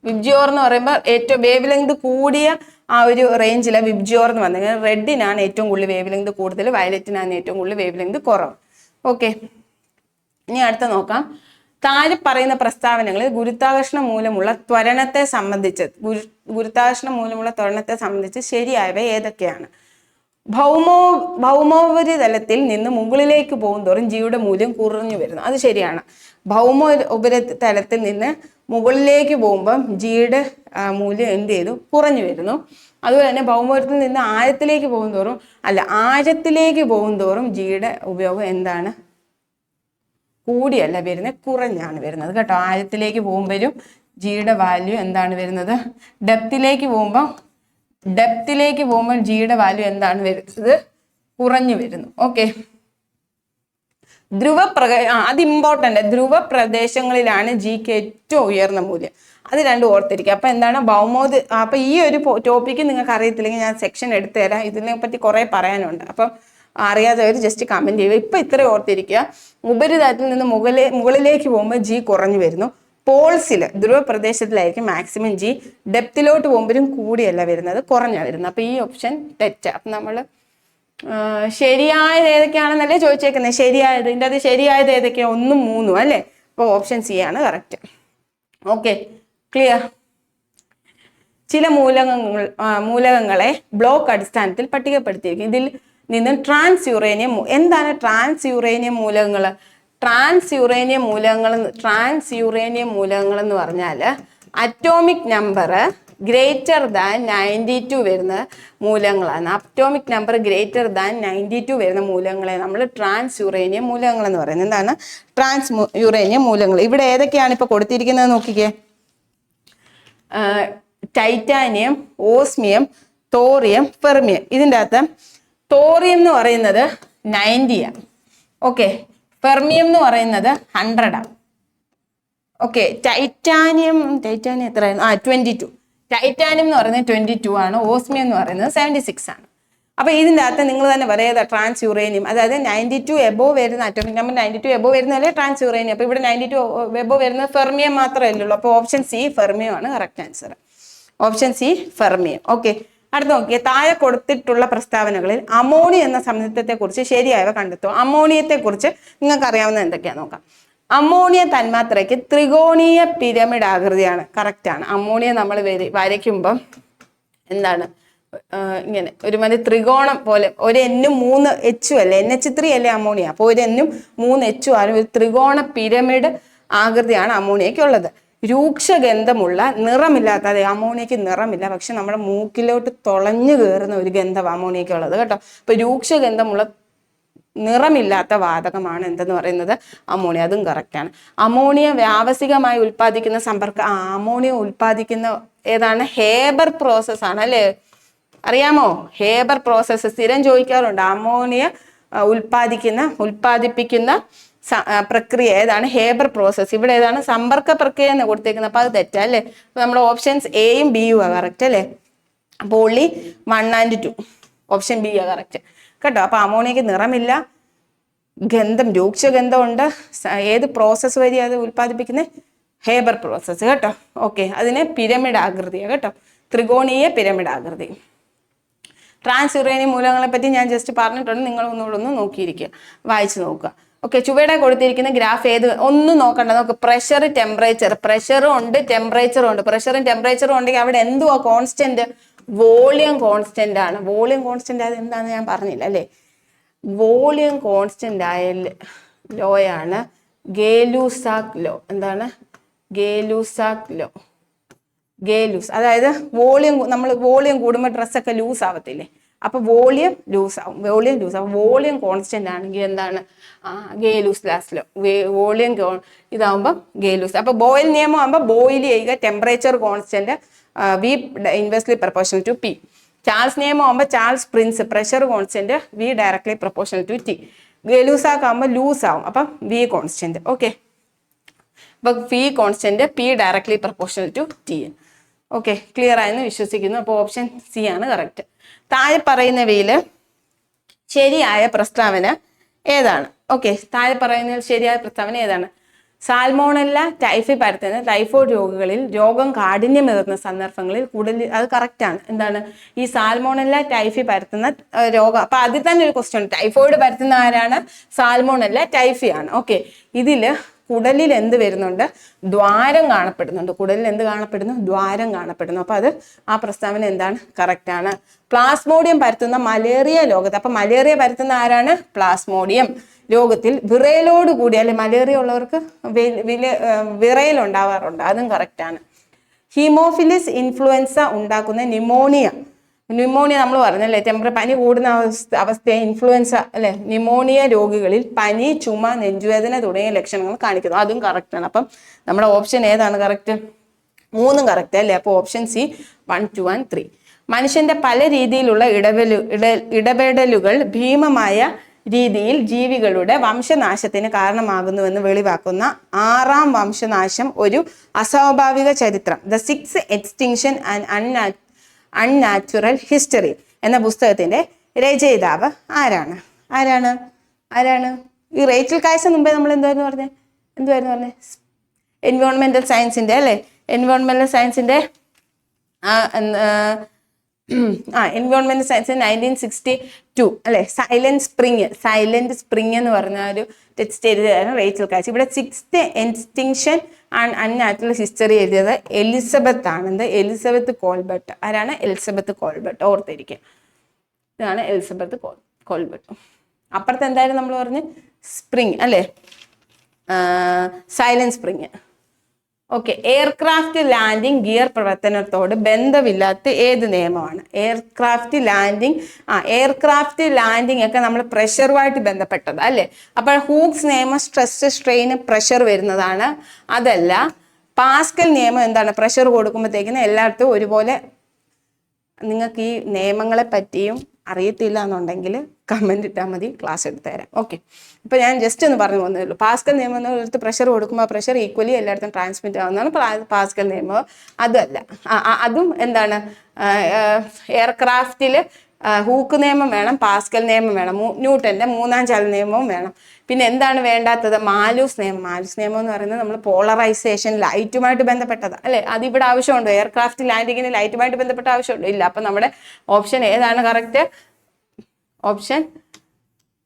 വിബ്ജിയോർ എന്ന് പറയുമ്പോൾ ഏറ്റവും വേവ് ലെങ്ത് കൂടിയ ആ ഒരു റേഞ്ചിലെ വിബ്ജിയോർ എന്ന് പറഞ്ഞാൽ റെഡിനാണ് ഏറ്റവും കൂടുതൽ വേവ് ലെങ്ത് കൂടുതൽ, വയലറ്റിനാണ് ഏറ്റവും കൂടുതൽ വേവ് ലെങ്ത് കുറവ്. ഓക്കെ, ഇനി അടുത്ത നോക്കാം. താഴെ പറയുന്ന പ്രസ്താവനകളിൽ ഗുരുത്വാകർഷണം മൂലമുള്ള ത്വരണത്തെ സംബന്ധിച്ച് ശരിയായവ ഏതൊക്കെയാണ്? ഭൗമോപരിതലത്തിൽ നിന്ന് മുകളിലേക്ക് പോകുന്തോറും ജിയുടെ മൂല്യം കുറഞ്ഞു വരുന്നു. അത് ശരിയാണ്. ഉപരിതലത്തിൽ നിന്ന് മുകളിലേക്ക് പോകുമ്പം ജിയുടെ മൂല്യം എന്ത് ചെയ്തു? കുറഞ്ഞു വരുന്നു. അതുപോലെ തന്നെ ഭൗമോപരിതലത്തിൽ നിന്ന് ആഴത്തിലേക്ക് പോകുന്തോറും ജിയുടെ ഉപയോഗം എന്താണ്? കൂടിയല്ല വരുന്നത്, കുറഞ്ഞാണ് വരുന്നത് കേട്ടോ. ആഴത്തിലേക്ക് പോകുമ്പോഴും ജിയുടെ വാല്യൂ എന്താണ് വരുന്നത്? ഡെപ്തിലേക്ക് പോകുമ്പോൾ ജിയുടെ വാല്യൂ എന്താണ് വരുന്നത്? കുറഞ്ഞു വരുന്നു. ഓക്കെ, അത് ഇമ്പോർട്ടൻ്റ്. ധ്രുവ പ്രദേശങ്ങളിലാണ് ജിക്ക് ഏറ്റവും ഉയർന്ന മൂല്യം. അത് രണ്ടും ഓർത്തിരിക്കുക. അപ്പൊ എന്താണ് അപ്പൊ ഈ ഒരു ടോപ്പിക്ക് നിങ്ങൾക്ക് അറിയത്തില്ലെങ്കിൽ ഞാൻ സെക്ഷൻ എടുത്തു തരാം. ഇതിനെ പറ്റി കുറെ പറയാനുണ്ട്. അപ്പം അറിയാത്തവർ ജസ്റ്റ് കമന്റ് ചെയ്യുക. ഇപ്പൊ ഇത്ര ഓർത്തിരിക്കുക. ഉപരിതലത്തിൽ നിന്ന് മുകളിലേക്ക് പോകുമ്പോൾ ജി കുറഞ്ഞു വരുന്നു. പോൾസിൽ ധ്രുവ പ്രദേശത്തിലായിരിക്കും മാക്സിമം ജി. ഡെപ്തിലോട്ട് പോകുമ്പോഴും കൂടിയല്ല വരുന്നത്, കുറഞ്ഞാണ് വരുന്നത്. അപ്പൊ ഈ ഓപ്ഷൻ തെറ്റാ. അപ്പൊ നമ്മൾ ശരിയായത് ഏതൊക്കെയാണെന്നല്ലേ ചോദിച്ചേക്കുന്നത്. ഇതിൻ്റെ അത് ശരിയായത് ഏതൊക്കെയാണ്? 1, 3 അല്ലേ. അപ്പോൾ ഓപ്ഷൻ സി ആണ് കറക്റ്റ്. Okay, clear? ചില മൂലകങ്ങളെ ബ്ലോക്ക് അടിസ്ഥാനത്തിൽ പട്ടികപ്പെടുത്തിയിരിക്കും. ഇതിൽ നിന്ന് ട്രാൻസ് യുറേനിയം എന്താണ്? ട്രാൻസ് യുറേനിയം മൂലകങ്ങൾ എന്ന് പറഞ്ഞാൽ അറ്റോമിക് നമ്പർ ഗ്രേറ്റർ ദാൻ 92 വരുന്ന മൂലകങ്ങളാണ്. അറ്റോമിക് നമ്പർ ഗ്രേറ്റർ ദാൻ 92 വരുന്ന മൂലകങ്ങളെ നമ്മൾ ട്രാൻസ് യുറേനിയം മൂലകങ്ങൾ എന്ന് പറയുന്നത്. എന്താണ് ട്രാൻസ് യുറേനിയം മൂലകങ്ങൾ? ഇവിടെ ഏതൊക്കെയാണ് ഇപ്പൊ കൊടുത്തിരിക്കുന്നത് നോക്കിക്കേ. Titanium, osmium, thorium, fermium. ഇതിൻ്റെ അകത്ത് തോറിയം എന്ന് പറയുന്നത് 90 ആണ്. ഓക്കെ, ഫെർമിയം എന്ന് പറയുന്നത് 100 ആണ്. ഓക്കെ, ടൈറ്റാനിയം എത്രയാണ്? 22. ടൈറ്റാനിയം എന്ന് പറയുന്നത് 22 ആണ്. ഓസ്മിയം എന്ന് പറയുന്നത് 76 ആണ്. അപ്പൊ ഇതിൻ്റെ അകത്ത് നിങ്ങൾ തന്നെ പറയുക ട്രാൻസ് യുറേനിയം, അതായത് 92 എബോ വരുന്ന അറ്റോമിക് നമ്പർ 92 എബോ വരുന്നതല്ലേ ട്രാൻസ് യുറേനിയം. അപ്പൊ ഇവിടെ 92 എബോ വരുന്നത് ഫെർമിയം മാത്രമേ ഉള്ളൂ. അപ്പോൾ ഓപ്ഷൻ സി ഫെർമിയം ആണ് correct answer. Option C fermium. Okay, അടുത്ത നോക്കിയേ. താഴെ കൊടുത്തിട്ടുള്ള പ്രസ്താവനകളിൽ അമോണിയ എന്ന സംയുക്തത്തെ കുറിച്ച് ശരിയായവ കണ്ടെത്തുക. അമോണിയത്തെ കുറിച്ച് നിങ്ങൾക്ക് അറിയാവുന്ന എന്തൊക്കെയാ നോക്കാം. അമോണിയ തന്മാത്രയ്ക്ക് ത്രികോണീയ പിരമിഡ് ആകൃതിയാണ്. കറക്റ്റ് ആണ്. അമോണിയ നമ്മൾ വരയ്ക്കുമ്പം എന്താണ് ഇങ്ങനെ ഒരുമാതിരി ത്രികോണം പോലെ ഒരു എന്നും 3 എച്ചും അല്ലേ, NH3 അല്ലേ അമോണിയ. അപ്പോൾ ഒരു എന്നും 3 എച്ചും ആണ്. ഒരു ത്രികോണ പിരമിഡ് ആകൃതിയാണ് അമോണിയയ്ക്കുള്ളത്. രൂക്ഷഗന്ധമുള്ള നിറമില്ലാത്ത, അതെ അമോണിയയ്ക്ക് നിറമില്ല, പക്ഷെ നമ്മുടെ മൂക്കിലോട്ട് തുളഞ്ഞു കയറുന്ന ഒരു ഗന്ധം അമോണിയയ്ക്കുള്ളത് കേട്ടോ. അപ്പൊ രൂക്ഷഗന്ധമുള്ള നിറമില്ലാത്ത വാതകമാണ് എന്തെന്ന് പറയുന്നത്? അമോണിയ. അതും കറക്റ്റാണ്. അമോണിയ വ്യാവസായികമായി ഉൽപ്പാദിക്കുന്ന അമോണിയ ഉൽപ്പാദിക്കുന്ന ഏതാണ്? ഹേബർ പ്രോസസ് ആണ് അല്ലേ. അറിയാമോ? ഹേബർ പ്രോസസ്സ് സ്ഥിരം ചോദിക്കാറുണ്ട്. അമോണിയ ഉൽപ്പാദിപ്പിക്കുന്ന പ്രക്രിയ ഏതാണ്? Haber process. ഇവിടെ ഏതാണ്? സമ്പർക്ക പ്രക്രിയ എന്ന് കൊടുത്തേക്കുന്നത്. അപ്പൊ അത് തെറ്റല്ലേ. അപ്പൊ നമ്മുടെ ഓപ്ഷൻസ് എയും ബിയും കറക്റ്റ് അല്ലേ. അപ്പോൾ ഓൺലി 1 and 2. ഓപ്ഷൻ ബി ആ കറക്റ്റ് കേട്ടോ. അപ്പൊ അമോണിയക്ക് നിറമില്ല, ഗന്ധം രൂക്ഷഗന്ധമുണ്ട്. ഏത് പ്രോസസ്സ് വഴി അത് ഉൽപ്പാദിപ്പിക്കുന്നത്? ഹേബർ പ്രോസസ്സ് കേട്ടോ. ഓക്കെ, അതിന് പിരമിഡ് ആകൃതിയാണ് കേട്ടോ, ത്രികോണീയ പിരമിഡ് ആകൃതി. ട്രാൻസ് യുറേനിയം മൂലകങ്ങളെ പറ്റി ഞാൻ ജസ്റ്റ് പറഞ്ഞിട്ടുണ്ട്, നിങ്ങൾ ഒന്നുകൂടെ ഒന്ന് നോക്കിയിരിക്കുക, വായിച്ചു നോക്കുക. ഓക്കെ, ചുവടെ കൊടുത്തിരിക്കുന്ന ഗ്രാഫ് ഏത്? ഒന്നും നോക്കണ്ട, നോക്ക്. പ്രഷർ, ടെമ്പറേച്ചർ, പ്രഷറും ഉണ്ട് ടെമ്പറേച്ചറും ഉണ്ട്. പ്രഷറും ടെമ്പറേച്ചറും ഉണ്ടെങ്കിൽ അവിടെ എന്തുവാ കോൺസ്റ്റന്റ്? വോളിയം കോൺസ്റ്റന്റ് ആണ്. വോളിയം കോൺസ്റ്റന്റ് ആയത് എന്താണെന്ന് ഞാൻ പറഞ്ഞില്ല അല്ലേ? വോളിയം കോൺസ്റ്റന്റ് ആയ ലോയാണ് ഗേ-ലൂസാക്ക് ലോ. എന്താണ് ഗേ-ലൂസാക്ക് ലോ? ഗേ-ലൂസ്, അതായത് നമ്മൾ വോളിയം കൂടുമ്പോൾ ഡ്രസ്സൊക്കെ ലൂസ് ആവത്തില്ലേ, അപ്പൊ വോളിയം ലൂസ് ആവും. വോളിയം കോൺസ്റ്റന്റ് ആണെങ്കിൽ എന്താണ്? Gay-Lussac's law. വോളിയം ഇതാവുമ്പോൾ ഗേ-ലൂസ്. അപ്പൊ ബോയിൽ നിയമം ആകുമ്പോൾ ബോയിൽ ചെയ്യുക, temperature constant V inversely proportional to P. Charles നിയമം ആകുമ്പോൾ Charles prince, pressure constant V directly proportional to T. ഗേ-ലൂസാക്ക് ആകുമ്പോൾ ലൂസ് ആവും, അപ്പം വി കോൺസ്റ്റന്റ്. ഓക്കെ, അപ്പൊ V constant P directly proportional to T. Okay, clear ആയെന്ന് വിശ്വസിക്കുന്നു. അപ്പോൾ ഓപ്ഷൻ സി ആണ് കറക്റ്റ്. താഴെ പറയുന്നവയിൽ ശരിയായ പ്രസ്താവന ഏതാണ്? ഓക്കെ, താഴെ പറയുന്നതിൽ ശരിയായ പ്രസ്താവന ഏതാണ്? സാൽമോണല്ല ടൈഫി പരത്തുന്ന ടൈഫോയിഡ് രോഗികളിൽ രോഗം കാഠിന്യമേറുന്ന സന്ദർഭങ്ങളിൽ കൂടുതൽ, അത് കറക്റ്റാണ്. എന്താണ് ഈ സാൽമോണല്ല ടൈഫി പരത്തുന്ന രോഗം? അപ്പൊ അതിൽ തന്നെ ഒരു ക്വസ്റ്റ്യൻ, ടൈഫോയിഡ് പരത്തുന്ന ആരാണ്? സാൽമോണല്ല ടൈഫി ആണ്. ഓക്കെ, ഇതില് കുടലിൽ എന്ത് വരുന്നുണ്ട്? ദ്വാരം കാണപ്പെടുന്നുണ്ട്. കുടലിൽ എന്ത് കാണപ്പെടുന്നു? ദ്വാരം കാണപ്പെടുന്നു. അപ്പൊ അത് ആ പ്രസ്താവന എന്താണ്? കറക്റ്റ് ആണ്. പ്ലാസ്മോഡിയം പരത്തുന്ന മലേറിയ രോഗത്തെ, അപ്പൊ മലേറിയ പരത്തുന്ന ആരാണ്? പ്ലാസ്മോഡിയം രോഗത്തിൽ വിറയലോട് കൂടി, അല്ലെ മലേറിയ ഉള്ളവർക്ക് വിറയൽ ഉണ്ടാവാറുണ്ട്, അതും കറക്റ്റ് ആണ്. ഹീമോഫിലിസ് ഇൻഫ്ലുവൻസ ഉണ്ടാക്കുന്ന ന്യൂമോണിയ നമ്മൾ പറഞ്ഞല്ലേ, പനി കൂടുന്ന അവസ്ഥയെ ഇൻഫ്ലുവൻസ അല്ലെ, ന്യൂമോണിയ രോഗികളിൽ പനി, ചുമ, നെഞ്ചുവേദന തുടങ്ങിയ ലക്ഷണങ്ങൾ കാണിക്കുന്നു, അതും കറക്റ്റ് ആണ്. അപ്പം നമ്മുടെ ഓപ്ഷൻ ഏതാണ് കറക്റ്റ്? മൂന്നും കറക്റ്റ് അല്ലേ? അപ്പോൾ ഓപ്ഷൻ സി 1, 2 and 3. മനുഷ്യന്റെ പല രീതിയിലുള്ള ഇടപെടലുകൾ ഭീമമായ രീതിയിൽ ജീവികളുടെ വംശനാശത്തിന് കാരണമാകുന്നുവെന്ന് വെളിവാക്കുന്ന 6ാം വംശനാശം ഒരു അസ്വാഭാവിക ചരിത്രം, the 6th extinction and unnatural history എന്ന പുസ്തകത്തിന്റെ രചയിതാവ് ആരാണ്? ഈ റേച്ചൽ കായ്സ് മുമ്പേ നമ്മൾ എന്തുവായിരുന്നു പറഞ്ഞേ? എൻവയോൺമെന്റൽ സയൻസിന്റെ അല്ലെ, എൻവയോൺമെന്റൽ സയൻസിന്റെ എൻവയോൺമെന്റൽ സയൻസ് 1962 അല്ലെ, സൈലന്റ് സ്പ്രിങ് എന്ന് പറഞ്ഞ ഒരു ടെക്സ്റ്റ് എഴുതിയതാണ് റേച്ചൽ കായ്സ്. ഇവിടെ 6th extinction and unnatural history എഴുതിയത് എലിസബത്ത് ആണ്. Elizabeth Kolbert. ആരാണ്? Elizabeth Kolbert. ഓർത്തിരിക്കുക, ഇതാണ് എലിസബത്ത് കോൾബർട്ട്. അപ്പുറത്ത് എന്തായാലും നമ്മൾ പറഞ്ഞ് സ്പ്രിങ് അല്ലെ, silent spring. Okay, aircraft landing gear പ്രവർത്തനത്തോട് ബന്ധമില്ലാത്ത ഏത് നിയമമാണ്? എയർക്രാഫ്റ്റ് ലാൻഡിംഗ് ഒക്കെ നമ്മൾ പ്രഷറുമായിട്ട് ബന്ധപ്പെട്ടത് അല്ലേ? അപ്പോൾ ഹൂക്സ് നിയമം സ്ട്രെസ്, സ്ട്രെയിന്, പ്രഷർ വരുന്നതാണ്. അതല്ല, പാസ്കൽ നിയമം എന്താണ്? പ്രഷർ കൊടുക്കുമ്പോഴത്തേക്കിന് എല്ലായിടത്തും ഒരുപോലെ. നിങ്ങൾക്ക് ഈ നിയമങ്ങളെ പറ്റിയും അറിയത്തില്ല എന്നുണ്ടെങ്കിൽ കമന്റ് ഇട്ടാൽ മതി, ക്ലാസ് എടുത്തു തരാം. ഓക്കെ, ഇപ്പൊ ഞാൻ ജസ്റ്റ് ഒന്ന് പറഞ്ഞു പോകുന്നേ ഉള്ളൂ. പാസ്കൽ നിയമം എന്ന് പ്രഷർ കൊടുക്കുമ്പോൾ പ്രഷർ ഈക്വലി എല്ലായിടത്തും ട്രാൻസ്മിറ്റ് ആവുന്നതാണ് പാസ്കൽ നിയമം. അതല്ല, അതും എന്താണ്? എയർക്രാഫ്റ്റിൽ ഹൂക്ക് നിയമം വേണം, പാസ്കൽ നിയമം വേണം, ന്യൂട്ടന്റെ 3ാം ചലന നിയമവും വേണം. പിന്നെ എന്താണ് വേണ്ടാത്തത്? മാലൂസ് നിയമം എന്ന് പറയുന്നത് നമ്മൾ പോളറൈസേഷൻ, ലൈറ്റുമായിട്ട് ബന്ധപ്പെട്ടതാണ് അല്ലെ? അത് ഇവിടെ ആവശ്യമുണ്ടോ? എയർക്രാഫ്റ്റ് ലാൻഡിങ്ങിന് ലൈറ്റുമായിട്ട് ബന്ധപ്പെട്ട ആവശ്യമുണ്ടോ? ഇല്ല. അപ്പൊ നമ്മുടെ ഓപ്ഷൻ ഏതാണ് കറക്റ്റ്? ഓപ്ഷൻ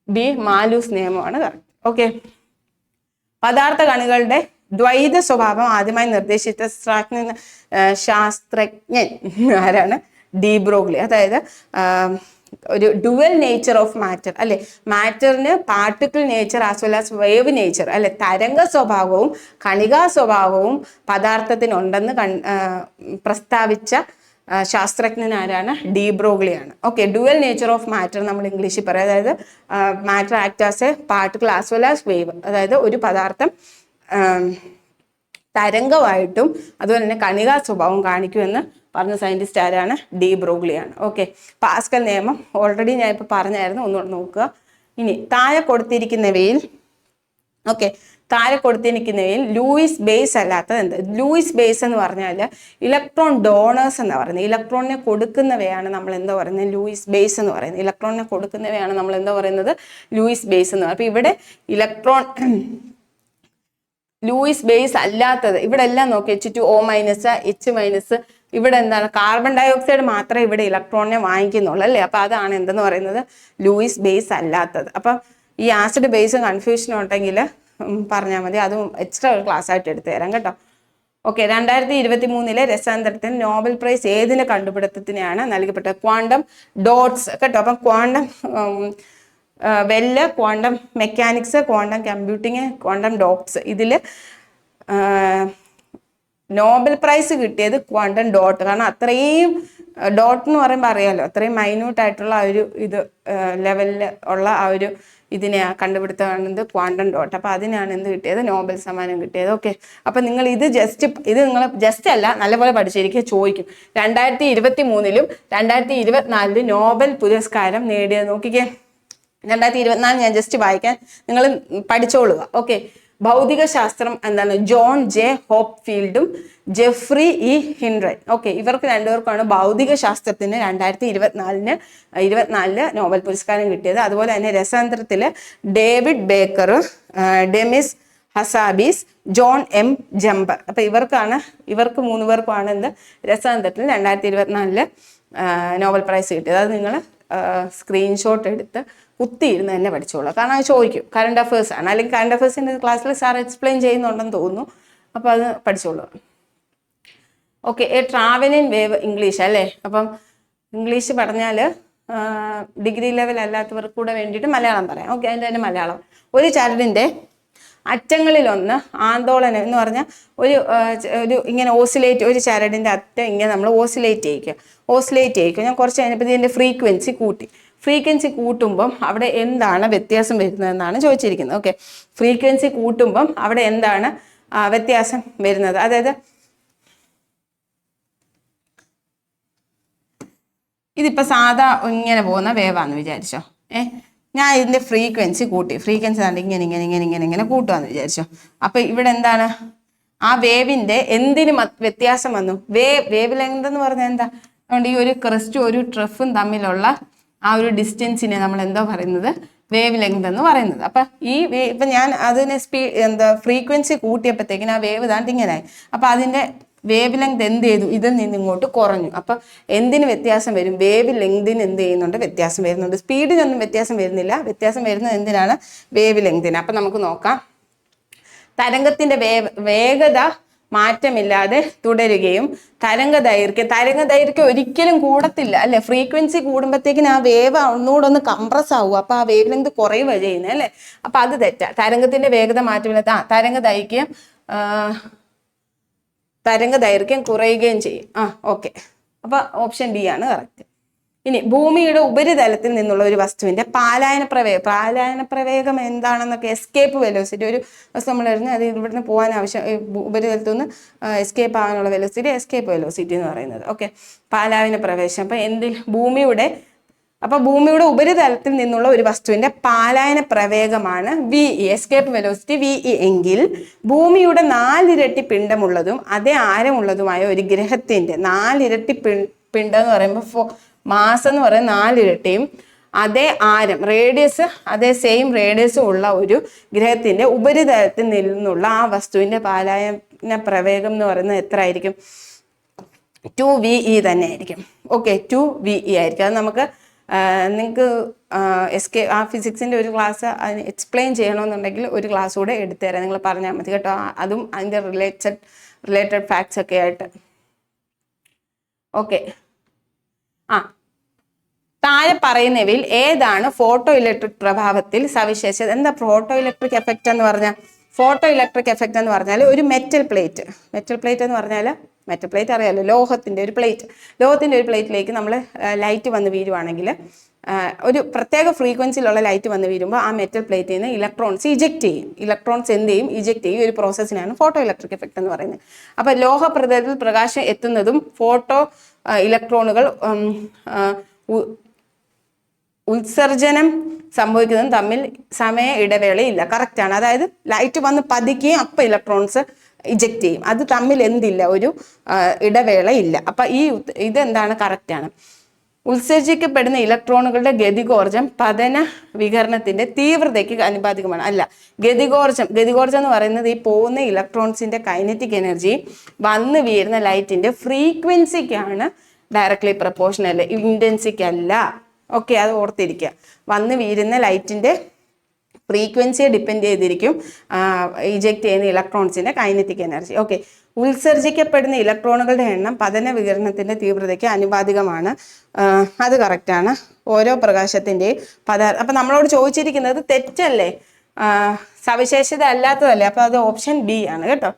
ബി, മാലൂസ് നിയമമാണ് കറക്റ്റ്. ഓക്കെ, പദാർത്ഥ കണികളുടെ ദ്വൈത സ്വഭാവം ആദ്യമായി നിർദ്ദേശിച്ച ശാസ്ത്രജ്ഞൻ ആരാണ്? De Broglie. അതായത് ഒരു ഡുവൽ നേച്ചർ ഓഫ് മാറ്റർ അല്ലെ, മാറ്ററിന് particle nature as well as wave nature അല്ലെ, തരംഗ സ്വഭാവവും കണികാ സ്വഭാവവും പദാർത്ഥത്തിനുണ്ടെന്ന് പ്രസ്താവിച്ച ശാസ്ത്രജ്ഞൻ ആരാണ്? ഡി ബ്രോഗ്ലിയാണ്. Okay, dual nature of matter നമ്മൾ ഇംഗ്ലീഷിൽ പറയാം. അതായത് matter act as a particle as well as wave, അതായത് ഒരു പദാർത്ഥം തരംഗമായിട്ടും അതുപോലെ തന്നെ കണികാ സ്വഭാവം കാണിക്കുമെന്ന് പറഞ്ഞ സയന്റിസ്റ്റ് ആരാണ്? ഡി ബ്രോഗ്ലിയാണ്. ഓക്കെ, പാസ്കൽ നിയമം ഓൾറെഡി ഞാൻ ഇപ്പോൾ പറഞ്ഞായിരുന്നു, ഒന്നുകൂടെ നോക്കുക. ഇനി താഴെ കൊടുത്തിരിക്കുന്നവയിൽ താഴെ കൊടുത്തിരിക്കുന്നവയിൽ ലൂയിസ് ബേസ് അല്ലാത്തത് എന്ത്? ലൂയിസ് ബേസ് എന്ന് പറഞ്ഞാൽ ഇലക്ട്രോൺ ഡോണേഴ്സ് എന്ന് പറയുന്നത്. ഇലക്ട്രോണിനെ കൊടുക്കുന്നവയാണ് നമ്മൾ എന്താ പറയുന്നത്? ലൂയിസ് ബേസ് എന്ന് പറയുന്നത്. ഇലക്ട്രോണിനെ കൊടുക്കുന്നവയാണ് നമ്മൾ എന്താ പറയുന്നത്? ലൂയിസ് ബേസ് എന്ന് പറയുന്നത്. അപ്പൊ ഇവിടെ ഇലക്ട്രോൺ ലൂയിസ് ബേസ് അല്ലാത്തത് ഇവിടെ എല്ലാം നോക്കി H2O H-, ഇവിടെ എന്താണ്? കാർബൺ ഡൈ ഓക്സൈഡ് മാത്രമേ ഇവിടെ ഇലക്ട്രോണിനെ വാങ്ങിക്കുന്നുള്ളൂ അല്ലേ? അപ്പൊ അതാണ് എന്തെന്ന് പറയുന്നത്? ലൂയിസ് ബേസ് അല്ലാത്തത്. അപ്പം ഈ ആസിഡ് ബേസ് കൺഫ്യൂഷൻ ഉണ്ടെങ്കിൽ പറഞ്ഞാൽ മതി, അതും എക്സ്ട്രാ ഒരു ക്ലാസ് ആയിട്ട് എടുത്തു തരാം കേട്ടോ. ഓക്കെ, 2023 രസാന്തരത്തിന് നോബൽ പ്രൈസ് ഏതിന്റെ കണ്ടുപിടുത്തത്തിനാണ് നൽകപ്പെട്ടത്? ക്വാണ്ടം ഡോട്ട്സ് കേട്ടോ. അപ്പം quantum well, quantum mechanics, quantum computing, quantum dots, ഇതിൽ നോബൽ പ്രൈസ് കിട്ടിയത് ക്വാണ്ടം ഡോട്ട്. കാരണം അത്രയും ഡോട്ട് എന്ന് പറയുമ്പോൾ അറിയാലോ, അത്രയും മൈന്യൂട്ട് ആയിട്ടുള്ള ആ ഒരു ഇത് ലെവലിൽ ഉള്ള ആ ഒരു ഇതിനെ കണ്ടുപിടുത്തമാണെന്ത്? Quantum dot. അപ്പൊ അതിനാണ് എന്ത് കിട്ടിയത്? നോബൽ സമ്മാനം കിട്ടിയത്. ഓക്കെ, അപ്പൊ നിങ്ങൾ ഇത് നിങ്ങൾ ജസ്റ്റ് അല്ല, നല്ലപോലെ പഠിച്ചിരിക്കുക, ചോദിക്കും. 2023 2024 നോബൽ പുരസ്കാരം നേടിയത് നോക്കിക്കേ. 2024 ഞാൻ ജസ്റ്റ് വായിക്കാൻ, നിങ്ങൾ പഠിച്ചോളുക. ഓക്കെ, ഭൗതിക ശാസ്ത്രം എന്താണ്? ജോൺ ജെ ഹോപ്ഫീൽഡും ജെഫ്രി ഇ ഹിൻഡ്രൻ. ഓക്കെ, ഇവർക്ക് രണ്ടുപേർക്കാണ് ഭൗതിക ശാസ്ത്രത്തിന് 2024 നോബൽ പുരസ്കാരം കിട്ടിയത്. അതുപോലെ തന്നെ രസാന്തരത്തില് David Baker, Demis Hassabis, John M Jumper. അപ്പൊ ഇവർക്ക് 3 പേർക്കുമാണ് എന്ത്? രസാന്തരത്തിൽ 2024 നോബൽ പ്രൈസ് കിട്ടിയത്. അത് നിങ്ങൾ സ്ക്രീൻഷോട്ട് എടുത്ത് കുത്തിയിരുന്ന് തന്നെ പഠിച്ചോളൂ. കാരണം അത് ചോദിക്കും, കറണ്ട് അഫേഴ്സ് ആണ്, അല്ലെങ്കിൽ കറണ്ട് അഫേഴ്സിൻ്റെ ക്ലാസ്സിൽ സാർ എക്സ്പ്ലെയിൻ ചെയ്യുന്നുണ്ടെന്ന് തോന്നുന്നു. അപ്പോൾ അത് പഠിച്ചോളൂ. ഓക്കെ, ട്രാവലിംഗ് വേവ് ഇംഗ്ലീഷ് അല്ലേ? അപ്പം ഇംഗ്ലീഷ് പറഞ്ഞാൽ ഡിഗ്രി ലെവൽ അല്ലാത്തവർക്ക് കൂടെ വേണ്ടിയിട്ട് മലയാളം പറയാം. ഓക്കെ, അതിൻ്റെ തന്നെ മലയാളം. ഒരു ചരടിൻ്റെ അറ്റങ്ങളിലൊന്ന് ആന്തോളനം എന്ന് പറഞ്ഞാൽ ഒരു ഇങ്ങനെ ഓസിലേറ്റ്, ഒരു ചരടിൻ്റെ അറ്റം ഇങ്ങനെ നമ്മൾ ഓസിലേറ്റ് ചെയ്യിക്കുക. ഞാൻ കുറച്ച് കഴിഞ്ഞപ്പോൾ ഇതിൻ്റെ ഫ്രീക്വൻസി കൂട്ടുമ്പം അവിടെ എന്താണ് വ്യത്യാസം വരുന്നതെന്നാണ് ചോദിച്ചിരിക്കുന്നത്. ഓക്കെ, ഫ്രീക്വൻസി കൂട്ടുമ്പം അവിടെ എന്താണ് വ്യത്യാസം വരുന്നത്? അതായത് ഇതിപ്പോൾ സാധാ ഇങ്ങനെ പോകുന്ന വേവാന്ന് വിചാരിച്ചോ. ഞാൻ ഇതിൻ്റെ ഫ്രീക്വൻസി കണ്ട് ഇങ്ങനെ കൂട്ടുകയെന്ന് വിചാരിച്ചോ. അപ്പം ഇവിടെ എന്താണ്? ആ വേവിൻ്റെ എന്തിന് വ്യത്യാസം വന്നു? വേവ് ലെങ്ത് എന്ന് പറഞ്ഞാൽ എന്താ? അതുകൊണ്ട് ഈ ഒരു ക്രസ്റ്റും ഒരു ട്രഫും തമ്മിലുള്ള ആ ഒരു ഡിസ്റ്റൻസിനെ നമ്മൾ എന്തോ പറയുന്നത്? വേവ് ലെങ്ത് എന്ന് പറയുന്നത്. അപ്പം ഇപ്പം ഞാൻ അതിനെ ഫ്രീക്വൻസി കൂട്ടിയപ്പോഴത്തേക്കിന് ആ വേവ് താണ്ട് ഇങ്ങനായി. അപ്പം അതിൻ്റെ വേവ് ലെങ്ത് എന്ത് ചെയ്തു? ഇതിൽ നിന്ന് ഇങ്ങോട്ട് കുറഞ്ഞു. അപ്പം എന്തിന് വ്യത്യാസം വരും? വേവ് ലെങ്തിന് എന്ത് ചെയ്യുന്നുണ്ട്? വ്യത്യാസം വരുന്നുണ്ട്. സ്പീഡിനൊന്നും വ്യത്യാസം വരുന്നില്ല. വ്യത്യാസം വരുന്നത് എന്തിനാണ്? വേവ് ലെങ്തിന്. അപ്പം നമുക്ക് നോക്കാം. തരംഗത്തിന്റെ വേഗത മാറ്റമില്ലാതെ തുടരുകയും തരംഗദൈർഘ്യം ഒരിക്കലും കൂടത്തില്ല അല്ലെ? ഫ്രീക്വൻസി കൂടുമ്പോഴത്തേക്കിന് ആ വേവ് ഒന്നുകൂടെ കംപ്രസ് ആവും. അപ്പൊ ആ വേവ് ലെങ്ത് കുറയുക ചെയ്യുന്നത് അല്ലെ? അപ്പൊ അത് തെറ്റാ. തരംഗത്തിന്റെ വേഗത മാറ്റമില്ലാത്ത തരംഗദൈർഘ്യം കുറയുകയും ചെയ്യും. ഓക്കെ, അപ്പൊ ഓപ്ഷൻ ബി ആണ് കറക്റ്റ്. ഇനി ഭൂമിയുടെ ഉപരിതലത്തിൽ നിന്നുള്ള ഒരു വസ്തുവിന്റെ പാലായന പ്രവേഗം എന്താണെന്നൊക്കെ, എസ്കേപ്പ് വെലോസിറ്റി. ഒരു വസ്തു നമ്മൾ എറിഞ്ഞ് അത് ഇവിടുന്ന് പോകാൻ ആവശ്യം, ഉപരിതലത്തിൽ നിന്ന് എസ്കേപ്പ് ആകാനുള്ള വെലോസിറ്റി എസ്കേപ്പ് വെലോസിറ്റി എന്ന് പറയുന്നത്. ഓക്കെ, പാലായന പ്രവേശം. അപ്പൊ ഭൂമിയുടെ ഉപരിതലത്തിൽ നിന്നുള്ള ഒരു വസ്തുവിന്റെ പാലായന പ്രവേഗമാണ് VE, എസ്കേപ്പ് വെലോസിറ്റി VE എങ്കിൽ ഭൂമിയുടെ 4 ഇരട്ടി പിണ്ഡമുള്ളതും അതേ ആരമുള്ളതുമായ ഒരു ഗ്രഹത്തിന്റെ 4 ഇരട്ടി പിണ്ഡം എന്ന് പറയുമ്പോൾ മാസം എന്ന് പറയുന്നത് 4 ഇരട്ടിയും അതേ ആരം അതേ സെയിം റേഡിയസും ഉള്ള ഒരു ഗ്രഹത്തിന്റെ ഉപരിതലത്തിൽ നിന്നുള്ള ആ വസ്തുവിന്റെ പാലായന പ്രവേഗം എന്ന് പറയുന്നത് എത്ര ആയിരിക്കും? 2VE തന്നെ ആയിരിക്കും. ഓക്കെ, 2VE ആയിരിക്കും. അത് നമുക്ക് നിങ്ങൾക്ക് ആ ഫിസിക്സിന്റെ ഒരു ക്ലാസ് അതിന് എക്സ്പ്ലെയിൻ ചെയ്യണമെന്നുണ്ടെങ്കിൽ ഒരു ക്ലാസ് കൂടെ എടുത്തു തരാം. നിങ്ങൾ പറഞ്ഞാൽ മതി കേട്ടോ. അതും അതിൻ്റെ റിലേറ്റഡ് ഫാക്ട്സ് ഒക്കെ ആയിട്ട്. ഓക്കെ, താഴെ പറയുന്നവയിൽ ഏതാണ് ഫോട്ടോ ഇലക്ട്രിക് പ്രഭാവത്തിൽ സവിശേഷത? എന്താ ഫോട്ടോ ഇലക്ട്രിക് എഫക്റ്റ് എന്ന് പറഞ്ഞാൽ? ഫോട്ടോ ഇലക്ട്രിക് എഫക്റ്റ് എന്ന് പറഞ്ഞാൽ ഒരു മെറ്റൽ പ്ലേറ്റ് എന്ന് പറഞ്ഞാൽ മെറ്റൽ പ്ലേറ്റ് അറിയാമല്ലോ, ലോഹത്തിന്റെ ഒരു പ്ലേറ്റിലേക്ക് നമ്മൾ ലൈറ്റ് വന്ന് വീഴുവാണെങ്കിൽ, ഒരു പ്രത്യേക ഫ്രീക്വൻസിയിലുള്ള ലൈറ്റ് വന്ന് വീഴുമ്പോൾ ആ മെറ്റൽ പ്ലേറ്റിൽ നിന്ന് ഇലക്ട്രോൺസ് എന്ത് ചെയ്യും? ഇജക്റ്റ് ചെയ്യും. ഒരു പ്രോസസ്സിനാണ് ഫോട്ടോ ഇലക്ട്രിക് എഫക്റ്റ് എന്ന് പറയുന്നത്. അപ്പൊ ലോഹപ്രതലത്തിൽ പ്രകാശം എത്തുന്നതും ഫോട്ടോ ഇലക്ട്രോണുകൾ ഉത്സർജനം സംഭവിക്കുന്നതും തമ്മിൽ സമയ ഇടവേളയില്ല. കറക്റ്റാണ്. അതായത് ലൈറ്റ് വന്ന് പതിക്കുകയും അപ്പം ഇലക്ട്രോൺസ് ഇജക്റ്റ് ചെയ്യും. അത് തമ്മിൽ എന്തില്ല, ഒരു ഇടവേള ഇല്ല. അപ്പം ഇതെന്താണ്, കറക്റ്റാണ്. ഉത്സർജിക്കപ്പെടുന്ന ഇലക്ട്രോണുകളുടെ ഗതികോർജം പതന വികരണത്തിന്റെ തീവ്രതയ്ക്ക് അനുപാതികമാണ്. അല്ല, ഗതികോർജം എന്ന് പറയുന്നത് ഈ പോകുന്ന ഇലക്ട്രോൺസിന്റെ കൈനറ്റിക് എനർജി വന്ന് വീഴുന്ന ലൈറ്റിന്റെ ഫ്രീക്വൻസിക്കാണ് ഡയറക്ട്ലി പ്രപ്പോർഷണൽ, ഇന്റൻസിക്ക് അല്ല. ഓക്കെ, അത് ഓർത്തിരിക്കുക. വന്ന് വീഴുന്ന ലൈറ്റിന്റെ ഫ്രീക്വൻസിയെ ഡിപ്പെൻഡ് ചെയ്തിരിക്കും ഇജക്റ്റ് ചെയ്യുന്ന ഇലക്ട്രോൺസിന്റെ കൈനറ്റിക് എനർജി. ഓക്കെ, ഉത്സർജിക്കപ്പെടുന്ന ഇലക്ട്രോണുകളുടെ എണ്ണം പതന വികിരണത്തിന്റെ തീവ്രതയ്ക്ക് അനുപാതികമാണ്. അത് കറക്റ്റാണ്. ഓരോ പ്രകാശത്തിന്റെയും അപ്പം നമ്മളോട് ചോദിച്ചിരിക്കുന്നത് തെറ്റല്ലേ, സവിശേഷത അല്ലാത്തതല്ലേ. അപ്പം അത് ഓപ്ഷൻ ബി ആണ് കേട്ടോ.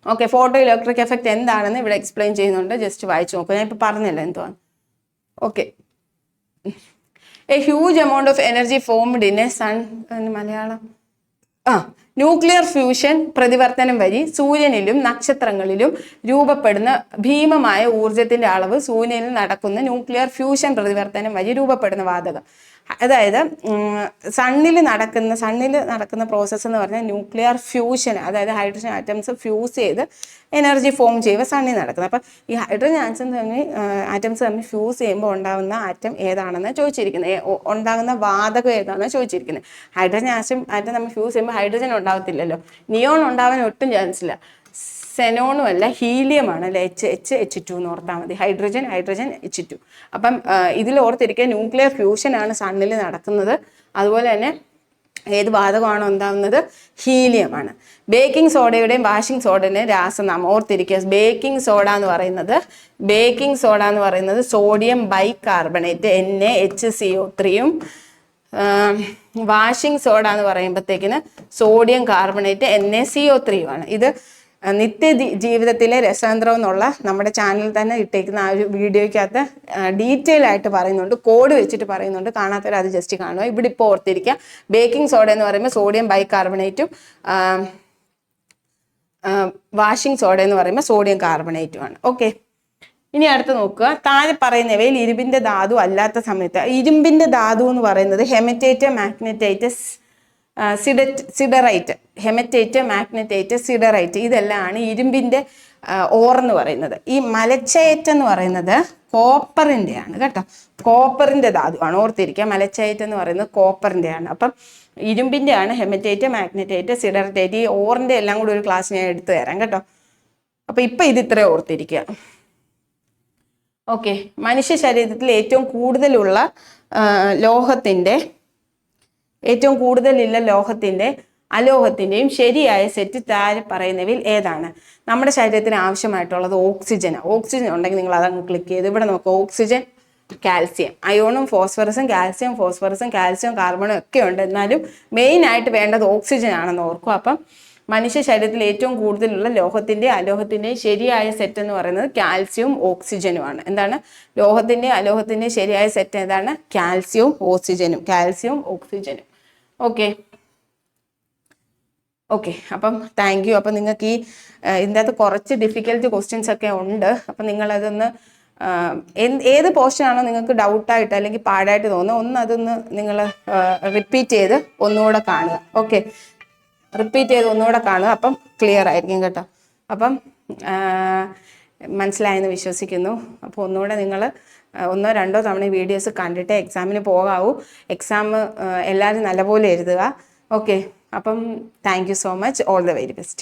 ഓക്കെ, ഫോട്ടോ ഇലക്ട്രിക് എഫക്റ്റ് എന്താണെന്ന് ഇവിടെ എക്സ്പ്ലെയിൻ ചെയ്യുന്നുണ്ട്. ജസ്റ്റ് വായിച്ചു നോക്കുക. ഞാൻ ഇപ്പം പറഞ്ഞല്ലോ എന്തുവാണ്. Okay, a huge amount of energy formed in a sun, Malayalam nuclear fusion പ്രതിവർത്തനം വഴി സൂര്യനിലും നക്ഷത്രങ്ങളിലും രൂപപ്പെടുന്ന ഭീമമായ ഊർജത്തിന്റെ അളവ് സൂര്യനിൽ നടക്കുന്ന ന്യൂക്ലിയർ ഫ്യൂഷൻ പ്രതിവർത്തനം വഴി രൂപപ്പെടുന്ന വാതകം. അതായത് സണ്ണിൽ നടക്കുന്ന പ്രോസസ്സ് എന്ന് പറഞ്ഞാൽ ന്യൂക്ലിയർ ഫ്യൂഷൻ, അതായത് ഹൈഡ്രജൻ ആറ്റംസ് ഫ്യൂസ് ചെയ്ത് എനർജി ഫോം ചെയ്യുമ്പോൾ സണ്ണിൽ നടക്കുന്നത്. അപ്പം ഈ ഹൈഡ്രജൻ ആറ്റംസ് തമ്മിൽ ഫ്യൂസ് ചെയ്യുമ്പോൾ ഉണ്ടാകുന്ന ആറ്റം ഏതാണെന്ന് ചോദിച്ചിരിക്കുന്നത്, ഉണ്ടാകുന്ന വാതകം ഏതാണെന്ന് ചോദിച്ചിരിക്കുന്നത്. ഹൈഡ്രജൻ ആറ്റം തമ്മിൽ ഫ്യൂസ് ചെയ്യുമ്പോൾ ഹൈഡ്രജൻ ഉണ്ടാകത്തില്ലല്ലോ, നിയോൺ ഉണ്ടാവാൻ ഒട്ടും ചാൻസ് ഇല്ല. സെനോണും അല്ല, ഹീലിയമാണ് അല്ലെ, H2 എന്ന് ഓർത്താൽ മതി. Hydrogen H2. അപ്പം ഇതിൽ ഓർത്തിരിക്കുക, ന്യൂക്ലിയർ ഫ്യൂഷൻ ആണ് സണ്ണിൽ നടക്കുന്നത്. അതുപോലെ തന്നെ ഏത് വാതകമാണോ ഉണ്ടാകുന്നത്, ഹീലിയമാണ്. ബേക്കിംഗ് സോഡയുടെയും വാഷിംഗ് സോഡയുടെയും രാസനാമം ഓർത്തിരിക്കുക. ബേക്കിംഗ് സോഡ എന്ന് പറയുന്നത് സോഡിയം ബൈകാർബണേറ്റ് NaHCO3യും വാഷിംഗ് സോഡ എന്ന് പറയുമ്പോഴത്തേക്കിന് സോഡിയം കാർബണേറ്റ് NaCO3യുമാണ്. ഇത് നിത്യ ജീവിതത്തിലെ രസതന്ത്രം എന്നുള്ള നമ്മുടെ ചാനലിൽ തന്നെ ഇട്ടേക്കുന്ന ആ ഒരു വീഡിയോയ്ക്കകത്ത് ഡീറ്റെയിൽ ആയിട്ട് പറയുന്നുണ്ട്, കോഡ് വെച്ചിട്ട് പറയുന്നുണ്ട്. കാണാത്തവർ അത് ജസ്റ്റ് കാണുക. ഇവിടെ ഇപ്പോൾ ഓർത്തിരിക്കുക, ബേക്കിംഗ് സോഡ എന്ന് പറയുമ്പോൾ സോഡിയം ബൈകാർബണേറ്റും വാഷിംഗ് സോഡ എന്ന് പറയുമ്പോൾ സോഡിയം കാർബണേറ്റുമാണ്. ഓക്കെ, ഇനി അടുത്ത് നോക്കുക. താഴെ പറയുന്നവയിൽ ഇരുമ്പിന്റെ ധാതു അല്ലാത്ത സമയത്ത്, ഇരുമ്പിന്റെ ധാതു എന്ന് പറയുന്നത് hematite, magnetite, siderite. Hematite, magnetite, siderite ഇതെല്ലാമാണ് ഇരുമ്പിന്റെ ഓർ എന്ന് പറയുന്നത്. ഈ മലച്ചയറ്റ് എന്ന് പറയുന്നത് കോപ്പറിന്റെ ആണ് കേട്ടോ. കോപ്പറിന്റെ ധാതുവാണ്, ഓർത്തിരിക്കുക. മലച്ചയറ്റ് എന്ന് പറയുന്നത് കോപ്പറിന്റെ ആണ്. അപ്പം ഇരുമ്പിന്റെ ആണ് ഹെമറ്റൈറ്റ്, മാഗ്നറ്റൈറ്റ്, സിഡറൈറ്റ്. ഈ ഓറിന്റെ എല്ലാം കൂടി ഒരു ക്ലാസ് ഞാൻ എടുത്തു തരാം കേട്ടോ. അപ്പൊ ഇപ്പൊ ഇത് ഇത്രയും ഓർത്തിരിക്കുക. ഓക്കെ, മനുഷ്യ ശരീരത്തിൽ ഏറ്റവും കൂടുതലുള്ള അലോഹത്തിൻ്റെയും ശരിയായ സെറ്റ് താഴെ പറയുന്നവയിൽ ഏതാണ്? നമ്മുടെ ശരീരത്തിന് ആവശ്യമായിട്ടുള്ളത് ഓക്സിജൻ ഉണ്ടെങ്കിൽ നിങ്ങൾ അതങ്ങ് ക്ലിക്ക് ചെയ്ത് ഇവിടെ നോക്കുക. ഓക്സിജൻ, കാൽസ്യം, അയോണും ഫോസ്ഫറസും, കാൽസ്യം കാർബണും ഒക്കെ ഉണ്ട്. എന്നാലും മെയിൻ ആയിട്ട് വേണ്ടത് ഓക്സിജൻ ആണെന്ന് ഓർക്കും. അപ്പം മനുഷ്യ ശരീരത്തിൽ ഏറ്റവും കൂടുതലുള്ള അലോഹത്തിൻ്റെയും ശരിയായ സെറ്റ് എന്ന് പറയുന്നത് കാൽസ്യവും ഓക്സിജനുമാണ്. എന്താണ് അലോഹത്തിൻ്റെയും ശരിയായ സെറ്റ് ഏതാണ്? കാൽസ്യവും ഓക്സിജനും. ഓക്കെ, അപ്പം താങ്ക് യു. അപ്പം നിങ്ങൾക്ക് ഇതിൻ്റെ അകത്ത് കുറച്ച് ഡിഫിക്കൽട്ട് ക്വസ്റ്റ്യൻസ് ഒക്കെ ഉണ്ട്. അപ്പം നിങ്ങളതൊന്ന് ഏത് പോർഷനാണോ നിങ്ങൾക്ക് ഡൗട്ടായിട്ട് അല്ലെങ്കിൽ പാടായിട്ട് തോന്നുന്നത് അതൊന്ന് നിങ്ങൾ റിപ്പീറ്റ് ചെയ്ത് ഒന്നുകൂടെ കാണുക. ഓക്കെ, അപ്പം ക്ലിയർ ആയിരിക്കും കേട്ടോ. അപ്പം മനസ്സിലായെന്ന് വിശ്വസിക്കുന്നു. അപ്പോൾ ഒന്നുകൂടെ നിങ്ങൾ 1-2 തവണ വീഡിയോസ് കണ്ടിട്ട് എക്സാമിന് പോകാവൂ. എക്സാം എല്ലാവരും നല്ലപോലെ എഴുതുക. ഓക്കെ, അപ്പം thank you so much. All the very best.